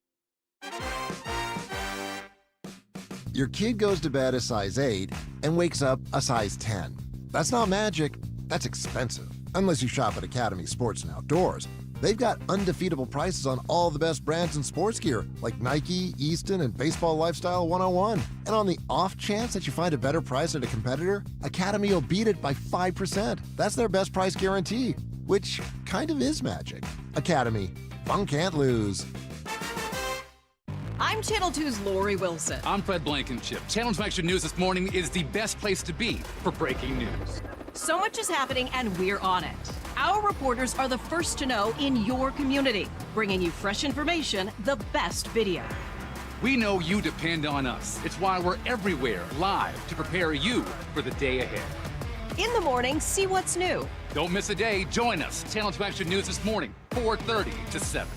Your kid goes to bed a size 8 and wakes up a size 10. That's not magic. That's expensive. Unless you shop at Academy Sports and Outdoors. They've got undefeatable prices on all the best brands in sports gear, like Nike, Easton, and Baseball Lifestyle 101. And on the off chance that you find a better price at a competitor, Academy will beat it by 5%. That's their best price guarantee, which kind of is magic. Academy. Fun can't lose. I'm Channel 2's Lori Wilson. I'm Fred Blankenship. Channel 2 Action News this morning is the best place to be for breaking news. So much is happening, and we're on it. Our reporters are the first to know in your community, bringing you fresh information, the best video. We know you depend on us. It's why we're everywhere live to prepare you for the day ahead. In the morning, see what's new. Don't miss a day. Join us. Channel 2 Action News this morning, 4:30 to 7.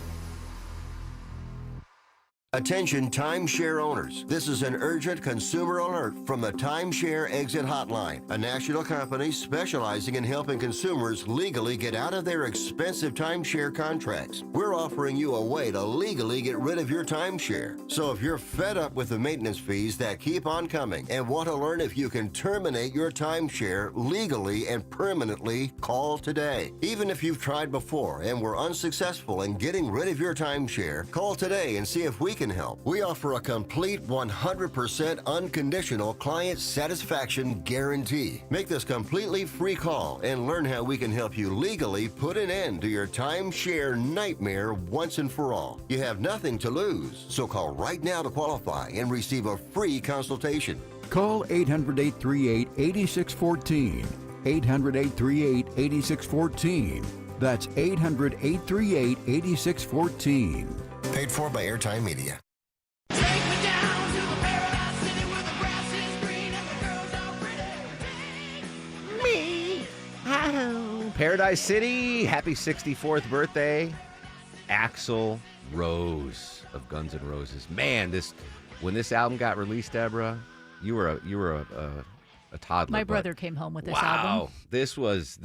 Attention timeshare owners. This is an urgent consumer alert from the Timeshare Exit Hotline, a national company specializing in helping consumers legally get out of their expensive timeshare contracts. We're offering you a way to legally get rid of your timeshare. So if you're fed up with the maintenance fees that keep on coming and want to learn if you can terminate your timeshare legally and permanently, call today. Even if you've tried before and were unsuccessful in getting rid of your timeshare, call today and see if we can help. We offer a complete 100% unconditional client satisfaction guarantee. Make this completely free call and learn how we can help you legally put an end to your timeshare nightmare once and for all. You have nothing to lose, so call right now to qualify and receive a free consultation. Call 800-838-8614. 800-838-8614. That's 800-838-8614. Paid for by Airtime Media. Paradise City, happy 64th birthday, Axl Rose of Guns N' Roses. Man, when this album got released, Deborah, you were a toddler. My brother came home with this album. album. This was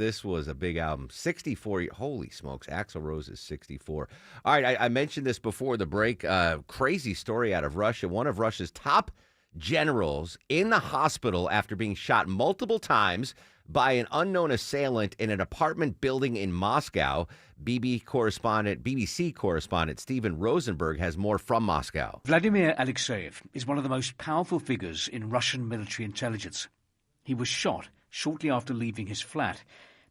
a big album. 64. Holy smokes, Axl Rose is 64. All right, I mentioned this before the break. Crazy story out of Russia. One of Russia's top generals in the hospital after being shot multiple times by an unknown assailant in an apartment building in Moscow. BBC correspondent Steven Rosenberg has more from Moscow. Vladimir Alexeyev is one of the most powerful figures in Russian military intelligence. He was shot shortly after leaving his flat.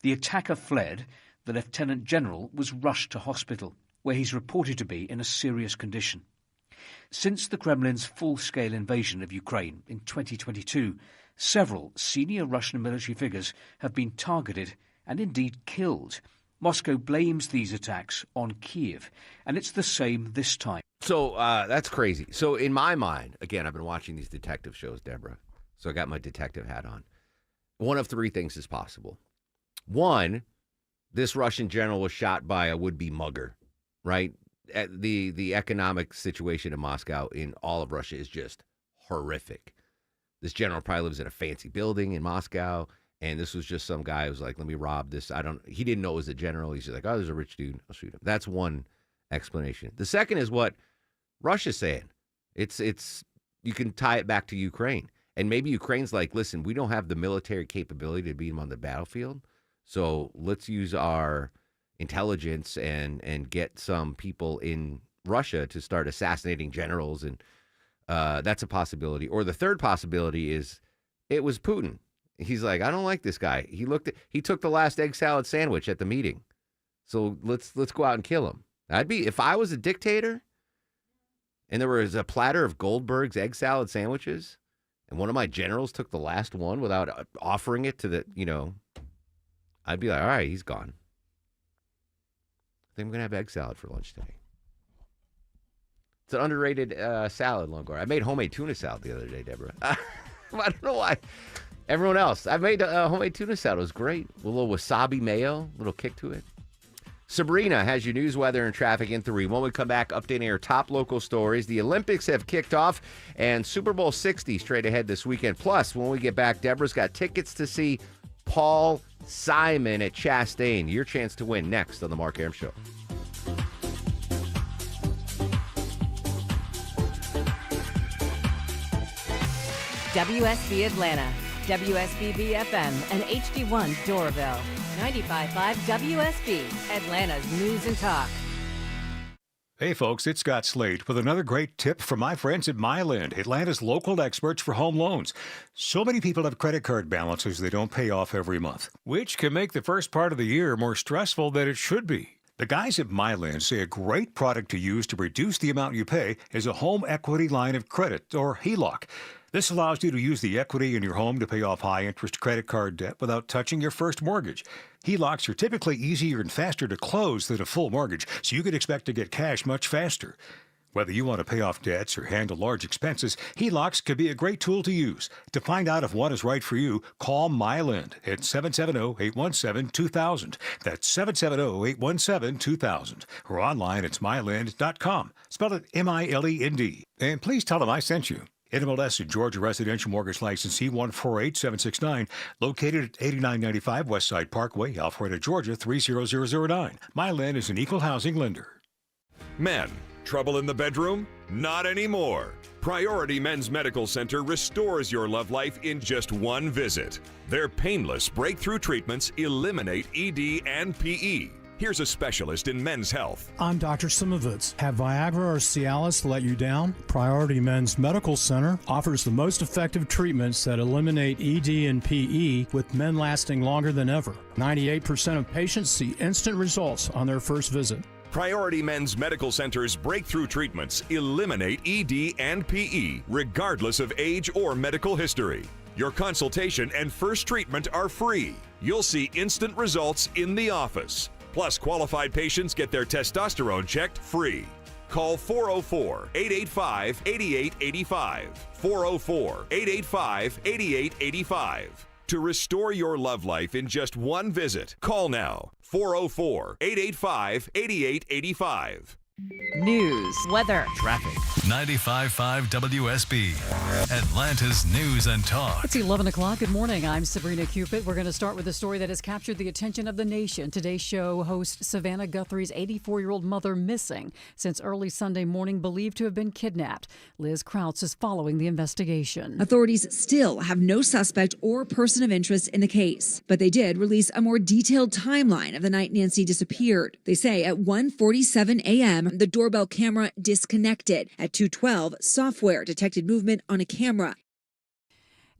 The attacker fled. The lieutenant general was rushed to hospital, where he's reported to be in a serious condition. Since the Kremlin's full-scale invasion of Ukraine in 2022, several senior Russian military figures have been targeted and indeed killed. Moscow blames these attacks on Kiev, and it's the same this time. So that's crazy. So in my mind, again, I've been watching these detective shows, Deborah, so I got my detective hat on. One of three things is possible. One, this Russian general was shot by a would-be mugger, right? The economic situation in Moscow, in all of Russia, is just horrific. This general probably lives in a fancy building in Moscow, and this was just some guy who was like, let me rob this. He didn't know it was a general. He's just like, oh, there's a rich dude. I'll shoot him. That's one explanation. The second is what Russia's saying. It's you can tie it back to Ukraine. And maybe Ukraine's like, listen, we don't have the military capability to beat them on the battlefield, so let's use our intelligence and get some people in Russia to start assassinating generals, and that's a possibility. Or the third possibility is it was Putin. He's like, I don't like this guy. He took the last egg salad sandwich at the meeting, so let's go out and kill him. If I was a dictator and there was a platter of Goldberg's egg salad sandwiches and one of my generals took the last one without offering it to I'd be like, all right, he's gone. I think I'm going to have egg salad for lunch today. It's an underrated salad, Longoria. I made homemade tuna salad the other day, Deborah. I don't know why. Everyone else. I made homemade tuna salad. It was great. With a little wasabi mayo, a little kick to it. Sabrina has your news, weather, and traffic in 3. When we come back, updating our top local stories. The Olympics have kicked off, and Super Bowl 60 straight ahead this weekend. Plus, when we get back, Deborah's got tickets to see Paul Simon at Chastain. Your chance to win next on The Mark Arum Show. WSB Atlanta. WSB-BFM and HD1 Doraville. 95.5 WSB, Atlanta's News and Talk. Hey folks, it's Scott Slade with another great tip from my friends at Myland, Atlanta's local experts for home loans. So many people have credit card balances they don't pay off every month, which can make the first part of the year more stressful than it should be. The guys at Myland say a great product to use to reduce the amount you pay is a home equity line of credit, or HELOC. This allows you to use the equity in your home to pay off high-interest credit card debt without touching your first mortgage. HELOCs are typically easier and faster to close than a full mortgage, so you can expect to get cash much faster. Whether you want to pay off debts or handle large expenses, HELOCs can be a great tool to use. To find out if one is right for you, call Myland at 770-817-2000. That's 770-817-2000. Or online at myland.com. Spell it M-I-L-E-N-D. And please tell them I sent you. NMLS and Georgia Residential Mortgage License C148769, located at 8995 Westside Parkway, Alpharetta, Georgia 30009. Myland is an equal housing lender. Men, trouble in the bedroom? Not anymore. Priority Men's Medical Center restores your love life in just one visit. Their painless breakthrough treatments eliminate ED and PE. Here's a specialist in men's health. I'm Dr. Simovitz. Have Viagra or Cialis let you down? Priority Men's Medical Center offers the most effective treatments that eliminate ED and PE, with men lasting longer than ever. 98% of patients see instant results on their first visit. Priority Men's Medical Center's breakthrough treatments eliminate ED and PE, regardless of age or medical history. Your consultation and first treatment are free. You'll see instant results in the office. Plus, qualified patients get their testosterone checked free. Call 404-885-8885. 404-885-8885. To restore your love life in just one visit, call now. 404-885-8885. News, weather, traffic. 95.5 WSB, Atlanta's News and Talk. It's 11 o'clock. Good morning. I'm Sabrina Cupid. We're going to start with a story that has captured the attention of the nation. Today's show host Savannah Guthrie's 84-year-old mother missing since early Sunday morning, believed to have been kidnapped. Liz Krautz is following the investigation. Authorities still have no suspect or person of interest in the case, but they did release a more detailed timeline of the night Nancy disappeared. They say at 1:47 a.m., the doorbell camera disconnected. At 2:12, software detected movement on a camera.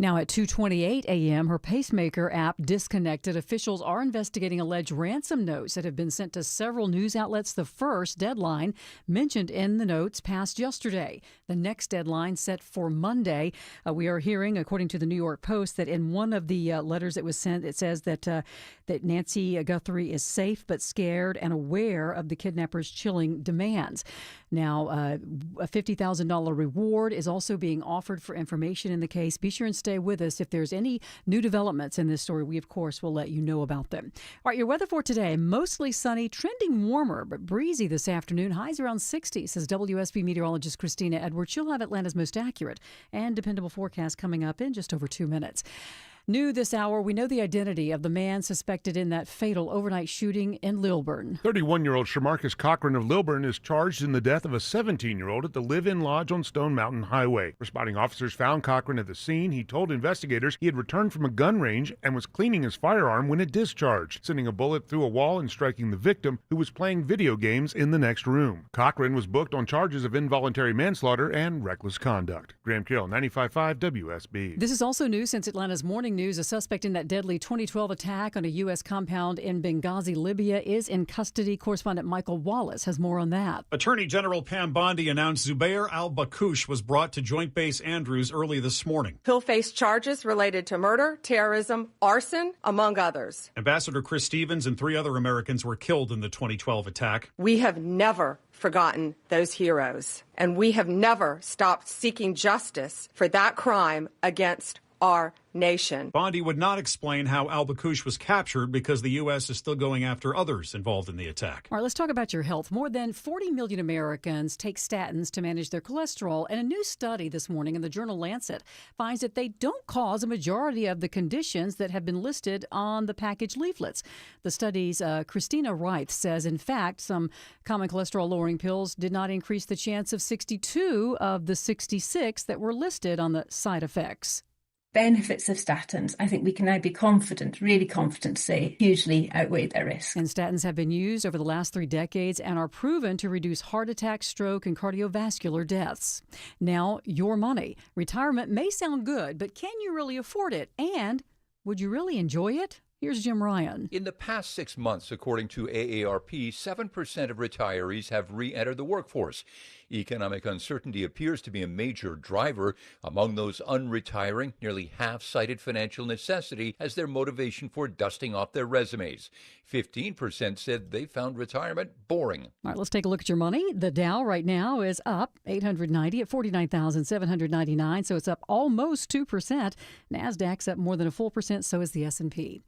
Now at 2:28 a.m., her pacemaker app disconnected. Officials are investigating alleged ransom notes that have been sent to several news outlets. The first deadline mentioned in the notes passed yesterday. The next deadline set for Monday. We are hearing, according to the New York Post, that in one of the letters that was sent, it says that Nancy Guthrie is safe but scared and aware of the kidnappers' chilling demands. Now, a $50,000 reward is also being offered for information in the case. Be sure and stay with us. If there's any new developments in this story, we, of course, will let you know about them. All right, your weather for today, mostly sunny, trending warmer, but breezy this afternoon. Highs around 60, says WSB meteorologist Christina Edwards. She'll have Atlanta's most accurate and dependable forecast coming up in just over 2 minutes. New this hour, we know the identity of the man suspected in that fatal overnight shooting in Lilburn. 31-year-old Shamarcus Cochran of Lilburn is charged in the death of a 17-year-old at the Live-In Lodge on Stone Mountain Highway. Responding officers found Cochran at the scene. He told investigators he had returned from a gun range and was cleaning his firearm when it discharged, sending a bullet through a wall and striking the victim, who was playing video games in the next room. Cochran was booked on charges of involuntary manslaughter and reckless conduct. Graham Carroll, 95.5 WSB. This is also new since Atlanta's morning news. A suspect in that deadly 2012 attack on a U.S. compound in Benghazi, Libya, is in custody. Correspondent Michael Wallace has more on that. Attorney General Pam Bondi announced Zubair al-Bakush was brought to Joint Base Andrews early this morning. He'll face charges related to murder, terrorism, arson, among others. Ambassador Chris Stevens and 3 other Americans were killed in the 2012 attack. We have never forgotten those heroes, and we have never stopped seeking justice for that crime against our nation. Bondi would not explain how al-Bakush was captured because the U.S. is still going after others involved in the attack. All right, let's talk about your health. More than 40 million Americans take statins to manage their cholesterol, and a new study this morning in the journal Lancet finds that they don't cause a majority of the conditions that have been listed on the package leaflets. The study's Christina Reith says, in fact, some common cholesterol-lowering pills did not increase the chance of 62 of the 66 that were listed on the side effects. benefits of statins, I think we can now be confident, really confident to say, hugely outweigh their risks. And statins have been used over the last 3 decades and are proven to reduce heart attack, stroke, and cardiovascular deaths. Now, your money. Retirement may sound good, but can you really afford it? And would you really enjoy it? Here's Jim Ryan. In the past 6 months, according to AARP, 7% of retirees have re-entered the workforce. Economic uncertainty appears to be a major driver. Among those unretiring, nearly half cited financial necessity as their motivation for dusting off their resumes. 15% said they found retirement boring. All right, let's take a look at your money. The Dow right now is up 890 at 49,799, so it's up almost 2%. NASDAQ's up more than a full percent, so is the S&P.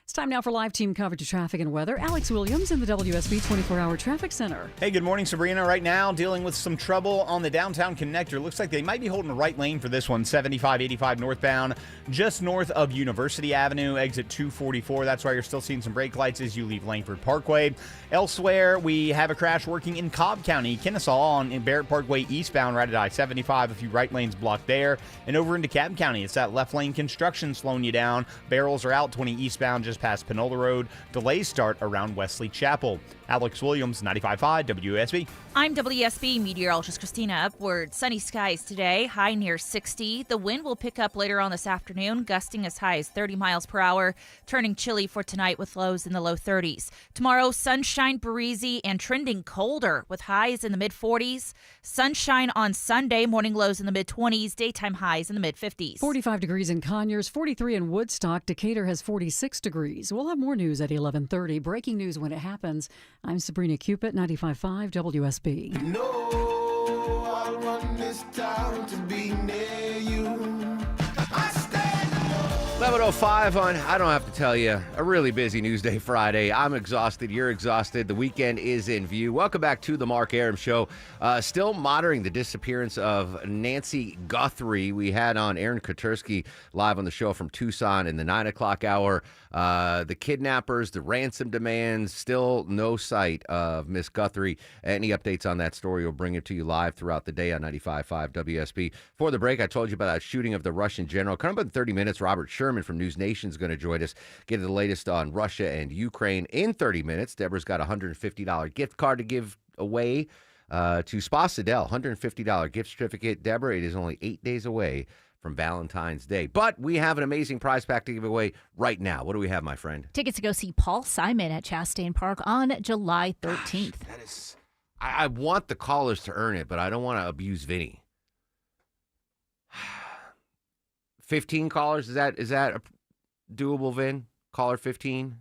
It's time now for live team coverage of traffic and weather. Alex Williams in the WSB 24-hour traffic center. Hey, good morning, Sabrina. Right now, dealing with some trouble on the downtown connector. Looks like they might be holding the right lane for this one, 75-85 northbound, just north of University Avenue, exit 244. That's why you're still seeing some brake lights as you leave Langford Parkway. Elsewhere, we have a crash working in Cobb County, Kennesaw on Barrett Parkway eastbound, right at I-75. A few right lanes blocked there. And over into Cobb County, it's that left lane construction slowing you down. Barrels are out 20 eastbound, just past Panola Road. Delays start around Wesley Chapel. Alex Williams, 95.5 WSB. I'm WSB meteorologist Christina Upward. Sunny skies today, high near 60. The wind will pick up later on this afternoon, gusting as high as 30 miles per hour, turning chilly for tonight with lows in the low 30s. Tomorrow, sunshine, breezy, and trending colder with highs in the mid-40s. Sunshine on Sunday, morning lows in the mid-20s, daytime highs in the mid-50s. 45 degrees in Conyers, 43 in Woodstock. Decatur has 46 degrees. We'll have more news at 11:30. Breaking news when it happens. I'm Sabrina Cupid, 95.5 WSB. No, I run this town to be near you. 11:05 on, I don't have to tell you, a really busy Newsday Friday. I'm exhausted. You're exhausted. The weekend is in view. Welcome back to the Mark Arum Show. Still monitoring the disappearance of Nancy Guthrie. We had on Aaron Kotursky live on the show from Tucson in the 9 o'clock hour. The kidnappers, the ransom demands, still no sight of Miss Guthrie. Any updates on that story, we'll bring it to you live throughout the day on 95.5 WSB. For the break, I told you about that shooting of the Russian general. Coming up in 30 minutes, Robert Sherman from News Nation is going to join us, get the latest on Russia and Ukraine. In 30 minutes, Deborah's got a $150 gift card to give away to Spa Sidel. $150 gift certificate. Deborah, it is only 8 days away from Valentine's Day. But we have an amazing prize pack to give away right now. What do we have, my friend? Tickets to go see Paul Simon at Chastain Park on July 13th. Gosh, that is, I want the callers to earn it, but I don't want to abuse Vinny. 15 callers, is that a doable, Vin? Caller 15?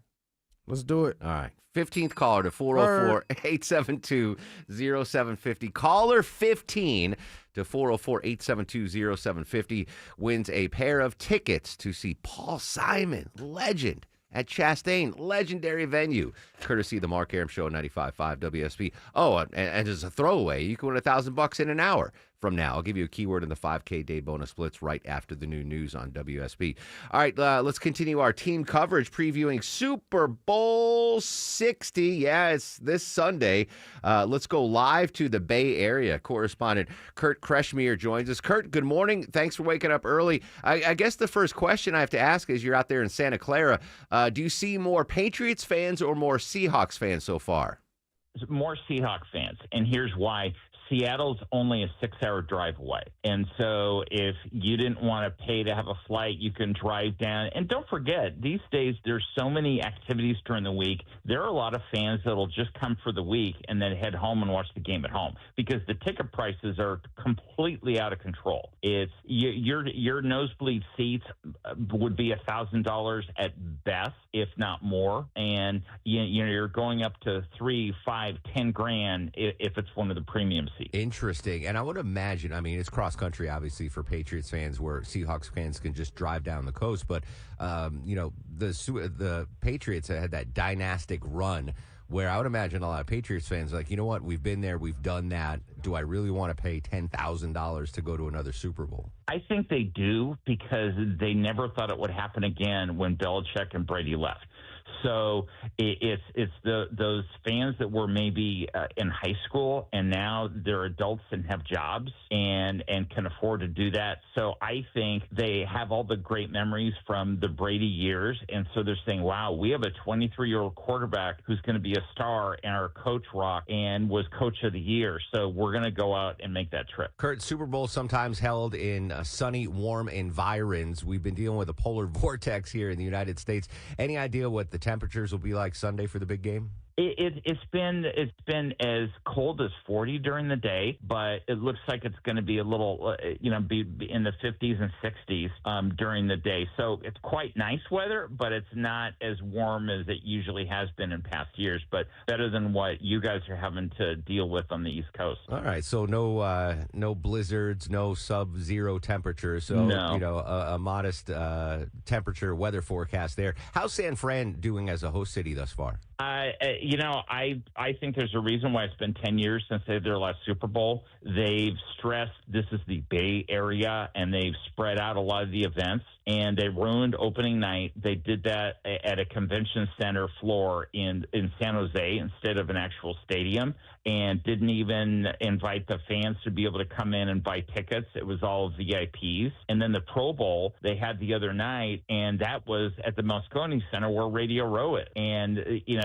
Let's do it. All right. 15th caller to 404-872-0750. Caller 15 to 404-872-0750 wins a pair of tickets to see Paul Simon, legend, at Chastain, legendary venue, courtesy of the Mark Arum Show, 95.5 WSB. Oh, and as a throwaway, you can win $1,000 in an hour from now. I'll give you a keyword in the 5K day bonus splits right after the new news on WSB. All right, let's continue our team coverage previewing Super Bowl 60. Yeah, it's this Sunday. Let's go live to the Bay Area. Correspondent Kurt Kreshmir joins us. Kurt, good morning. Thanks for waking up early. I guess the first question I have to ask is, you're out there in Santa Clara. Do you see more Patriots fans or more Seahawks fans so far? More Seahawks fans, and here's why. Seattle's only a 6-hour drive away. And so if you didn't want to pay to have a flight, you can drive down. And don't forget, these days there's so many activities during the week. There are a lot of fans that'll just come for the week and then head home and watch the game at home because the ticket prices are completely out of control. It's your nosebleed seats would be $1,000 at best, if not more. And you're going up to $3, $5, $10,000 if it's one of the premium seats. Interesting. And I would imagine, I mean, it's cross-country, obviously, for Patriots fans where Seahawks fans can just drive down the coast. But, the Patriots had that dynastic run where I would imagine a lot of Patriots fans are like, you know what, we've been there, we've done that. Do I really want to pay $10,000 to go to another Super Bowl? I think they do because they never thought it would happen again when Belichick and Brady left. So it's those fans that were maybe in high school and now they're adults and have jobs and can afford to do that. So I think they have all the great memories from the Brady years, and so they're saying, wow, we have a 23-year-old quarterback who's going to be a star, and our coach rock and was coach of the year. So we're going to go out and make that trip. Kurt, Super Bowl sometimes held in sunny, warm environs. We've been dealing with a polar vortex here in the United States. Any idea what the temperatures will be like Sunday for the big game? It's been as cold as 40 during the day, but it looks like it's going to be a little, be in the 50s and 60s during the day. So it's quite nice weather, but it's not as warm as it usually has been in past years, but better than what you guys are having to deal with on the East Coast. All right, so no blizzards, no sub-zero temperatures, so No. A modest temperature weather forecast there. How's San Fran doing as a host city thus far? I think there's a reason why it's been 10 years since they had their last Super Bowl. They've stressed this is the Bay Area, and they've spread out a lot of the events, and they ruined opening night. They did that at a convention center floor in San Jose instead of an actual stadium, and didn't even invite the fans to be able to come in and buy tickets. It was all VIPs. And then the Pro Bowl they had the other night, and that was at the Moscone Center where Radio Row is. And,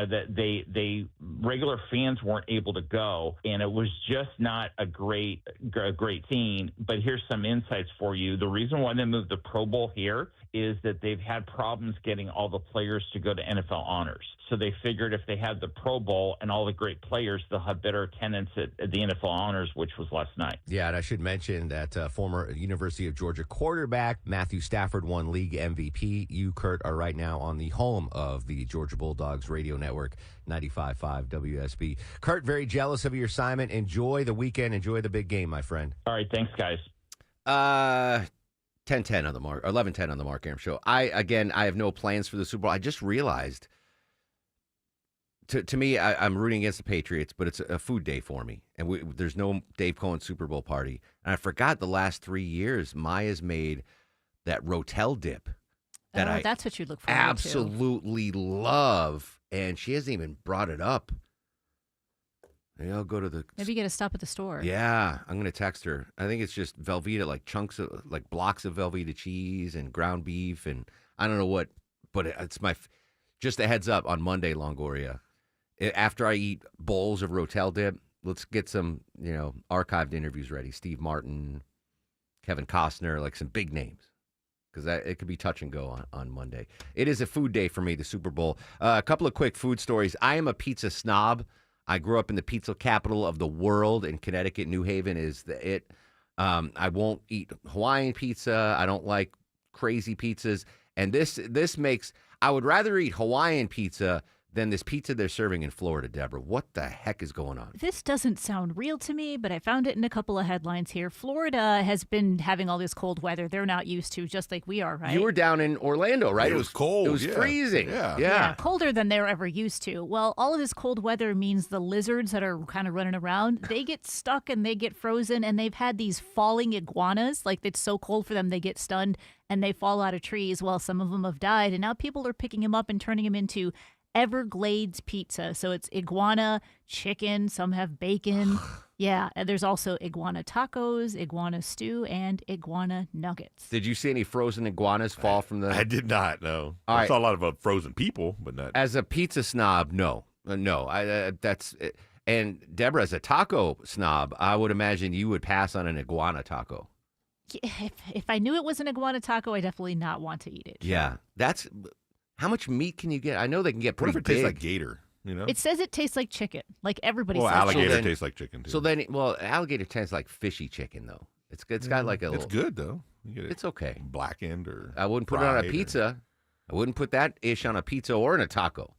that they regular fans weren't able to go, and it was just not a great scene. But here's some insights for you. The reason why they moved the Pro Bowl here is that they've had problems getting all the players to go to NFL honors. So they figured if they had the Pro Bowl and all the great players, they'll have better attendance at the NFL honors, which was last night. Yeah, and I should mention that former University of Georgia quarterback Matthew Stafford won league MVP. You, Kurt, are right now on the home of the Georgia Bulldogs radio network, 95.5 WSB. Kurt, very jealous of your assignment. Enjoy the weekend. Enjoy the big game, my friend. All right, thanks, guys. 10-10 on the mark, or 11-10 on the Mark Arum Show. I have no plans for the Super Bowl. I just realized, to me, I'm rooting against the Patriots, but it's a food day for me. And there's no Dave Cohen Super Bowl party. And I forgot the last 3 years, Maya's made that Rotel dip that that's what you look forward absolutely love. And she hasn't even brought it up. Maybe I'll go to the... Maybe you get a stop at the store. Yeah, I'm going to text her. I think it's just Velveeta, like chunks of, like blocks of Velveeta cheese and ground beef. And I don't know what, but it's just a heads up on Monday, Longoria. After I eat bowls of Rotel dip, let's get some, archived interviews ready. Steve Martin, Kevin Costner, like some big names. Because it could be touch and go on Monday. It is a food day for me, the Super Bowl. A couple of quick food stories. I am a pizza snob. I grew up in the pizza capital of the world in Connecticut. New Haven is it. I won't eat Hawaiian pizza. I don't like crazy pizzas. And this makes, I would rather eat Hawaiian pizza than this pizza they're serving in Florida, Deborah. What the heck is going on? This doesn't sound real to me, but I found it in a couple of headlines here. Florida has been having all this cold weather they're not used to, just like we are, right? You were down in Orlando, right? It was cold. It was freezing. Yeah. Colder than they're ever used to. Well, all of this cold weather means the lizards that are kind of running around, they get stuck and they get frozen, and they've had these falling iguanas. Like, it's so cold for them, they get stunned and they fall out of trees. Well, some of them have died, and now people are picking them up and turning them into Everglades pizza. So it's iguana chicken. Some have bacon. Yeah. And there's also iguana tacos, iguana stew, and iguana nuggets. Did you see any frozen iguanas fall from the... I did not, no. All I right. saw a lot of frozen people, but not... As a pizza snob, no. That's... And Deborah, as a taco snob, I would imagine you would pass on an iguana taco. If I knew it was an iguana taco, I definitely not want to eat it. Yeah. That's... How much meat can you get? I know they can get pretty What if it big. tastes like gator? It says it tastes like chicken. Like everybody Well, says. alligator tastes like chicken, too. So then, alligator tastes like fishy chicken, though. It's got like a It's little... good, though. You get it It's okay. Blackened or I wouldn't put it on a pizza. I wouldn't put that ish on a pizza or in a taco.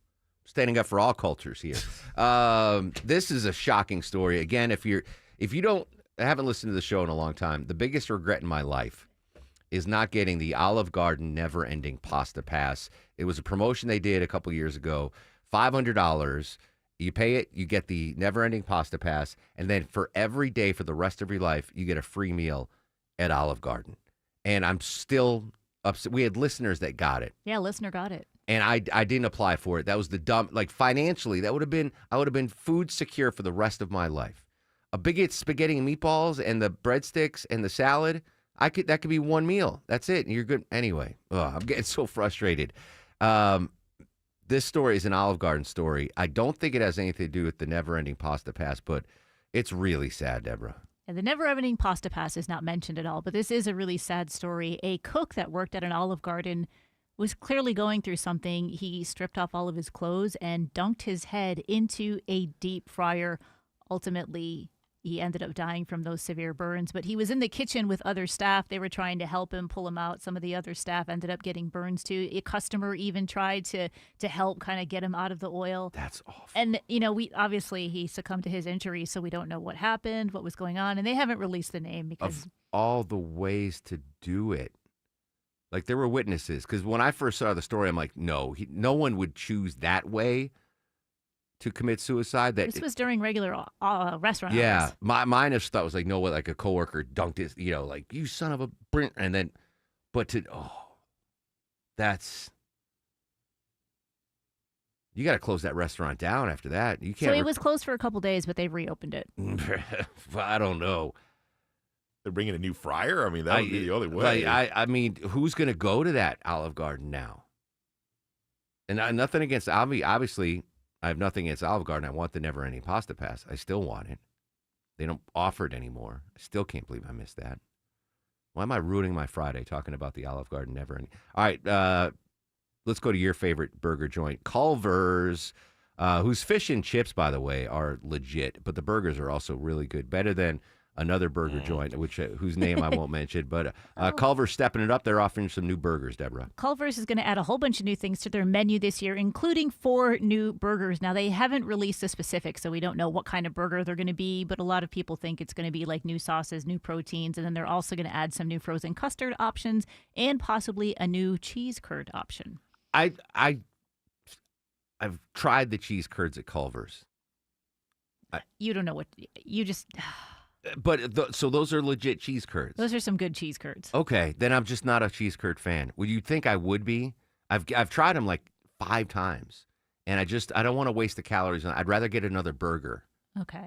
Standing up for all cultures here. This is a shocking story. Again, if you haven't listened to the show in a long time, the biggest regret in my life is not getting the Olive Garden never-ending pasta pass. It was a promotion they did a couple years ago. $500. You pay it, you get the never-ending pasta pass, and then for every day for the rest of your life, you get a free meal at Olive Garden. And I'm still upset. We had listeners that got it. Yeah, listener got it. And I didn't apply for it. That was the dumb, like financially, I would have been food secure for the rest of my life. A big spaghetti and meatballs and the breadsticks and the salad, that could be one meal. That's it. And you're good. Anyway, I'm getting so frustrated. This story is an Olive Garden story. I don't think it has anything to do with the never-ending pasta pass, but it's really sad, Deborah. And the never-ending pasta pass is not mentioned at all, but this is a really sad story. A cook that worked at an Olive Garden was clearly going through something. He stripped off all of his clothes and dunked his head into a deep fryer. Ultimately, he ended up dying from those severe burns, but he was in the kitchen with other staff. They were trying to help him pull him out. Some of the other staff ended up getting burns too. A customer even tried to help kind of get him out of the oil. That's awful. And, he succumbed to his injury, so we don't know what happened, what was going on, and they haven't released the name because of all the ways to do it. Like, there were witnesses, because when I first saw the story, I'm like, no one would choose that way to commit suicide. This was during regular restaurant hours. Yeah, my initial thought was like, no, what, like a coworker dunked his, like, you son of a brint, and then, you got to close that restaurant down after that. You can't. So it was closed for a couple days, but they've reopened it. I don't know. They're bringing a new fryer? I mean, that would be the only way. I mean, who's going to go to that Olive Garden now? And nothing against, obviously, I have nothing against Olive Garden. I want the never-ending pasta pass. I still want it. They don't offer it anymore. I still can't believe I missed that. Why am I ruining my Friday talking about the Olive Garden never-ending? All right, let's go to your favorite burger joint, Culver's, whose fish and chips, by the way, are legit, but the burgers are also really good. Better than another burger joint, whose name I won't mention. But Culver's stepping it up. They're offering some new burgers, Deborah. Culver's is going to add a whole bunch of new things to their menu this year, including 4 new burgers. Now, they haven't released the specifics, so we don't know what kind of burger they're going to be, but a lot of people think it's going to be like new sauces, new proteins, and then they're also going to add some new frozen custard options and possibly a new cheese curd option. I've tried the cheese curds at Culver's. You don't know what you just. But so those are legit cheese curds. Those are some good cheese curds. Okay, then I'm just not a cheese curd fan. Would you think I would be? I've tried them like 5 times, and I don't want to waste the calories on. I'd rather get another burger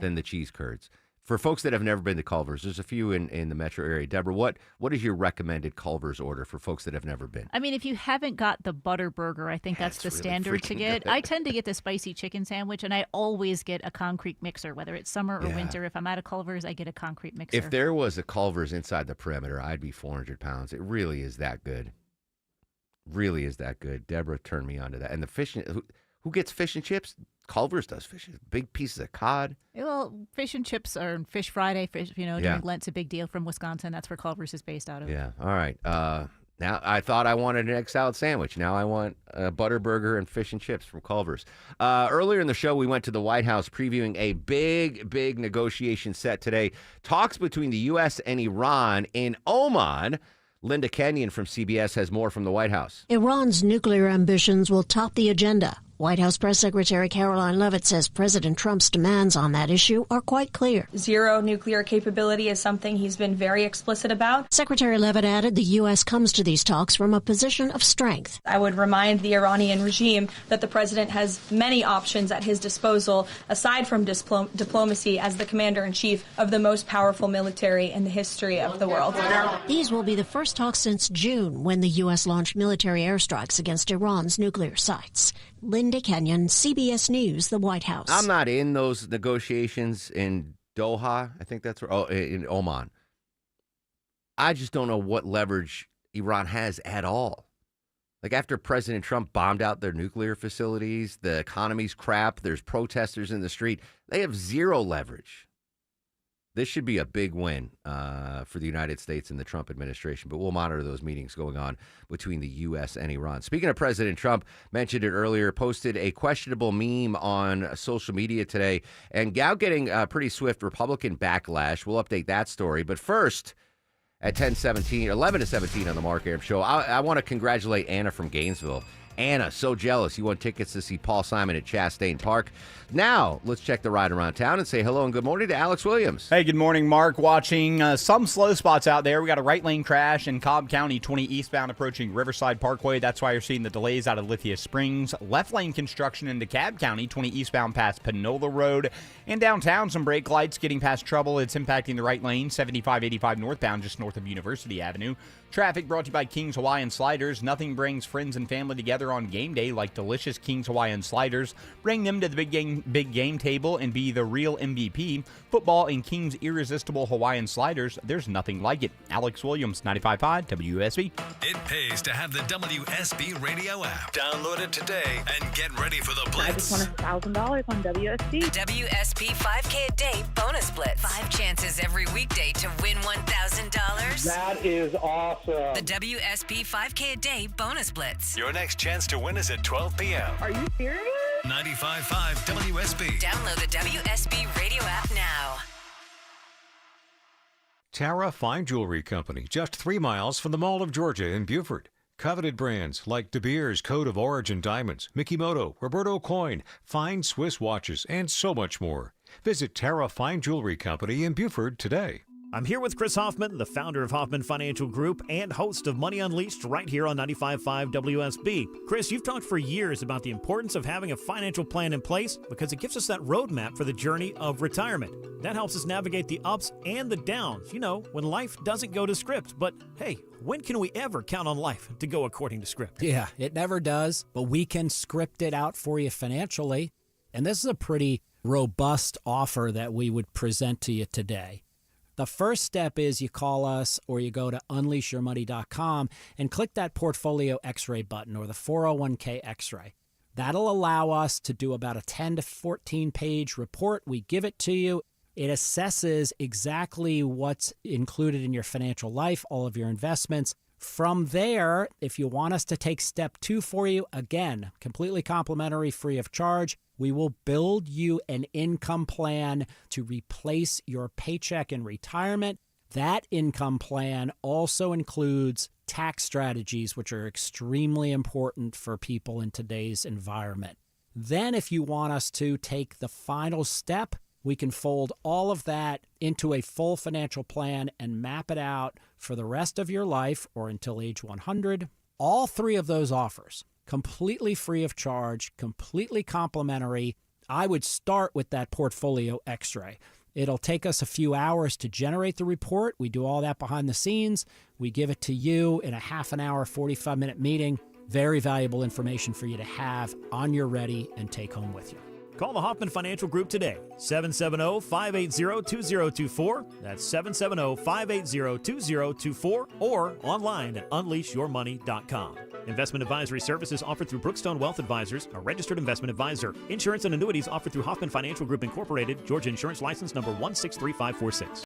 than the cheese curds. For folks that have never been to Culver's, there's a few in the metro area. Deborah, what is your recommended Culver's order for folks that have never been? I mean, if you haven't got the butter burger, I think that's the really standard to get. Good. I tend to get the spicy chicken sandwich, and I always get a concrete mixer, whether it's summer or winter. If I'm at a Culver's, I get a concrete mixer. If there was a Culver's inside the perimeter, I'd be 400 pounds. It really is that good. Really is that good. Deborah turned me on to that. And the fish, who gets fish and chips? Culver's does fish. Big pieces of cod. Well, fish and chips are Fish Friday. During Lent's a big deal from Wisconsin. That's where Culver's is based out of. Yeah. All right. Now, I thought I wanted an egg salad sandwich. Now I want a butter burger and fish and chips from Culver's. Earlier in the show, we went to the White House previewing a big negotiation set today. Talks between the U.S. and Iran in Oman. Linda Kenyon from CBS has more from the White House. Iran's nuclear ambitions will top the agenda. White House Press Secretary Caroline Leavitt says President Trump's demands on that issue are quite clear. Zero nuclear capability is something he's been very explicit about. Secretary Leavitt added the U.S. comes to these talks from a position of strength. I would remind the Iranian regime that the president has many options at his disposal, aside from diplomacy, as the commander-in-chief of the most powerful military in the history of the world. These will be the first talks since June, when the U.S. launched military airstrikes against Iran's nuclear sites. Linda Kenyon, CBS News, the White House. I'm not in those negotiations in Doha. I think that's where, in Oman. I just don't know what leverage Iran has at all. Like, after President Trump bombed out their nuclear facilities, the economy's crap, there's protesters in the street. They have zero leverage. This should be a big win for the United States and the Trump administration, but we'll monitor those meetings going on between the U.S. and Iran. Speaking of President Trump, mentioned it earlier, posted a questionable meme on social media today, and now getting pretty swift Republican backlash. We'll update that story. But first, at 11 to 17 on the Mark Arum Show, I want to congratulate Anna from Gainesville. Anna, so jealous. You want tickets to see Paul Simon at Chastain Park. Now, let's check the ride around town and say hello and good morning to Alex Williams. Hey, good morning, Mark. Watching some slow spots out there. We got a right lane crash in Cobb County, 20 eastbound approaching Riverside Parkway. That's why you're seeing the delays out of Lithia Springs. Left lane construction into DeKalb County, 20 eastbound past Panola Road. And downtown, some brake lights getting past trouble. It's impacting the right lane, 75-85 northbound, just north of University Avenue. Traffic brought to you by King's Hawaiian Sliders. Nothing brings friends and family together on game day like delicious King's Hawaiian Sliders. Bring them to the big game table and be the real MVP. Football and King's irresistible Hawaiian Sliders. There's nothing like it. Alex Williams, 95.5 WSB. It pays to have the WSB radio app. Download it today and get ready for the Blitz. I just won $1,000 on WSB. WSB 5K a day bonus blitz. 5 chances every weekday to win $1,000. That is awesome. The WSB 5K a day bonus blitz. Your next chance to win is at 12 p.m. Are you serious? 95.5 WSB. Download the WSB radio app now. Tara Fine Jewelry Company, just 3 miles from the Mall of Georgia in Beaufort. Coveted brands like De Beers Code of Origin Diamonds, Mikimoto, Roberto Coin, fine Swiss watches, and so much more. Visit Tara Fine Jewelry Company in Beaufort today. I'm here with Chris Hoffman, the founder of Hoffman Financial Group and host of Money Unleashed right here on 95.5 WSB. Chris, you've talked for years about the importance of having a financial plan in place because it gives us that roadmap for the journey of retirement. That helps us navigate the ups and the downs, when life doesn't go to script. But hey, when can we ever count on life to go according to script? Yeah, it never does, but we can script it out for you financially. And this is a pretty robust offer that we would present to you today. The first step is you call us or you go to unleashyourmoney.com and click that portfolio x-ray button or the 401k x-ray. That'll allow us to do about a 10 to 14 page report. We give it to you. It assesses exactly what's included in your financial life, all of your investments. From there, if you want us to take step 2 for you, again, completely complimentary, free of charge, we will build you an income plan to replace your paycheck in retirement. That income plan also includes tax strategies, which are extremely important for people in today's environment. Then, if you want us to take the final step, we can fold all of that into a full financial plan and map it out for the rest of your life or until age 100. All 3 of those offers, completely free of charge, completely complimentary. I would start with that portfolio x-ray. It'll take us a few hours to generate the report. We do all that behind the scenes. We give it to you in a half an hour, 45-minute meeting. Very valuable information for you to have on your ready and take home with you. Call the Hoffman Financial Group today, 770-580-2024. That's 770-580-2024 or online at unleashyourmoney.com. Investment advisory services offered through Brookstone Wealth Advisors, a registered investment advisor. Insurance and annuities offered through Hoffman Financial Group Incorporated, Georgia Insurance License number 163546.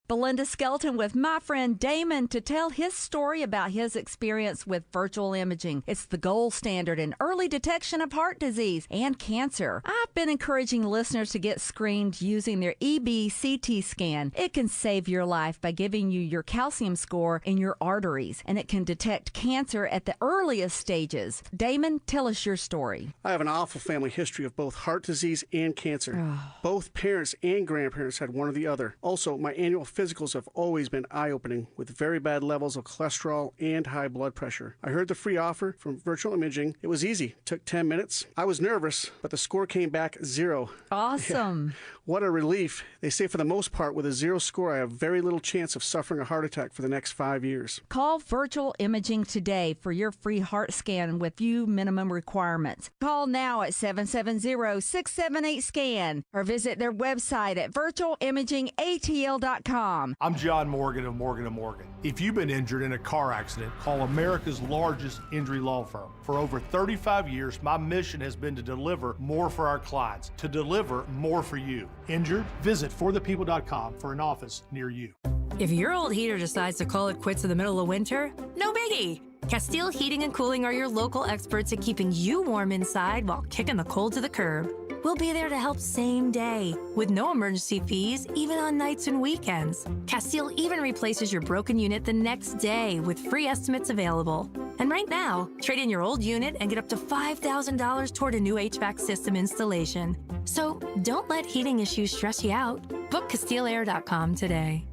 Belinda Skelton with my friend Damon to tell his story about his experience with virtual imaging. It's the gold standard in early detection of heart disease and cancer. I've been encouraging listeners to get screened using their EB-CT scan. It can save your life by giving you your calcium score in your arteries, and it can detect cancer at the earliest stages. Damon, tell us your story. I have an awful family history of both heart disease and cancer. Both parents and grandparents had one or the other. Also, my annual physicals have always been eye-opening with very bad levels of cholesterol and high blood pressure. I heard the free offer from virtual imaging. It was easy. Took 10 minutes. I was nervous, but the score came back 0. Awesome. What a relief. They say for the most part with a 0 score, I have very little chance of suffering a heart attack for the next 5 years. Call Virtual Imaging today for your free heart scan with few minimum requirements. Call now at 770-678-SCAN or visit their website at virtualimagingatl.com. I'm John Morgan of Morgan & Morgan. If you've been injured in a car accident, call America's largest injury law firm. For over 35 years, my mission has been to deliver more for our clients, to deliver more for you. Injured? Visit forthepeople.com for an office near you. If your old heater decides to call it quits in the middle of winter, no biggie. Castile Heating and Cooling are your local experts at keeping you warm inside while kicking the cold to the curb. We'll be there to help same day, with no emergency fees, even on nights and weekends. Castile even replaces your broken unit the next day with free estimates available. And right now, trade in your old unit and get up to $5,000 toward a new HVAC system installation. So don't let heating issues stress you out. Book CastileAir.com today.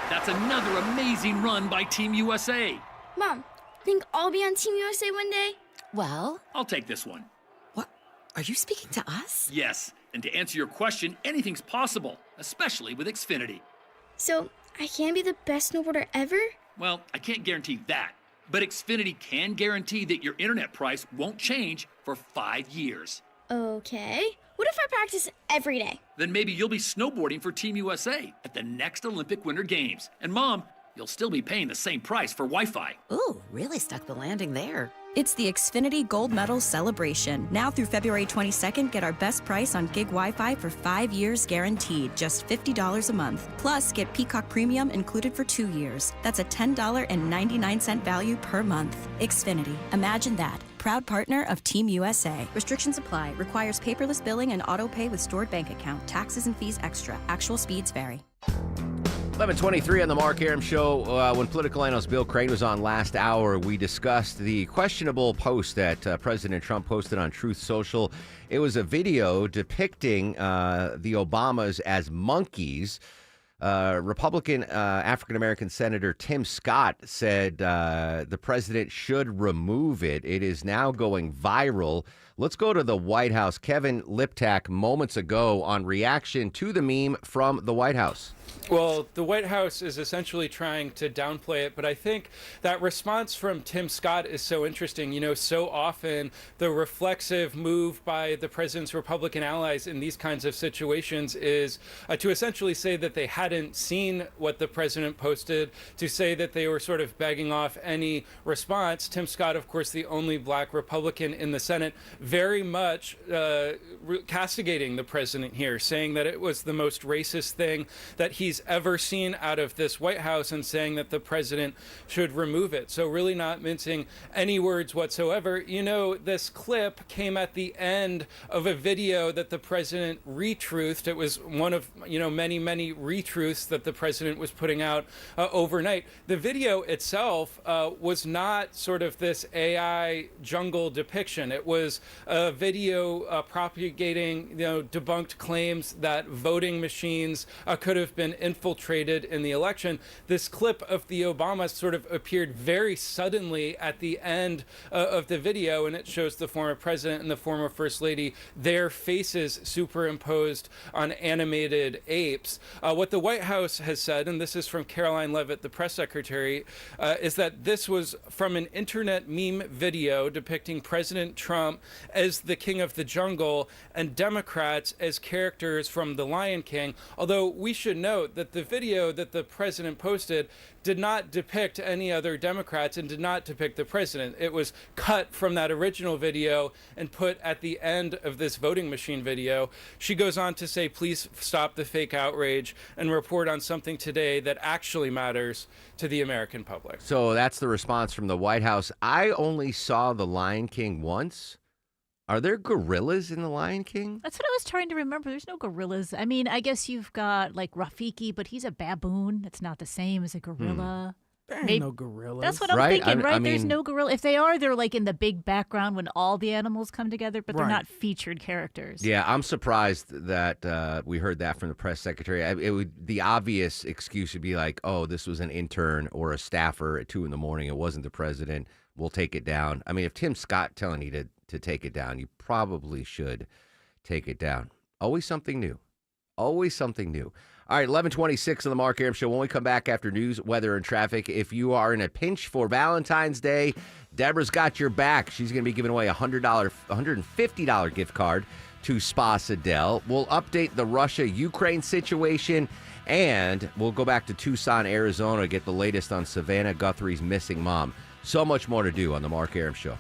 That's another amazing run by Team USA. Mom, think I'll be on Team USA one day? Well, I'll take this one. What? Are you speaking to us? Yes, and to answer your question, anything's possible, especially with Xfinity. So, I can be the best snowboarder ever? Well, I can't guarantee that, but Xfinity can guarantee that your internet price won't change for 5 years. Okay. What if I practice every day? Then maybe you'll be snowboarding for Team USA at the next Olympic Winter Games. And Mom, you'll still be paying the same price for Wi-Fi. Ooh, really stuck the landing there. It's the Xfinity Gold Medal Celebration. Now through February 22nd, get our best price on gig Wi-Fi for 5 years guaranteed, just $50 a month. Plus, get Peacock Premium included for 2 years. That's a $10.99 value per month. Xfinity. Imagine that. Proud partner of Team USA. Restrictions apply. Requires paperless billing and auto pay with stored bank account. Taxes and fees extra. Actual speeds vary. 11:23 on the Mark Arum Show. When political analyst Bill Crane was on last hour, we discussed the questionable post that President Trump posted on Truth Social. It was a video depicting the Obamas as monkeys. Republican African-American Senator Tim Scott said the president should remove it. It is now going viral. Let's go to the White House. Kevin Liptak moments ago on reaction to the meme from the White House. Well, the White House is essentially trying to downplay it, but I think that response from Tim Scott is so interesting. You know, so often the reflexive move by the president's Republican allies in these kinds of situations is to essentially say that they hadn't seen what the president posted, to say that they were sort of begging off any response. Tim Scott, of course, the only black Republican in the Senate, very much castigating the president here, saying that it was the most racist thing that he's ever seen out of this White House, and saying that the president should remove it. So really not mincing any words whatsoever. You know, this clip came at the end of a video that the president retruthed. It was one of, many, many retruths that the president was putting out overnight. The video itself was not sort of this AI jungle depiction. It was a video propagating, debunked claims that voting machines could have been infiltrated in the election. This clip of the Obamas sort of appeared very suddenly at the end of the video, and it shows the former president and the former first lady, their faces superimposed on animated apes. What the White House has said, and this is from Caroline Leavitt, the press secretary, is that this was from an internet meme video depicting President Trump as the king of the jungle and Democrats as characters from The Lion King. Although we should note that the video that the president posted did not depict any other Democrats and did not depict the president. It was cut from that original video and put at the end of this voting machine video. She goes on to say, please stop the fake outrage and report on something today that actually matters to the American public. So that's the response from the White House. I only saw The Lion King once. Are there gorillas in The Lion King? That's what I was trying to remember. There's no gorillas. I mean, I guess you've got like Rafiki, but he's a baboon. It's not the same as a gorilla. There ain't no gorillas. That's what I'm thinking, right? There's no gorilla. If they are, they're like in the big background when all the animals come together, but they're not featured characters. Yeah, I'm surprised that we heard that from the press secretary. The obvious excuse would be like, oh, this was an intern or a staffer at 2 a.m. It wasn't the president. We'll take it down. I mean, if Tim Scott telling you to take it down, you probably should take it down. Always something new. Always something new. All right, 11:26 on the Mark Arum Show. When we come back after news, weather, and traffic, if you are in a pinch for Valentine's Day, Deborah's got your back. She's going to be giving away a $150 gift card to Spa Sidel. We'll update the Russia-Ukraine situation, and we'll go back to Tucson, Arizona, get the latest on Savannah Guthrie's missing mom. So much more to do on the Mark Arum Show.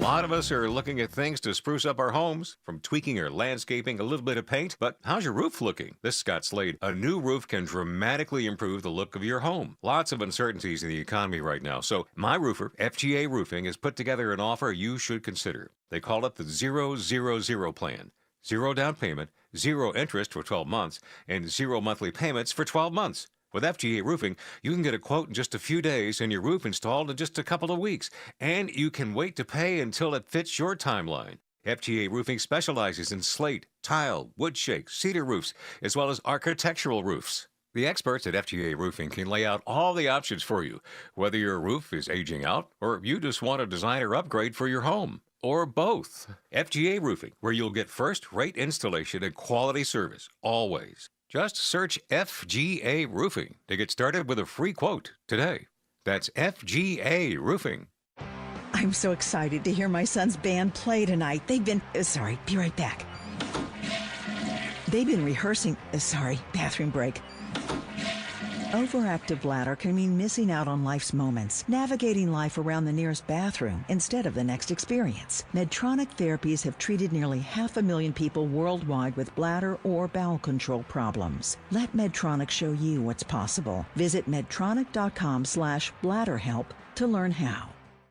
lot of us are looking at things to spruce up our homes, from tweaking or landscaping, a little bit of paint. But how's your roof looking? This is Scott Slade. A new roof can dramatically improve the look of your home. Lots of uncertainties in the economy right now. So my roofer, FGA Roofing, has put together an offer you should consider. They call it the 000 plan. 0 down payment, 0 interest for 12 months, and 0 monthly payments for 12 months. With FGA Roofing, you can get a quote in just a few days and your roof installed in just a couple of weeks. And you can wait to pay until it fits your timeline. FGA Roofing specializes in slate, tile, wood shake, cedar roofs, as well as architectural roofs. The experts at FGA Roofing can lay out all the options for you, whether your roof is aging out or you just want a designer upgrade for your home. Or both. FGA Roofing, where you'll get first-rate installation and quality service, always. Just search FGA Roofing to get started with a free quote today. That's FGA Roofing. I'm so excited to hear my son's band play tonight. They've been... sorry, be right back. They've been rehearsing... bathroom break. Overactive bladder can mean missing out on life's moments, navigating life around the nearest bathroom instead of the next experience. Medtronic therapies have treated nearly 500,000 people worldwide with bladder or bowel control problems. Let Medtronic show you what's possible. Visit medtronic.com/bladderhelp to learn how.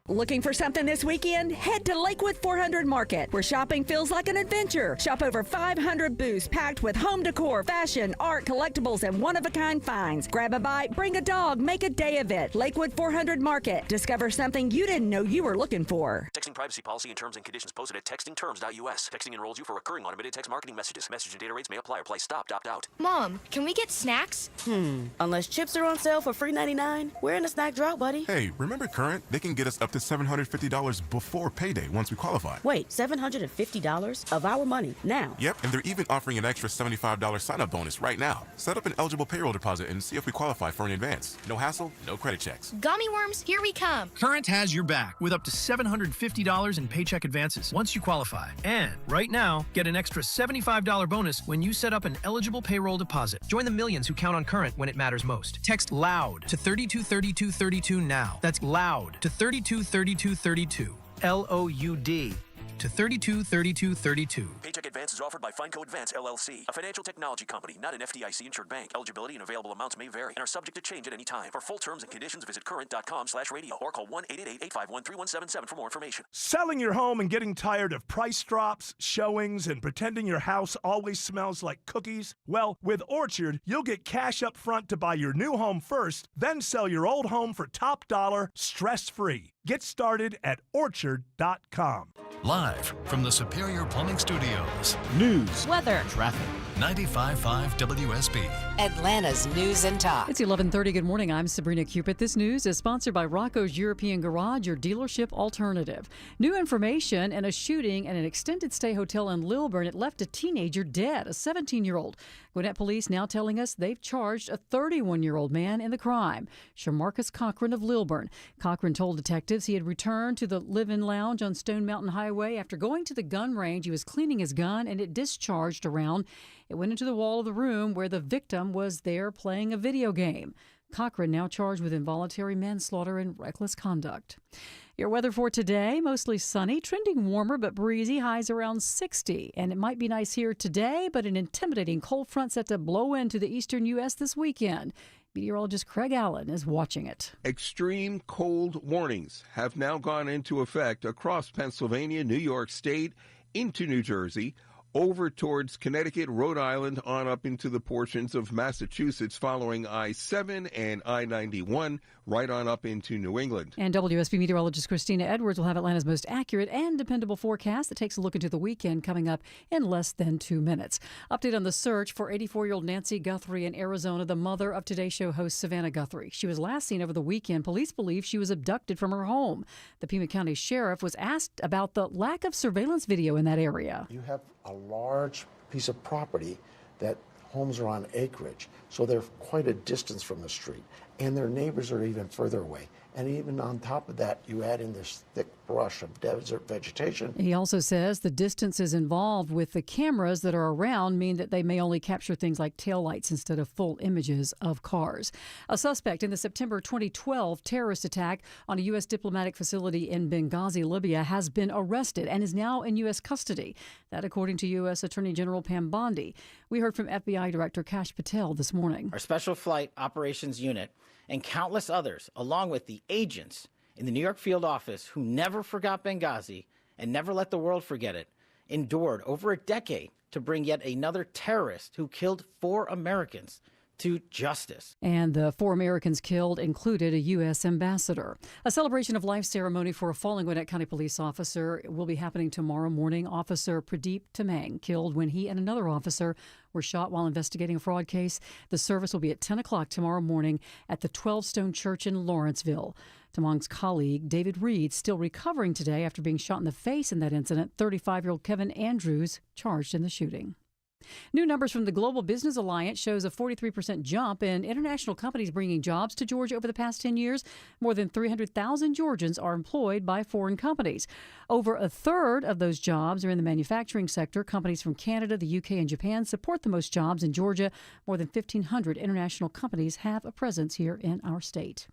Looking for something this weekend? Head to Lakewood 400 Market, where shopping feels like an adventure. Shop over 500 booths packed with home decor, fashion, art, collectibles, and one-of-a-kind finds. Grab a bite, bring a dog, make a day of it. Lakewood 400 Market. Discover something you didn't know you were looking for. Texting privacy policy and terms and conditions posted at textingterms.us. Texting enrolls you for recurring automated text marketing messages. Message and data rates may apply. Apply stop, opt out. Mom, can we get snacks? Unless chips are on sale for $3.99, we're in a snack drought, buddy. Hey, remember Current? They can get us up to $750 before payday once we qualify. Wait, $750 of our money now? Yep, and they're even offering an extra $75 sign-up bonus right now. Set up an eligible payroll deposit and see if we qualify for an advance. No hassle, no credit checks. Gummy worms, here we come. Current has your back with up to $750 in paycheck advances once you qualify. And right now, get an extra $75 bonus when you set up an eligible payroll deposit. Join the millions who count on Current when it matters most. Text LOUD to 323232 now. That's LOUD to 323232. LOUD to 323232. Paycheck advance is offered by FineCo Advance LLC, a financial technology company, not an FDIC insured bank. Eligibility and available amounts may vary and are subject to change at any time. For full terms and conditions, visit current.com/radio or call 1-888-851-3177 for more information. Selling your home and getting tired of price drops, showings, and pretending your house always smells like cookies? Well, with Orchard, you'll get cash up front to buy your new home first, then sell your old home for top dollar, stress-free. Get started at Orchard.com. Live from the Superior Plumbing Studios. News, weather, traffic. 95.5 WSB. Atlanta's News and Talk. It's 11:30. Good morning. I'm Sabrina Cupid. This news is sponsored by Rocco's European Garage, your dealership alternative. New information and a shooting at an extended stay hotel in Lilburn. It left a teenager dead, a 17-year-old. Gwinnett police now telling us they've charged a 31-year-old man in the crime. Shamarcus Cochran of Lilburn. Cochran told detectives he had returned to the live-in lounge on Stone Mountain Highway after going to the gun range. He was cleaning his gun and it discharged around. It went into the wall of the room where the victim was there playing a video game. Cochran now charged with involuntary manslaughter and reckless conduct. Your weather for today, mostly sunny, trending warmer but breezy, highs around 60. And it might be nice here today, but an intimidating cold front set to blow into the eastern U.S. this weekend. Meteorologist Craig Allen is watching it. Extreme cold warnings have now gone into effect across Pennsylvania, New York State, into New Jersey, over towards Connecticut, Rhode Island, on up into the portions of Massachusetts following I-7 and I-91, right on up into New England. And WSB meteorologist Christina Edwards will have Atlanta's most accurate and dependable forecast that takes a look into the weekend coming up in less than 2 minutes. Update on the search for 84-year-old Nancy Guthrie in Arizona, the mother of Today Show host Savannah Guthrie. She was last seen over the weekend. Police believe she was abducted from her home. The Pima County Sheriff was asked about the lack of surveillance video in that area. You have a large piece of property that homes are on acreage, so they're quite a distance from the street. and their neighbors are even further away. And even on top of that, you add in this thick brush of desert vegetation. He also says the distances involved with the cameras that are around mean that they may only capture things like taillights instead of full images of cars. A suspect in the September 2012 terrorist attack on a U.S. diplomatic facility in Benghazi, Libya, has been arrested and is now in U.S. custody. That according to U.S. Attorney General Pam Bondi. We heard from FBI Director Kash Patel this morning. Our Special Flight Operations Unit and countless others, along with the agents in the New York field office who never forgot Benghazi and never let the world forget it, endured over a decade to bring yet another terrorist who killed 4 Americans to justice. And the 4 Americans killed included a U.S. ambassador. A celebration of life ceremony for a fallen Gwinnett County police officer will be happening tomorrow morning. Officer Pradeep Tamang killed when he and another officer were shot while investigating a fraud case. The service will be at 10 o'clock tomorrow morning at the 12 Stone Church in Lawrenceville. Tamang's colleague, David Reed, still recovering today after being shot in the face in that incident. 35-year-old Kevin Andrews charged in the shooting. New numbers from the Global Business Alliance shows a 43% jump in international companies bringing jobs to Georgia over the past 10 years. More than 300,000 Georgians are employed by foreign companies. Over a third of those jobs are in the manufacturing sector. Companies from Canada, the UK, and Japan support the most jobs in Georgia. More than 1,500 international companies have a presence here in our state.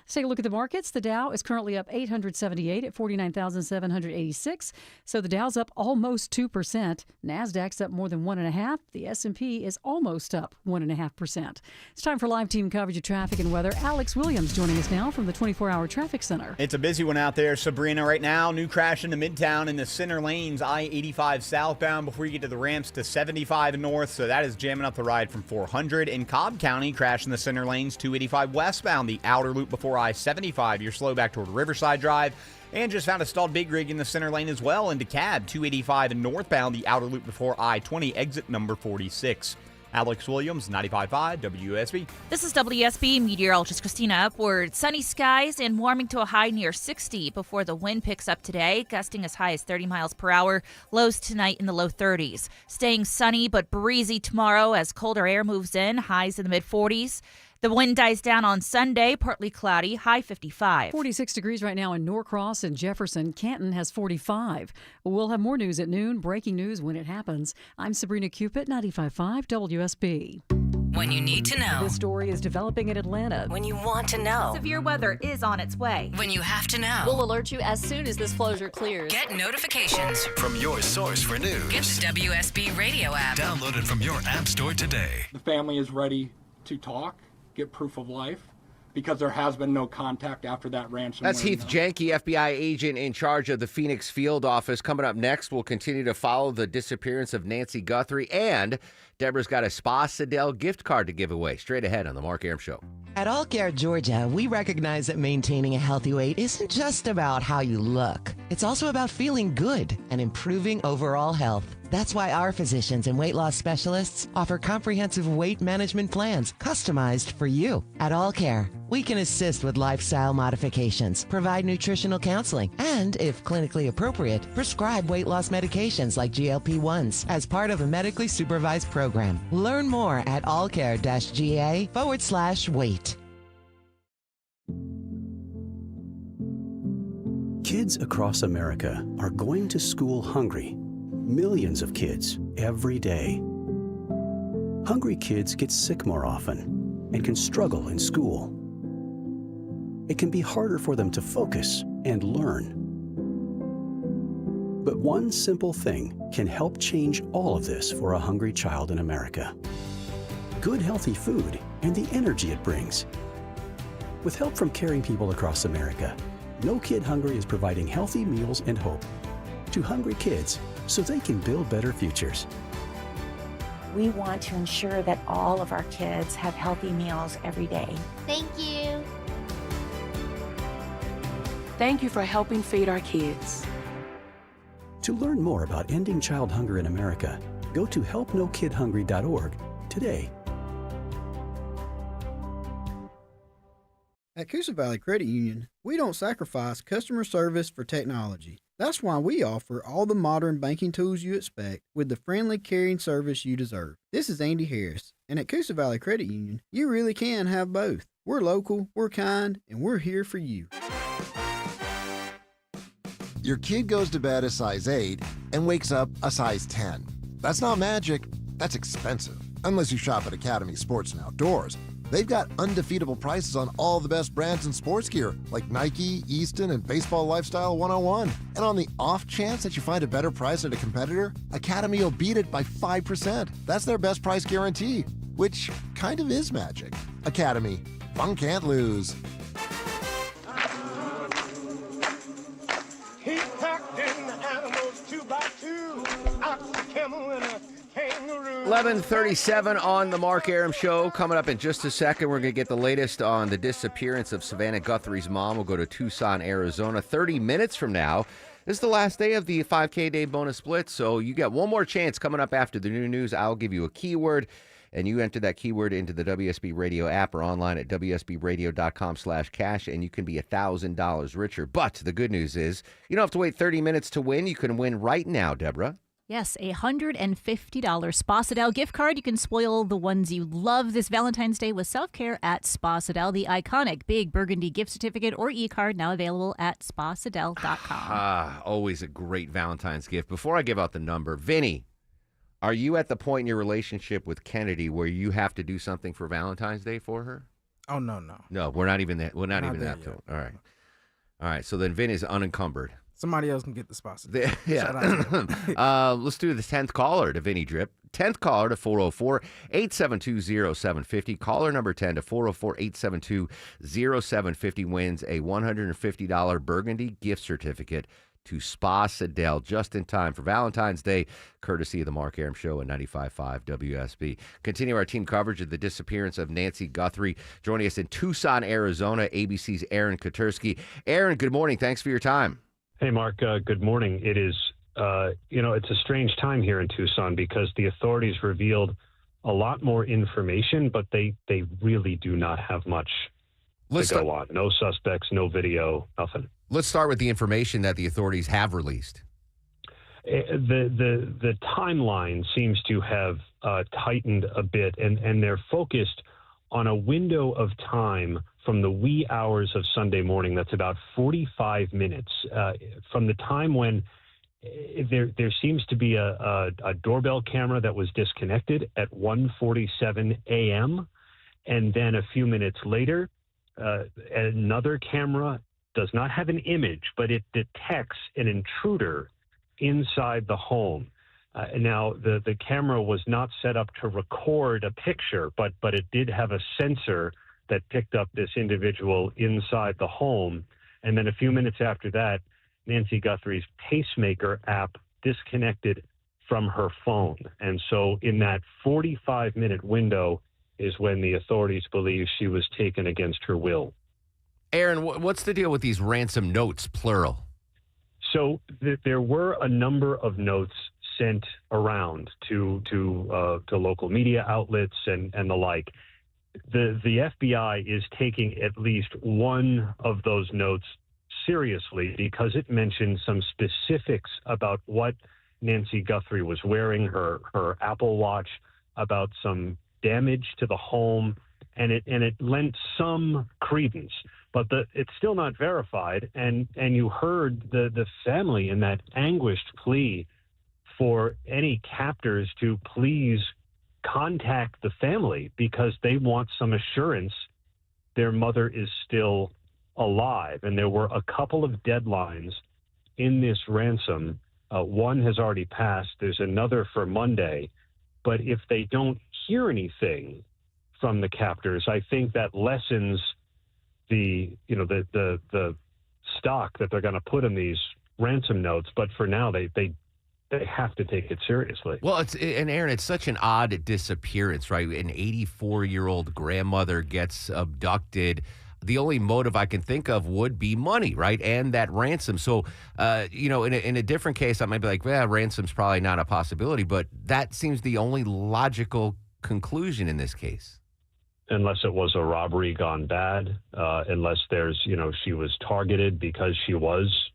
Let's take a look at the markets. The Dow is currently up 878 at 49,786. So the Dow's up almost 2%. NASDAQ's up more than 1.5%. The S&P is almost up 1.5%. It's time for live team coverage of traffic and weather. Alex Williams joining us now from the 24-hour traffic center. It's a busy one out there, Sabrina. Right now, new crash into Midtown in the center lanes, I-85 southbound before you get to the ramps to 75 north. So that is jamming up the ride from 400. In Cobb County, crash in the center lanes, 285 westbound, the outer loop before I-75. You're slow back toward Riverside Drive. And just found a stalled big rig in the center lane as well into Cab, 285 and northbound, the outer loop before I-20, exit number 46. Alex Williams, 95.5 WSB. This is WSB meteorologist Christina Upward. Sunny skies and warming to a high near 60 before the wind picks up today, gusting as high as 30 miles per hour. Lows tonight in the low 30s. Staying sunny but breezy tomorrow as colder air moves in, highs in the mid-40s. The wind dies down on Sunday, partly cloudy, high 55. 46 degrees right now in Norcross and Jefferson. Canton has 45. We'll have more news at noon. Breaking news when it happens. I'm Sabrina Cupid, 95.5 WSB. When you need to know. This story is developing in Atlanta. When you want to know. Severe weather is on its way. When you have to know. We'll alert you as soon as this closure clears. Get notifications from your source for news. Get the WSB radio app. Download it from your app store today. The family is ready to talk, get proof of life, because there has been no contact after that ransomware. That's Heath Janke, FBI agent in charge of the Phoenix field office. Coming up next, we'll continue to follow the disappearance of Nancy Guthrie, and Deborah's got a Spa Sidell gift card to give away. Straight ahead on the Mark Arum Show. At All Care Georgia, we recognize that maintaining a healthy weight isn't just about how you look. It's also about feeling good and improving overall health. That's why our physicians and weight loss specialists offer comprehensive weight management plans customized for you. At All Care, we can assist with lifestyle modifications, provide nutritional counseling, and, if clinically appropriate, prescribe weight loss medications like GLP-1s as part of a medically supervised program. Learn more at allcare-ga/weight. Kids across America are going to school hungry. Millions of kids every day. Hungry kids get sick more often and can struggle in school. It can be harder for them to focus and learn. But one simple thing can help change all of this for a hungry child in America. Good, healthy food and the energy it brings. With help from caring people across America, No Kid Hungry is providing healthy meals and hope to hungry kids so they can build better futures. We want to ensure that all of our kids have healthy meals every day. Thank you. Thank you for helping feed our kids. To learn more about ending child hunger in America, go to helpnokidhungry.org today. At Coosa Valley Credit Union, we don't sacrifice customer service for technology. That's why we offer all the modern banking tools you expect with the friendly, caring service you deserve. This is Andy Harris, and at Coosa Valley Credit Union, you really can have both. We're local, we're kind, and we're here for you. Your kid goes to bed a size 8 and wakes up a size 10. That's not magic, that's expensive. Unless you shop at Academy Sports and Outdoors. They've got undefeatable prices on all the best brands in sports gear, like Nike, Easton, and Baseball Lifestyle 101. And on the off chance that you find a better price at a competitor, Academy will beat it by 5%. That's their best price guarantee, which kind of is magic. Academy, fun can't lose. He packed in the animals 2 by 2, ox, a camel, and a kangaroo. 11:37 on the Mark Arum Show. Coming up in just a second, we're going to get the latest on the disappearance of Savannah Guthrie's mom. We'll go to Tucson, Arizona. 30 minutes from now is the last day of the 5K Day bonus split, so you get one more chance coming up after the new news. I'll give you a keyword, and you enter that keyword into the WSB Radio app or online at WSBradio.com/cash, and you can be $1,000 richer. But the good news is you don't have to wait 30 minutes to win. You can win right now, Deborah. Yes, a $150 Spa Sydel gift card. You can spoil the ones you love this Valentine's Day with self-care at Spa Sydel. The iconic big burgundy gift certificate or e-card now available at spasidel.com. Always a great Valentine's gift. Before I give out the number, Vinny, are you at the point in your relationship with Kennedy where you have to do something for Valentine's Day for her? Oh, no. No, we're not even that. We're not even that. Yet. All right. So then Vinny's unencumbered. Somebody else can get the spot. Yeah. Let's do the 10th caller to Vinny Drip. 10th caller to 404-872-0750. Caller number 10 to 404-872-0750 wins a $150 Burgundy gift certificate to Spa Sydel just in time for Valentine's Day, courtesy of the Mark Arum Show at 95.5 WSB. Continue our team coverage of the disappearance of Nancy Guthrie. Joining us in Tucson, Arizona, ABC's Aaron Kotersky. Aaron, good morning. Thanks for your time. Hey, Mark. Good morning. It is, it's a strange time here in Tucson because the authorities revealed a lot more information, but they really do not have much to go on. No suspects, no video, nothing. Let's start with the information that the authorities have released. The timeline seems to have tightened a bit, and they're focused on a window of time from the wee hours of Sunday morning. That's about 45 minutes from the time when there seems to be a doorbell camera that was disconnected at 1:47 a.m. And then a few minutes later, another camera does not have an image, but it detects an intruder inside the home. Now, the camera was not set up to record a picture, but it did have a sensor that picked up this individual inside the home. And then a few minutes after that, Nancy Guthrie's pacemaker app disconnected from her phone. And so in that 45-minute window is when the authorities believe she was taken against her will. Aaron, what's the deal with these ransom notes, plural? So there were a number of notes sent around to local media outlets and the like. The FBI is taking at least one of those notes seriously because it mentioned some specifics about what Nancy Guthrie was wearing, her Apple Watch, about some damage to the home, and it lent some credence. But it's still not verified, and you heard the family in that anguished plea for any captors to please contact the family because they want some assurance their mother is still alive. And there were a couple of deadlines in this ransom. One has already passed. There's another for Monday. But if they don't hear anything from the captors, I think that lessens the stock that they're going to put in these ransom notes. But for now, they have to take it seriously. Well, Aaron, it's such an odd disappearance, right? An 84-year-old grandmother gets abducted. The only motive I can think of would be money, right? And that ransom. So, in a different case, I might be like, well, ransom's probably not a possibility, but that seems the only logical conclusion in this case. Unless it was a robbery gone bad, unless there's, she was targeted because she was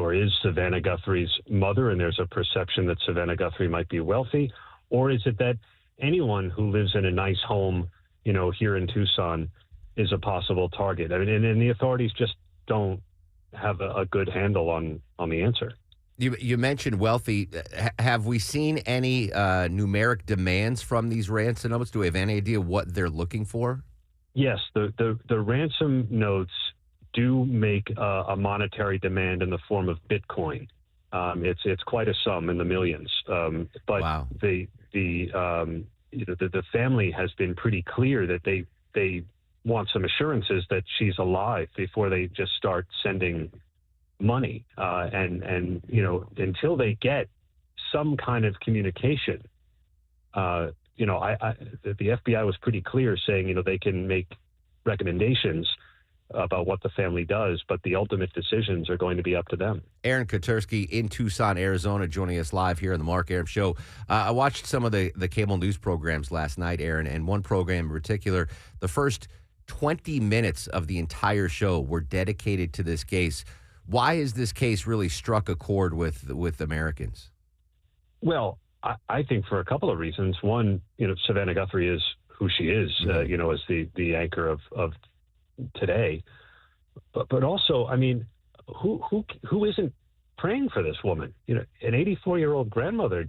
or is Savannah Guthrie's mother, and there's a perception that Savannah Guthrie might be wealthy, or is it that anyone who lives in a nice home, here in Tucson, is a possible target. I mean, and the authorities just don't have a good handle on the answer. You mentioned wealthy. Have we seen any numeric demands from these ransom notes? Do we have any idea what they're looking for? Yes, the ransom notes do make a monetary demand in the form of Bitcoin. It's quite a sum in the millions. But wow. The family has been pretty clear that they want some assurances that she's alive before they just start sending money. And until they get some kind of communication, the FBI was pretty clear saying, they can make recommendations about what the family does, but the ultimate decisions are going to be up to them. Aaron Katersky in Tucson, Arizona, joining us live here on the Mark Arum Show. I watched some of the cable news programs last night, Aaron, and one program in particular, the first 20 minutes of the entire show were dedicated to this case. Why has this case really struck a chord with Americans? Well, I think for a couple of reasons. One, Savannah Guthrie is who she is, as the anchor of today. But also, I mean, who isn't praying for this woman? An 84-year-old grandmother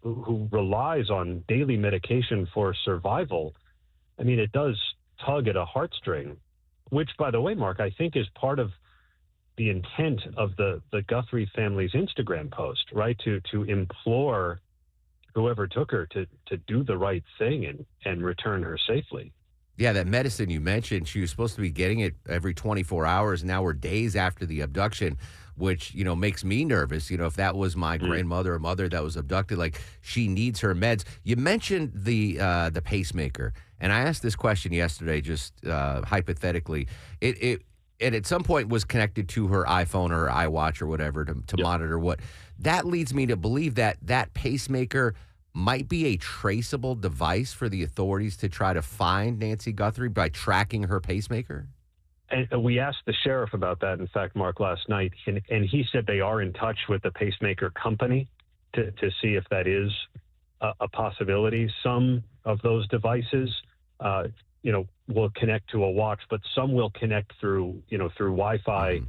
who relies on daily medication for survival. I mean, it does tug at a heartstring, which, by the way, Mark, I think is part of the intent of the Guthrie family's Instagram post, right? To implore whoever took her to do the right thing and return her safely. Yeah, that medicine you mentioned, she was supposed to be getting it every 24 hours. Now we're days after the abduction, which, makes me nervous. If that was my grandmother or mother that was abducted, like, she needs her meds. You mentioned the pacemaker, and I asked this question yesterday, just hypothetically. It at some point was connected to her iPhone or iWatch or whatever to monitor what. That leads me to believe that pacemaker might be a traceable device for the authorities to try to find Nancy Guthrie by tracking her pacemaker? And we asked the sheriff about that, in fact, Mark, last night, and he said they are in touch with the pacemaker company to see if that is a possibility. Some of those devices, will connect to a watch, but some will connect through Wi-Fi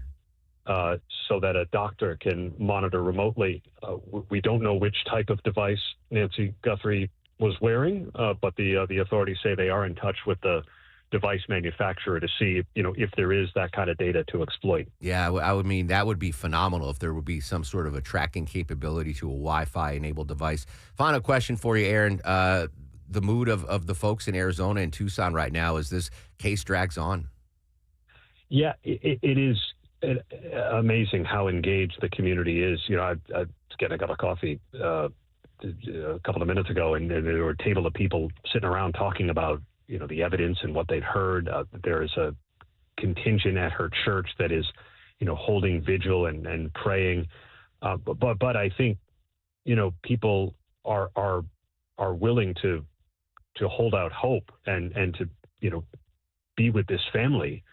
so that a doctor can monitor remotely. We don't know which type of device Nancy Guthrie was wearing, but the authorities say they are in touch with the device manufacturer to see, if there is that kind of data to exploit. Yeah, I would mean that would be phenomenal if there would be some sort of a tracking capability to a Wi-Fi enabled device. Final question for you, Aaron. The mood of the folks in Arizona and Tucson right now as this case drags on? Yeah, it is amazing how engaged the community is. I was getting a cup of coffee a couple of minutes ago, and there were a table of people sitting around talking about, the evidence and what they've heard. There is a contingent at her church that is, holding vigil and praying. But I think, people are willing to hold out hope and to, be with this family.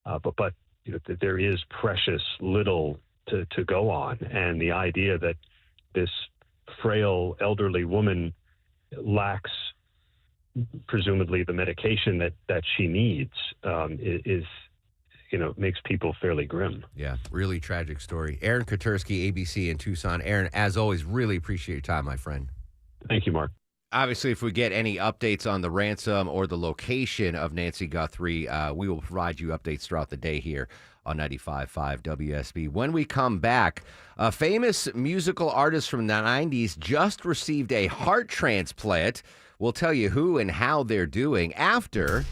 But there is precious little to go on. And the idea that this frail elderly woman lacks presumably the medication that she needs is makes people fairly grim. Yeah, really tragic story. Aaron Katersky, ABC in Tucson. Aaron, as always, really appreciate your time, my friend. Thank you, Mark. Obviously, if we get any updates on the ransom or the location of Nancy Guthrie, we will provide you updates throughout the day here on 95.5 WSB. When we come back, a famous musical artist from the 90s just received a heart transplant. We'll tell you who and how they're doing after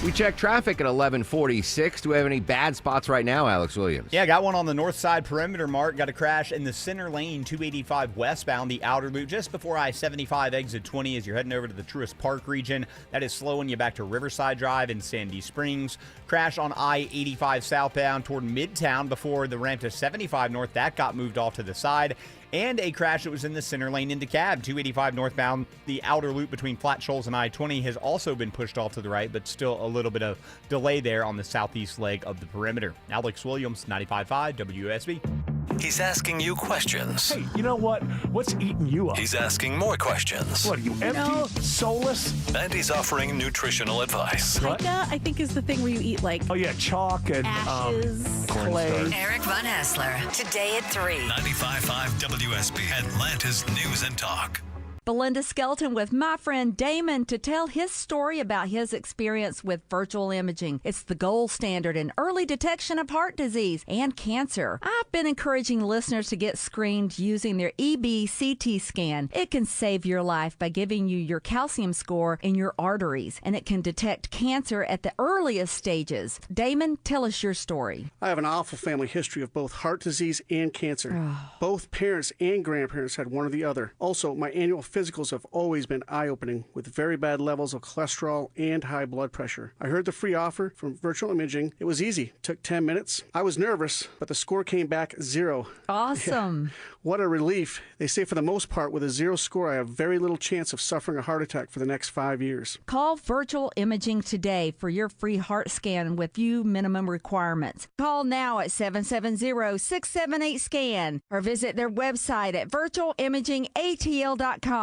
we check traffic at 11:46. Do we have any bad spots right now, Alex Williams? Yeah, got one on the north side perimeter, Mark. Got a crash in the center lane, 285 westbound, the outer loop, just before I-75 exit 20 as you're heading over to the Truist Park region. That is slowing you back to Riverside Drive in Sandy Springs. Crash on I-85 southbound toward Midtown before the ramp to 75 north. That got moved off to the side. And a crash that was in the center lane into cab, 285 northbound. The outer loop between Flat Shoals and I-20 has also been pushed off to the right, but still a little bit of delay there on the southeast leg of the perimeter. Alex Williams, 95.5 WSB. He's asking you questions. Hey, you know what? What's eating you up? He's asking more questions. What, are you empty? Soulless? And he's offering nutritional advice. Pica, I think, is the thing where you eat like... Oh, yeah, chalk and ashes, clay. Eric Von Hassler, today at 3. 95.5 WSB, Atlanta's News and Talk. Belinda Skelton with my friend Damon to tell his story about his experience with virtual imaging. It's the gold standard in early detection of heart disease and cancer. I've been encouraging listeners to get screened using their EB-CT scan. It can save your life by giving you your calcium score in your arteries, and it can detect cancer at the earliest stages. Damon, tell us your story. I have an awful family history of both heart disease and cancer. Both parents and grandparents had one or the other. Also, my annual physicals have always been eye-opening with very bad levels of cholesterol and high blood pressure. I heard the free offer from virtual imaging. It was easy. Took 10 minutes. I was nervous, but the score came back 0. Awesome. Yeah. What a relief. They say for the most part, with a 0 score, I have very little chance of suffering a heart attack for the next 5 years. Call Virtual Imaging today for your free heart scan with few minimum requirements. Call now at 770-678-SCAN or visit their website at virtualimagingatl.com.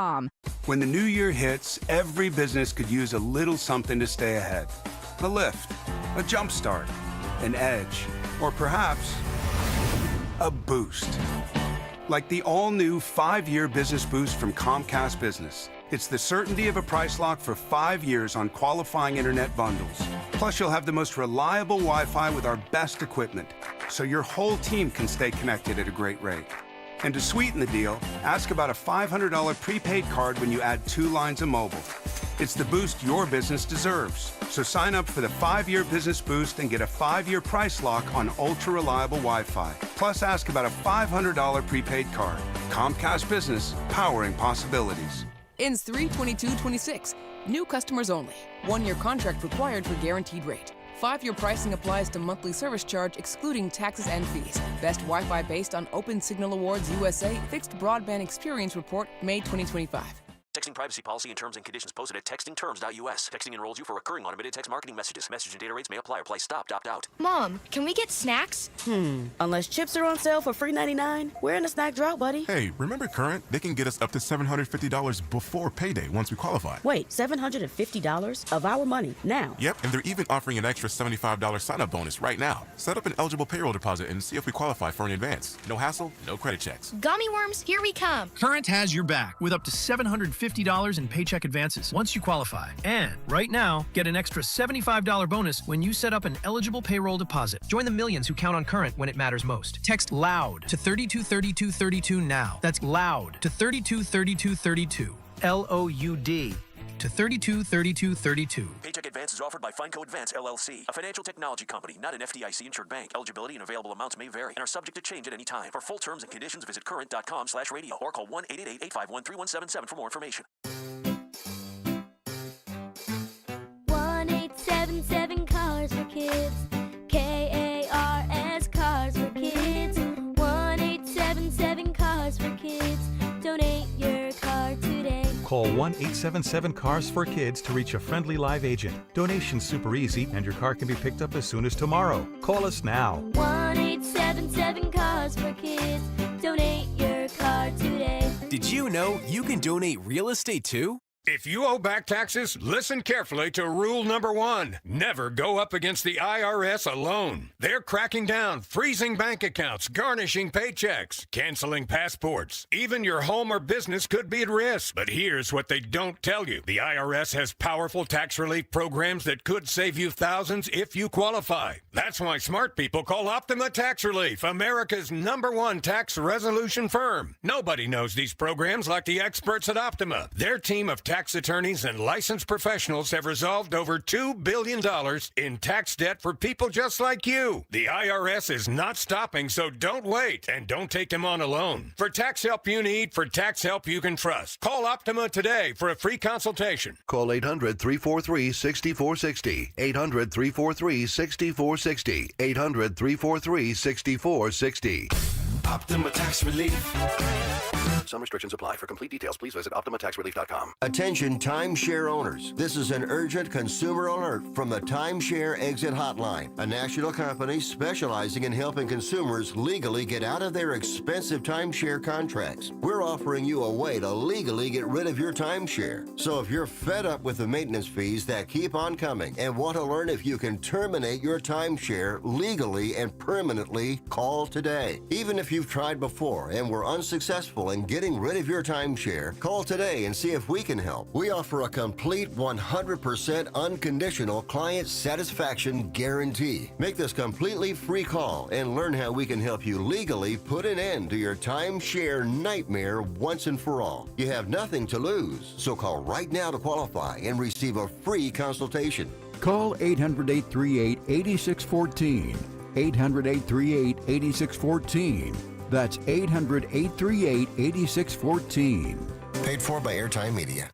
When the new year hits, every business could use a little something to stay ahead. A lift, a jump start, an edge, or perhaps a boost. Like the all-new 5-year business boost from Comcast Business. It's the certainty of a price lock for 5 years on qualifying internet bundles. Plus, you'll have the most reliable Wi-Fi with our best equipment, so your whole team can stay connected at a great rate. And to sweeten the deal, ask about a $500 prepaid card when you add 2 lines of mobile. It's the boost your business deserves. So sign up for the 5-year business boost and get a 5-year price lock on ultra-reliable Wi-Fi. Plus, ask about a $500 prepaid card. Comcast Business, powering possibilities. Ends 3/22/26. New customers only. 1-year contract required for guaranteed rate. 5-year pricing applies to monthly service charge excluding taxes and fees. Best Wi-Fi based on Open Signal Awards USA Fixed Broadband Experience Report, May 2025. Texting privacy policy and terms and conditions posted at textingterms.us. Texting enrolls you for recurring automated text marketing messages. Message and data rates may apply or price stopped. Opt out. Mom, can we get snacks? Unless chips are on sale for $3.99, we're in a snack drought, buddy. Hey, remember Current? They can get us up to $750 before payday once we qualify. Wait, $750 of our money now? Yep, and they're even offering an extra $75 sign-up bonus right now. Set up an eligible payroll deposit and see if we qualify for an advance. No hassle, no credit checks. Gummy worms, here we come. Current has your back with up to $750 in paycheck advances once you qualify. And right now, get an extra $75 bonus when you set up an eligible payroll deposit. Join the millions who count on Current when it matters most. Text LOUD to 323232 now. That's LOUD to 323232. LOUD to 323232. Paycheck advance is offered by FineCo Advance LLC, a financial technology company, not an FDIC-insured bank. Eligibility and available amounts may vary and are subject to change at any time. For full terms and conditions, visit current.com/radio or call 1-888-851-3177 for more information. 1-877 Cars for Kids. KARS Cars for Kids. 1-877 Cars for Kids. Donate your car today. Call 1-877-CARS for Kids to reach a friendly live agent. Donation's super easy, and your car can be picked up as soon as tomorrow. Call us now. 1-877 Cars for Kids. Donate your car today. Did you know you can donate real estate too? If you owe back taxes, listen carefully to rule number 1. Never go up against the IRS alone. They're cracking down, freezing bank accounts, garnishing paychecks, canceling passports. Even your home or business could be at risk. But here's what they don't tell you. The IRS has powerful tax relief programs that could save you thousands if you qualify. That's why smart people call Optima Tax Relief, America's #1 tax resolution firm. Nobody knows these programs like the experts at Optima. Their team of tax attorneys and licensed professionals have resolved over $2 billion in tax debt for people just like you. The IRS is not stopping, so don't wait and don't take them on alone. For tax help you need, for tax help you can trust, call Optima today for a free consultation. Call 800-343-6460. 800-343-6460. 800-343-6460. Optima Tax Relief. Some restrictions apply. For complete details, please visit OptimaTaxRelief.com. Attention timeshare owners. This is an urgent consumer alert from the Timeshare Exit Hotline, a national company specializing in helping consumers legally get out of their expensive timeshare contracts. We're offering you a way to legally get rid of your timeshare. So if you're fed up with the maintenance fees that keep on coming and want to learn if you can terminate your timeshare legally and permanently, call today. Even if you've tried before and were unsuccessful in getting rid of your timeshare, call today and see if we can help. We offer a complete 100% unconditional client satisfaction guarantee. Make this completely free call and learn how we can help you legally put an end to your timeshare nightmare once and for all. You have nothing to lose, so call right now to qualify and receive a free consultation. Call 800-838-8614. 800-838-8614. That's 800-838-8614. Paid for by Airtime Media.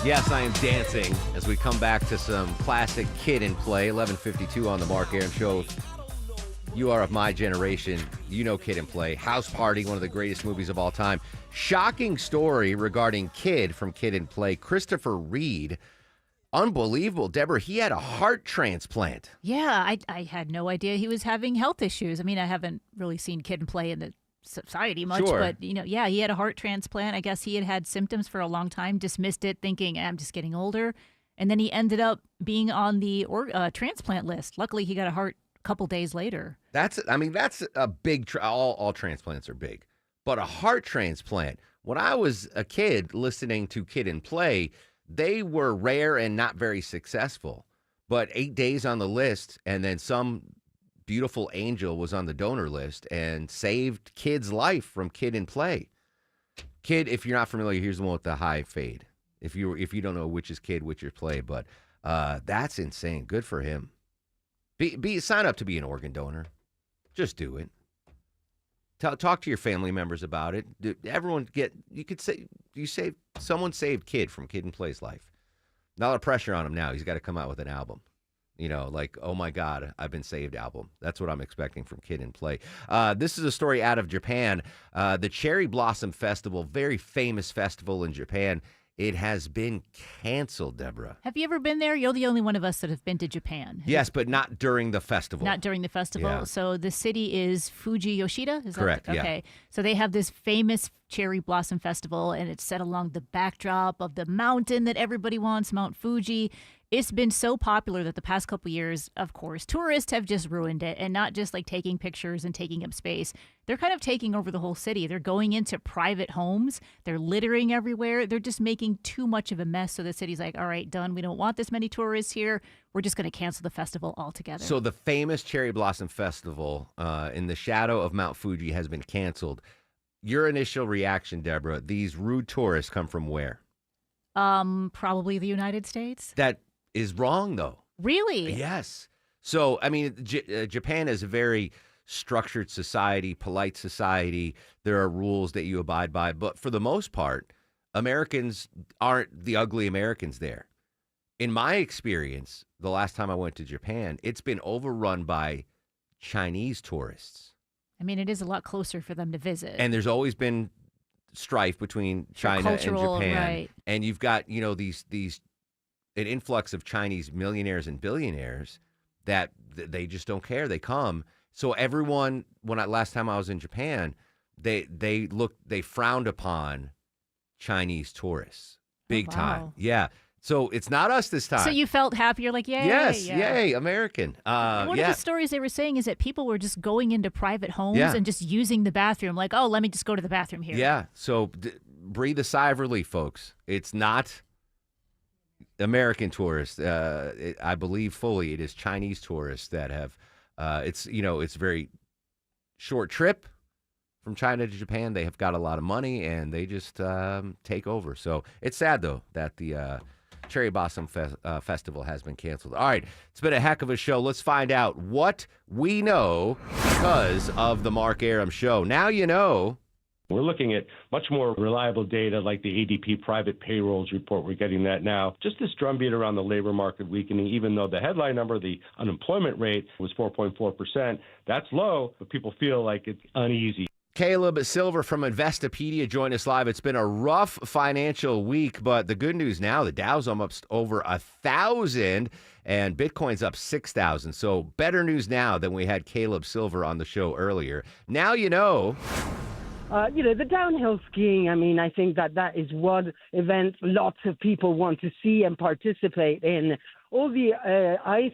Yes, I am dancing as we come back to some classic Kid and Play. 11:52 on the Mark Arum Show. You are of my generation. You know Kid and Play. House Party, one of the greatest movies of all time. Shocking story regarding Kid from Kid and Play. Christopher Reed. Unbelievable. Deborah, he had a heart transplant. Yeah, I had no idea he was having health issues. I mean, I haven't really seen Kid and Play in the society much, Sure. but, yeah, he had a heart transplant. I guess he had symptoms for a long time, dismissed it, thinking, I'm just getting older. And then he ended up being on the transplant list. Luckily, he got a heart a couple days later. That's a big, all transplants are big. But a heart transplant, when I was a kid listening to Kid and Play, they were rare and not very successful. But 8 days on the list, and then some beautiful angel was on the donor list and saved Kid's life from Kid and Play. Kid, if you're not familiar, here's the one with the high fade. If you don't know which is Kid, which is Play, but that's insane. Good for him. Sign up to be an organ donor. Just do it. Talk to your family members about it. Someone saved Kid from Kid and Play's life. Not a lot of pressure on him now. He's got to come out with an album. Like, oh my God, I've been saved album. That's what I'm expecting from Kid and Play. This is a story out of Japan. The Cherry Blossom Festival, very famous festival in Japan. It has been canceled, Deborah. Have you ever been there? You're the only one of us that have been to Japan. Yes, but not during the festival. Not during the festival. Yeah. So the city is Fuji Yoshida? Is correct, that okay. Yeah. So they have this famous Cherry Blossom Festival, and it's set along the backdrop of the mountain that everybody wants, Mount Fuji. It's been so popular that the past couple years, of course, tourists have just ruined it, and not just like taking pictures and taking up space. They're kind of taking over the whole city. They're going into private homes. They're littering everywhere. They're just making too much of a mess. So the city's like, all right, done. We don't want this many tourists here. We're just going to cancel the festival altogether. So the famous Cherry Blossom Festival in the shadow of Mount Fuji has been canceled. Your initial reaction, Deborah, these rude tourists come from where? Probably the United States. That is wrong, though. Really? Yes. So, I mean, Japan is a very structured society, polite society. There are rules that you abide by. But for the most part, Americans aren't the ugly Americans there. In my experience, the last time I went to Japan, it's been overrun by Chinese tourists. I mean, it is a lot closer for them to visit. And there's always been strife between China and Japan. Right. And you've got, an influx of Chinese millionaires and billionaires that they just don't care. They come. So everyone, last time I was in Japan, they frowned upon Chinese tourists big time. Yeah. So it's not us this time. So you felt happy. You're like, yay. Yes, yeah. yay, American. One of the stories they were saying is that people were just going into private homes and just using the bathroom. Like, oh, let me just go to the bathroom here. Yeah. So breathe a sigh of relief, folks. It's not American tourists. I believe fully it is Chinese tourists that have, it's a very short trip from China to Japan. They have got a lot of money and they just take over. So it's sad, though, that the Cherry Blossom Festival has been canceled. All right, it's been a heck of a show. Let's find out what we know because of the Mark Arum Show. Now you know. We're looking at much more reliable data like the ADP private payrolls report. We're getting that now. Just this drumbeat around the labor market weakening, even though the headline number, the unemployment rate, was 4.4%. That's low, but people feel like it's uneasy. Caleb Silver from Investopedia joined us live. It's been a rough financial week, but the good news now, the Dow's almost over 1,000 and Bitcoin's up 6,000. So better news now than we had Caleb Silver on the show earlier. Now you know. The downhill skiing, I think that is one event lots of people want to see and participate in. All the ice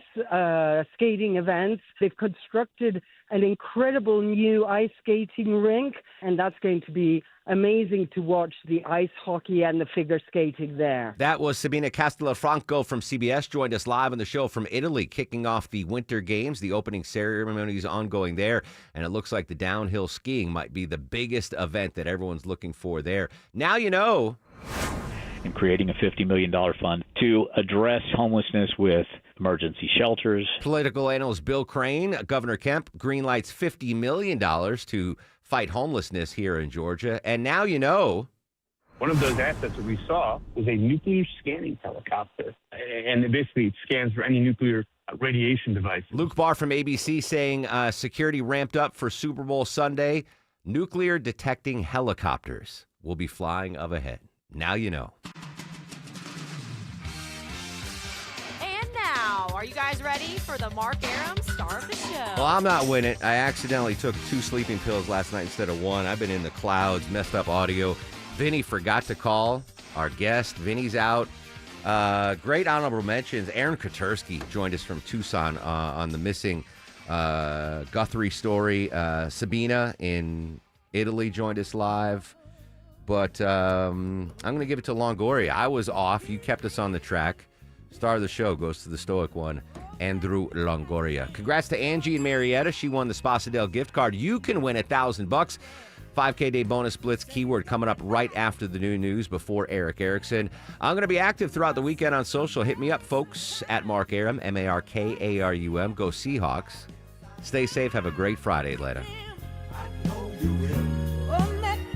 skating events, they've constructed an incredible new ice skating rink, and that's going to be amazing to watch the ice hockey and the figure skating there. That was Sabina Castellafranco from CBS, joined us live on the show from Italy, kicking off the Winter Games. The opening ceremony is ongoing there, and it looks like the downhill skiing might be the biggest event that everyone's looking for there. Now you know. And creating a $50 million fund to address homelessness with emergency shelters. Political analyst Bill Crane, Governor Kemp greenlights $50 million to fight homelessness here in Georgia. And now you know. One of those assets that we saw was a nuclear scanning helicopter. And basically it scans for any nuclear radiation device. Luke Barr from ABC saying security ramped up for Super Bowl Sunday. Nuclear detecting helicopters will be flying up ahead. Now you know. And now, are you guys ready for the Mark Arum star of the show? Well, I'm not winning. I accidentally took 2 sleeping pills last night instead of 1. I've been in the clouds, messed up audio. Vinny forgot to call our guest. Vinny's out. Great honorable mentions. Aaron Kotursky joined us from Tucson on the missing Guthrie story. Sabina in Italy joined us live. But I'm going to give it to Longoria. I was off. You kept us on the track. Star of the show goes to the stoic one, Andrew Longoria. Congrats to Angie and Marietta. She won the Sposadale gift card. You can win $1,000. 5K Day Bonus Blitz keyword coming up right after the new news before Eric Erickson. I'm going to be active throughout the weekend on social. Hit me up, folks, at Mark Arum, MarkArum. Go Seahawks. Stay safe. Have a great Friday, Atlanta.